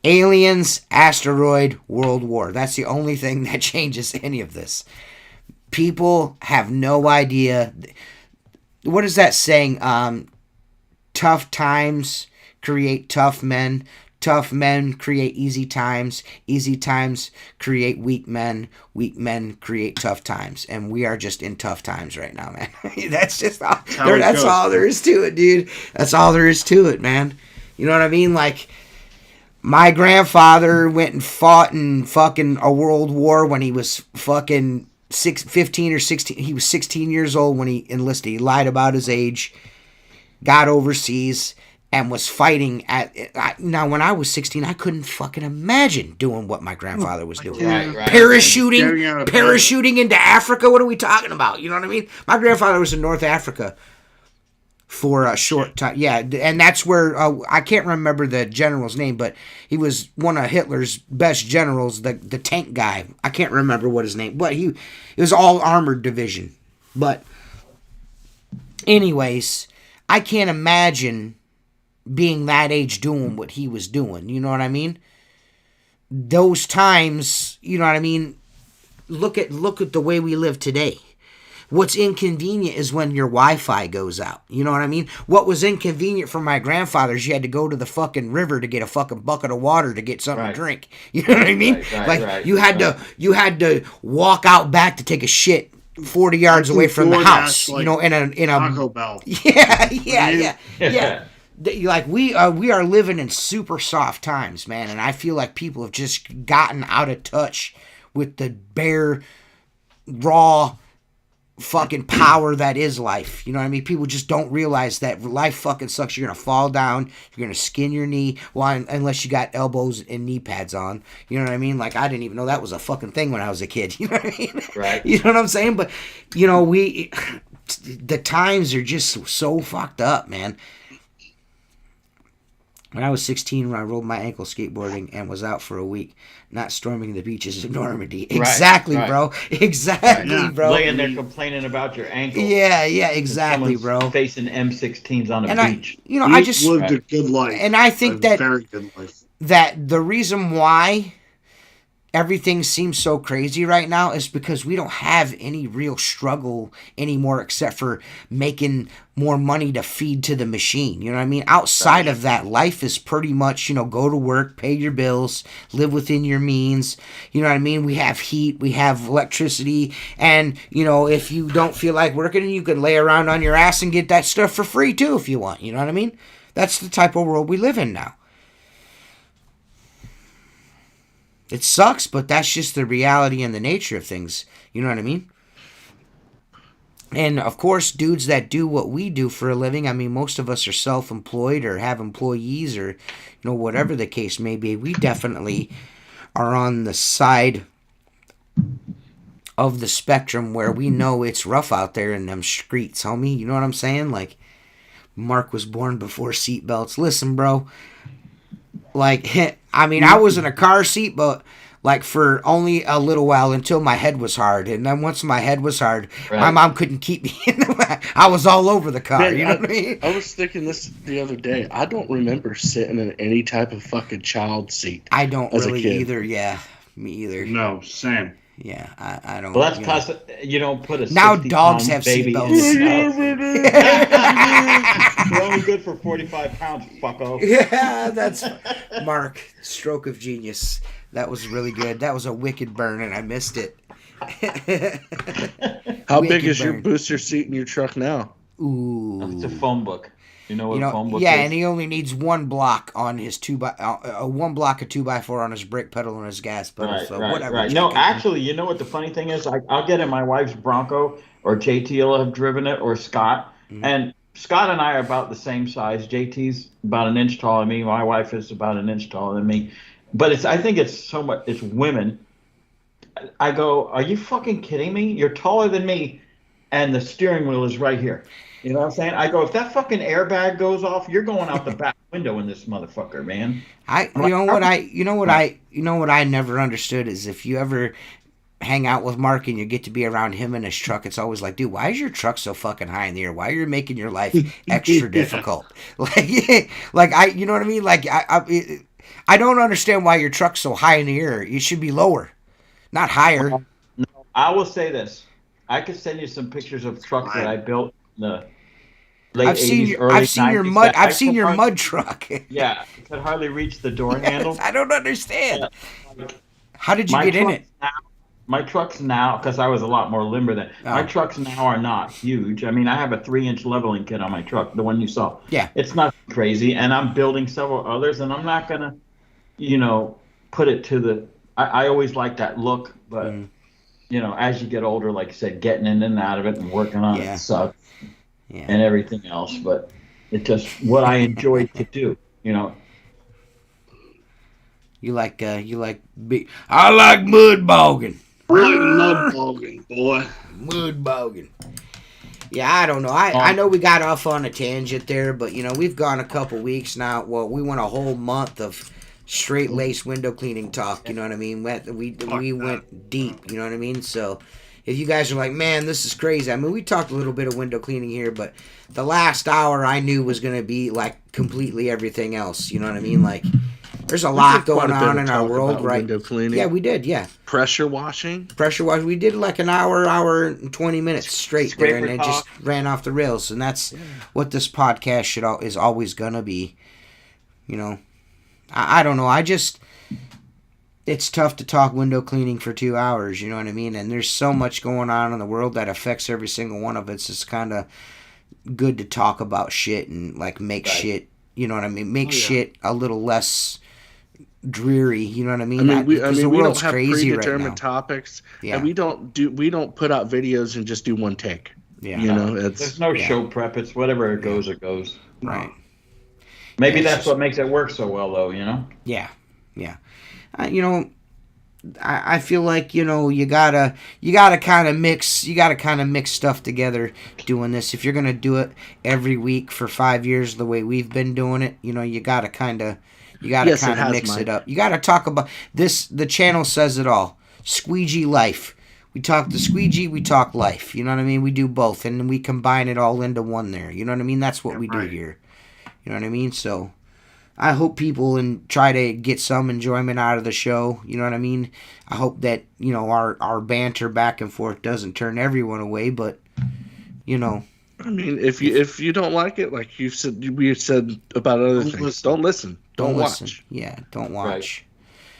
Speaker 1: Aliens, asteroid, world war. That's the only thing that changes any of this. People have no idea. What is that saying? Tough times create tough men. Tough men create easy times. Easy times create weak men. Weak men create tough times. And we are just in tough times right now, man. That's just all. That's all there is to it, dude. That's all there is to it, man. You know what I mean? Like, my grandfather went and fought in fucking a world war when he was fucking 15 or 16. He was 16 years old when he enlisted. He lied about his age, got overseas, and was fighting now, when I was 16, I couldn't fucking imagine doing what my grandfather was doing.
Speaker 2: Right.
Speaker 1: Parachuting into Africa. What are we talking about? You know what I mean? My grandfather was in North Africa for a short time. Yeah, and that's where, I can't remember the general's name, but he was one of Hitler's best generals, the tank guy. I can't remember what his name, but it was all armored division. But anyways, I can't imagine being that age doing what he was doing. You know what I mean? Those times, you know what I mean? Look at the way we live today. What's inconvenient is when your Wi-Fi goes out. You know what I mean? What was inconvenient for my grandfathers, you had to go to the fucking river to get a fucking bucket of water to get something to drink. You know what I mean? You had to walk out back to take a shit 40 yards away from the house,
Speaker 3: like,
Speaker 1: in a
Speaker 3: Taco Bell.
Speaker 1: Yeah. Like we are living in super soft times, man, and I feel like people have just gotten out of touch with the bare, raw, fucking power that is life. You know what I mean? People just don't realize that life fucking sucks. You're gonna fall down. You're gonna skin your knee. Well, unless you got elbows and knee pads on. You know what I mean? Like, I didn't even know that was a fucking thing when I was a kid. You know what I mean?
Speaker 2: Right.
Speaker 1: You know what I'm saying? But the times are just so fucked up, man. When I was 16, when I rolled my ankle skateboarding and was out for a week, not storming the beaches of Normandy. Exactly,
Speaker 2: right.
Speaker 1: bro. Exactly,
Speaker 2: Right.
Speaker 1: bro.
Speaker 2: Laying there complaining about your ankle.
Speaker 1: Yeah, exactly, bro.
Speaker 2: Facing M16s on a beach.
Speaker 1: I just
Speaker 3: lived a good life.
Speaker 1: And I think
Speaker 3: a very good life.
Speaker 1: That the reason why everything seems so crazy right now is because we don't have any real struggle anymore except for making more money to feed to the machine. You know what I mean? Outside of that, life is pretty much, go to work, pay your bills, live within your means. You know what I mean? We have heat, we have electricity, and, if you don't feel like working, you can lay around on your ass and get that stuff for free too if you want. You know what I mean? That's the type of world we live in now. It sucks, but that's just the reality and the nature of things. You know what I mean? And, of course, dudes that do what we do for a living, I mean, most of us are self-employed or have employees or, whatever the case may be. We definitely are on the side of the spectrum where we know it's rough out there in them streets, homie. You know what I'm saying? Like, Mark was born before seatbelts. Listen, bro. Like, I mean, I was in a car seat, but like for only a little while until my head was hard. And then once my head was hard, my mom couldn't keep me in the I was all over the car. Man, you know what I mean?
Speaker 4: I was thinking this the other day. I don't remember sitting in any type of fucking child seat.
Speaker 1: I don't really either. Yeah, me either.
Speaker 3: No, same.
Speaker 1: Yeah, I don't.
Speaker 2: Well, that's plus you don't put a
Speaker 1: now dogs have seatbelts.
Speaker 2: They're only good for 45 pounds, fucko.
Speaker 1: Yeah, that's Mark. Stroke of genius. That was really good. That was a wicked burn, and I missed it.
Speaker 4: How big is your booster seat in your truck now?
Speaker 1: Ooh,
Speaker 2: it's a phone book. You know what a phone book is?
Speaker 1: Yeah, and he only needs one block on his 1 block of 2x4 on his brake pedal and his gas pedal.
Speaker 2: Right,
Speaker 1: so
Speaker 2: right,
Speaker 1: whatever.
Speaker 2: right. No, actually, you know what the funny thing is? I'll get in my wife's Bronco, or JT will have driven it, or Scott. Mm-hmm. And Scott and I are about the same size. JT's about an inch taller than me. My wife is about an inch taller than me. But I think it's so much. It's women. I go, are you fucking kidding me? You're taller than me, and the steering wheel is right here. You know what I'm saying? I go, if that fucking airbag goes off, you're going out the back window in this motherfucker, man.
Speaker 1: You know what I never understood is if you ever hang out with Mark and you get to be around him in his truck, it's always like, dude, why is your truck so fucking high in the air? Why are you making your life extra difficult? You know what I mean? Like, I don't understand why your truck's so high in the air. You should be lower, not higher.
Speaker 2: No, I will say this. I could send you some pictures of trucks that I built in the late 80s, early 90s.
Speaker 1: I've seen your mud truck.
Speaker 2: Yeah, it could hardly reach the door handle.
Speaker 1: I don't understand. Yeah. How did you get in it?
Speaker 2: My trucks now, because I was a lot more limber then. My trucks now are not huge. I mean, I have a 3-inch leveling kit on my truck, the one you saw.
Speaker 1: Yeah.
Speaker 2: It's not crazy, and I'm building several others, and I'm not gonna, put it to the. I always like that look, but as you get older, like you said, getting in and out of it and working on it sucks. Yeah. And everything else, but it's just what I enjoy to do,
Speaker 1: I like mud bogging.
Speaker 3: Mud bogging, boy.
Speaker 1: Mud bogging. Yeah, I don't know. I know we got off on a tangent there, but we've gone a couple weeks now. Well, we went a whole month of straight lace window cleaning talk. You know what I mean? We went deep. You know what I mean? So. If you guys are like, man, this is crazy. I mean, we talked a little bit of window cleaning here, but the last hour I knew was going to be like completely everything else. You know what I mean? Like, there's a lot going on in our world, right?
Speaker 4: Window cleaning.
Speaker 1: Yeah, we did. Yeah.
Speaker 4: Pressure washing.
Speaker 1: We did like an hour and 20 minutes straight there, and it just ran off the rails. And that's what this podcast is always going to be. I don't know. it's tough to talk window cleaning for 2 hours, you know what I mean? And there's so much going on in the world that affects every single one of us. It's kind of good to talk about shit and like make shit, you know what I mean? Make shit a little less dreary, you know what I mean?
Speaker 4: We
Speaker 1: the
Speaker 4: don't
Speaker 1: world's
Speaker 4: have
Speaker 1: crazy
Speaker 4: predetermined
Speaker 1: right now.
Speaker 4: topics,
Speaker 1: Yeah.
Speaker 4: and we don't put out videos and just do one take.
Speaker 1: Yeah.
Speaker 4: You know,
Speaker 2: there's no show prep. It's whatever it goes, it goes.
Speaker 1: Right.
Speaker 2: Maybe
Speaker 1: Yeah,
Speaker 2: that's
Speaker 1: just,
Speaker 2: what makes it work so well, though. You know.
Speaker 1: Yeah. Yeah. You know, I feel like, you know, you gotta kind of mix stuff together doing this. If you're gonna do it every week for 5 years the way we've been doing it, you know, you gotta kind of mix it up. You gotta talk about this. The channel says it all. Squeegee life. We talk the Squeegee, we talk life. You know what I mean? We do both, and we combine it all into one there. You know what I mean? That's what we do here. You know what I mean? So I hope people try to get some enjoyment out of the show. You know what I mean? I hope that, you know, our banter back and forth doesn't turn everyone away, but, you know.
Speaker 4: I mean, if you don't like it, like we said about other things, don't listen. Don't watch.
Speaker 1: Listen. Yeah, don't watch.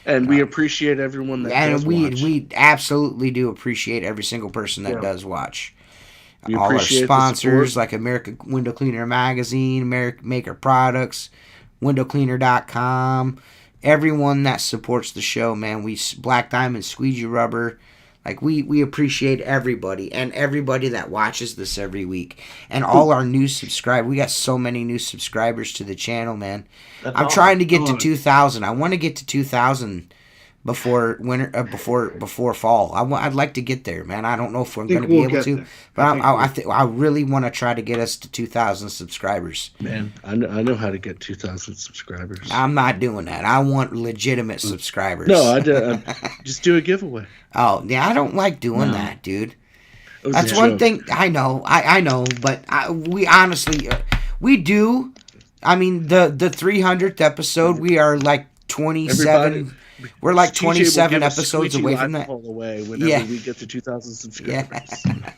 Speaker 2: Right.
Speaker 4: And we appreciate everyone that does watch.
Speaker 1: We absolutely do appreciate every single person that does watch.
Speaker 4: We
Speaker 1: All our
Speaker 4: appreciate
Speaker 1: sponsors like American Window Cleaner Magazine, American Maker Products, WindowCleaner.com, everyone that supports the show, man. Black Diamond, Squeegee Rubber, like we appreciate everybody and everybody that watches this every week, and all our new subscribers. We got so many new subscribers to the channel, man. I'm trying to get to 2,000. I want to get to 2,000 before winter, before fall. I'd like to get there, man. I don't know if we're going to be able to, but I really want to try to get us to 2,000 subscribers.
Speaker 4: Man, I know how to get 2,000 subscribers.
Speaker 1: I'm not doing that. I want legitimate subscribers.
Speaker 4: No, I just do a giveaway.
Speaker 1: Oh yeah, I don't like doing that, dude. That's one thing I know. I know, but we honestly we do. I mean, the 300th episode, we are like 27. We're like 27 episodes away from that.
Speaker 4: Whenever we get to 2,000 subscribers.
Speaker 1: Yeah.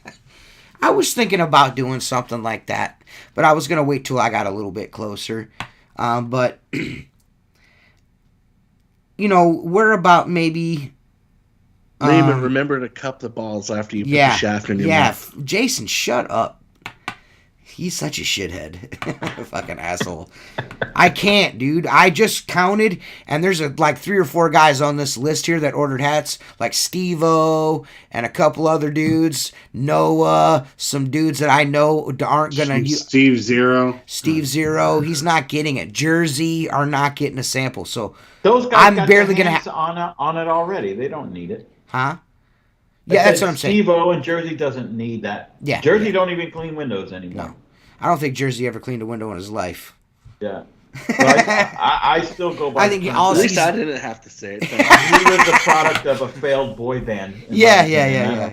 Speaker 1: I was thinking about doing something like that, but I was gonna wait till I got a little bit closer. But you know, we're about maybe.
Speaker 4: Remember to cup the balls after you put the shaft in your mouth.
Speaker 1: Yeah, Jason, shut up. He's such a shithead. Fucking asshole. I can't, dude. I just counted, and there's like 3 or 4 guys on this list here that ordered hats, like Steve-O and a couple other dudes. Noah, some dudes that I know aren't going to use.
Speaker 3: Steve Zero.
Speaker 1: He's not getting it. Jersey are not getting a sample. So
Speaker 2: those guys
Speaker 1: I'm
Speaker 2: got
Speaker 1: barely
Speaker 2: their
Speaker 1: going
Speaker 2: hands
Speaker 1: to
Speaker 2: on it already. They don't need it.
Speaker 1: Huh? Yeah, that's what I'm saying.
Speaker 2: Steve-O and Jersey doesn't need that.
Speaker 1: Yeah.
Speaker 2: Jersey don't even clean windows anymore.
Speaker 1: No. I don't think Jersey ever cleaned a window in his life.
Speaker 2: Yeah. I still go by.
Speaker 1: I think
Speaker 4: at least I didn't have to say it.
Speaker 2: He was the product of a failed boy band.
Speaker 1: Yeah.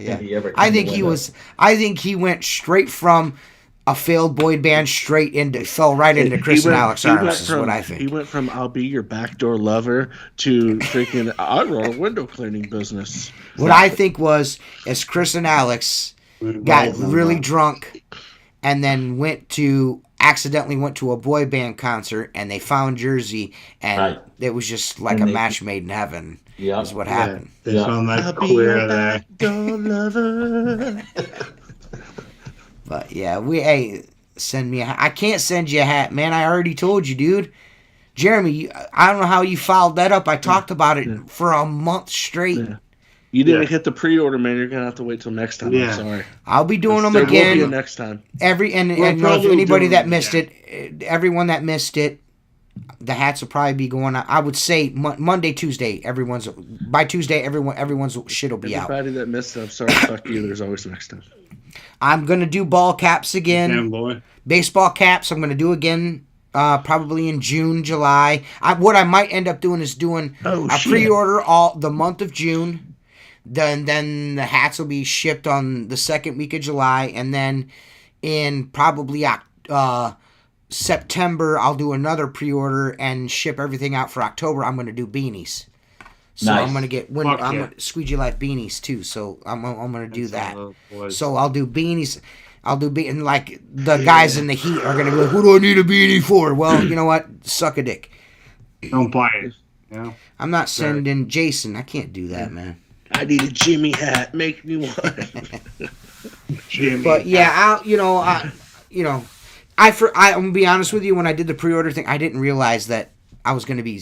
Speaker 1: I think he went straight from a failed boy band fell right into Chris and Alex arms. Is what I think.
Speaker 4: He went from "I'll be your backdoor lover" to freaking "I run a window cleaning business."
Speaker 1: What I think was, as Chris and Alex got really drunk, and then accidentally went to a boy band concert, and they found Jersey, and it was just like a match made in heaven. Yeah, is what happened.
Speaker 3: They found that queer there.
Speaker 4: Lover.
Speaker 1: But yeah, send me I can't send you a hat, man. I already told you, dude. Jeremy, I don't know how you fouled that up. I talked about it for a month straight.
Speaker 4: Yeah. You didn't hit the pre-order, man. You're gonna have to wait till next time. I'm sorry.
Speaker 1: I'll be doing them again.
Speaker 4: Will be next time.
Speaker 1: If anybody that missed it, everyone that missed it, the hats will probably be going out. I would say Monday, Tuesday. By Tuesday, everyone's shit will be out.
Speaker 4: Everybody that missed it, I'm sorry. Fuck you. There's always next time.
Speaker 1: I'm gonna do ball caps again.
Speaker 3: Damn boy.
Speaker 1: Baseball caps. I'm gonna do again. Probably in June, July. What I might end up doing is doing a pre-order all the month of June. Then the hats will be shipped on the second week of July, and then in probably September I'll do another pre-order and ship everything out for October. I'm going to do beanies, so I'm going to get Squeegee Life beanies too. So I'm going to do that. So I'll do beanies. And like the guys in the heat are going to be like, "What do I need a beanie for?" Well, you know what? Suck a dick.
Speaker 3: Don't buy it. Yeah.
Speaker 1: I'm not sending Jason. I can't do that, man.
Speaker 4: I need a Jimmy hat. Make me one.
Speaker 3: Jimmy.
Speaker 1: But yeah, I'm gonna be honest with you. When I did the pre-order thing, I didn't realize that I was gonna be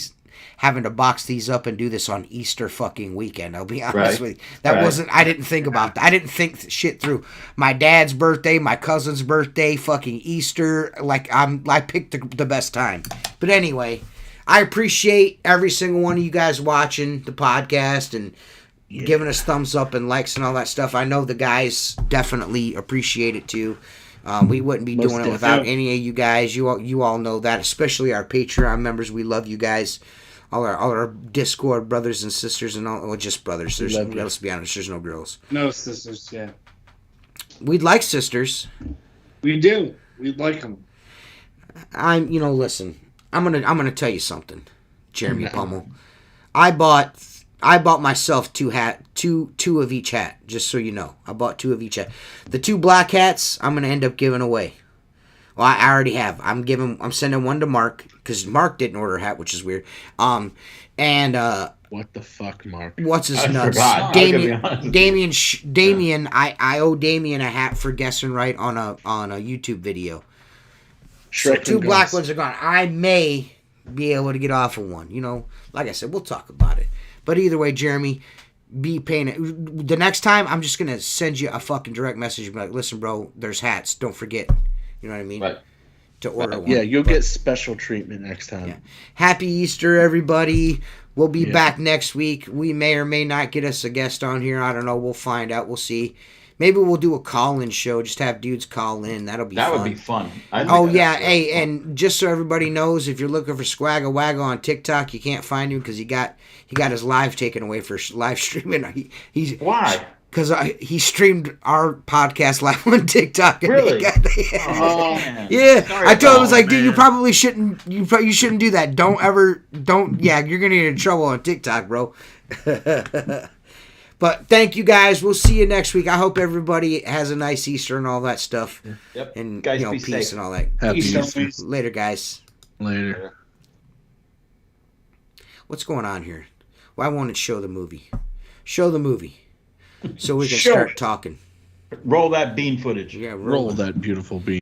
Speaker 1: having to box these up and do this on Easter fucking weekend. I'll be honest with you. That wasn't. I didn't think about that. I didn't think shit through. My dad's birthday, my cousin's birthday, fucking Easter. Like I picked the best time. But anyway, I appreciate every single one of you guys watching the podcast and giving us thumbs up and likes and all that stuff. I know the guys definitely appreciate it too. We wouldn't be doing it without any of you guys. You all know that, especially our Patreon members. We love you guys. All our Discord brothers and sisters and all. Well, just brothers. Let's be honest. There's no girls.
Speaker 3: No sisters. Yeah.
Speaker 1: We'd like sisters.
Speaker 3: We do. We'd like them.
Speaker 1: Listen. I'm gonna tell you something, Jeremy Pummel. I bought myself two of each hat, just so you know. I bought 2 of each hat. The 2 black hats I'm gonna end up giving away. Well, I already have. I'm sending one to Mark because Mark didn't order a hat, which is weird.
Speaker 4: What the fuck, Mark?
Speaker 1: What's his nuts? Damien. I owe Damien a hat for guessing right on a YouTube video. So 2 black ones are gone. I may be able to get off of one. Like I said, we'll talk about it. But either way, Jeremy, be paying it. The next time, I'm just going to send you a fucking direct message and be like, listen, bro, there's hats. Don't forget. You know what I mean?
Speaker 2: Right.
Speaker 1: To order one.
Speaker 4: Yeah, you'll get special treatment next time.
Speaker 1: Yeah. Happy Easter, everybody. We'll be back next week. We may or may not get us a guest on here. I don't know. We'll find out. We'll see. Maybe we'll do a call-in show. Just have dudes call in. That'll be fun.
Speaker 2: That would be fun.
Speaker 1: Hey, and just so everybody knows, if you're looking for Swagga Wagga on TikTok, you can't find him because he got his live taken away for live streaming.
Speaker 2: Why?
Speaker 1: Because he streamed our podcast live on TikTok.
Speaker 2: Really?
Speaker 1: Yeah. I told him, I was like, dude, you probably shouldn't. You shouldn't do that. Yeah, you're gonna get in trouble on TikTok, bro. But thank you guys. We'll see you next week. I hope everybody has a nice Easter and all that stuff.
Speaker 2: Yep.
Speaker 1: And
Speaker 2: guys,
Speaker 1: peace
Speaker 2: safe.
Speaker 1: and all that.
Speaker 4: Happy Easter.
Speaker 1: Later, guys.
Speaker 4: Later.
Speaker 1: What's going on here? Why won't it show the movie? Show the movie. So we can start talking.
Speaker 2: Roll that bean footage.
Speaker 1: Yeah,
Speaker 4: Roll that beautiful bean.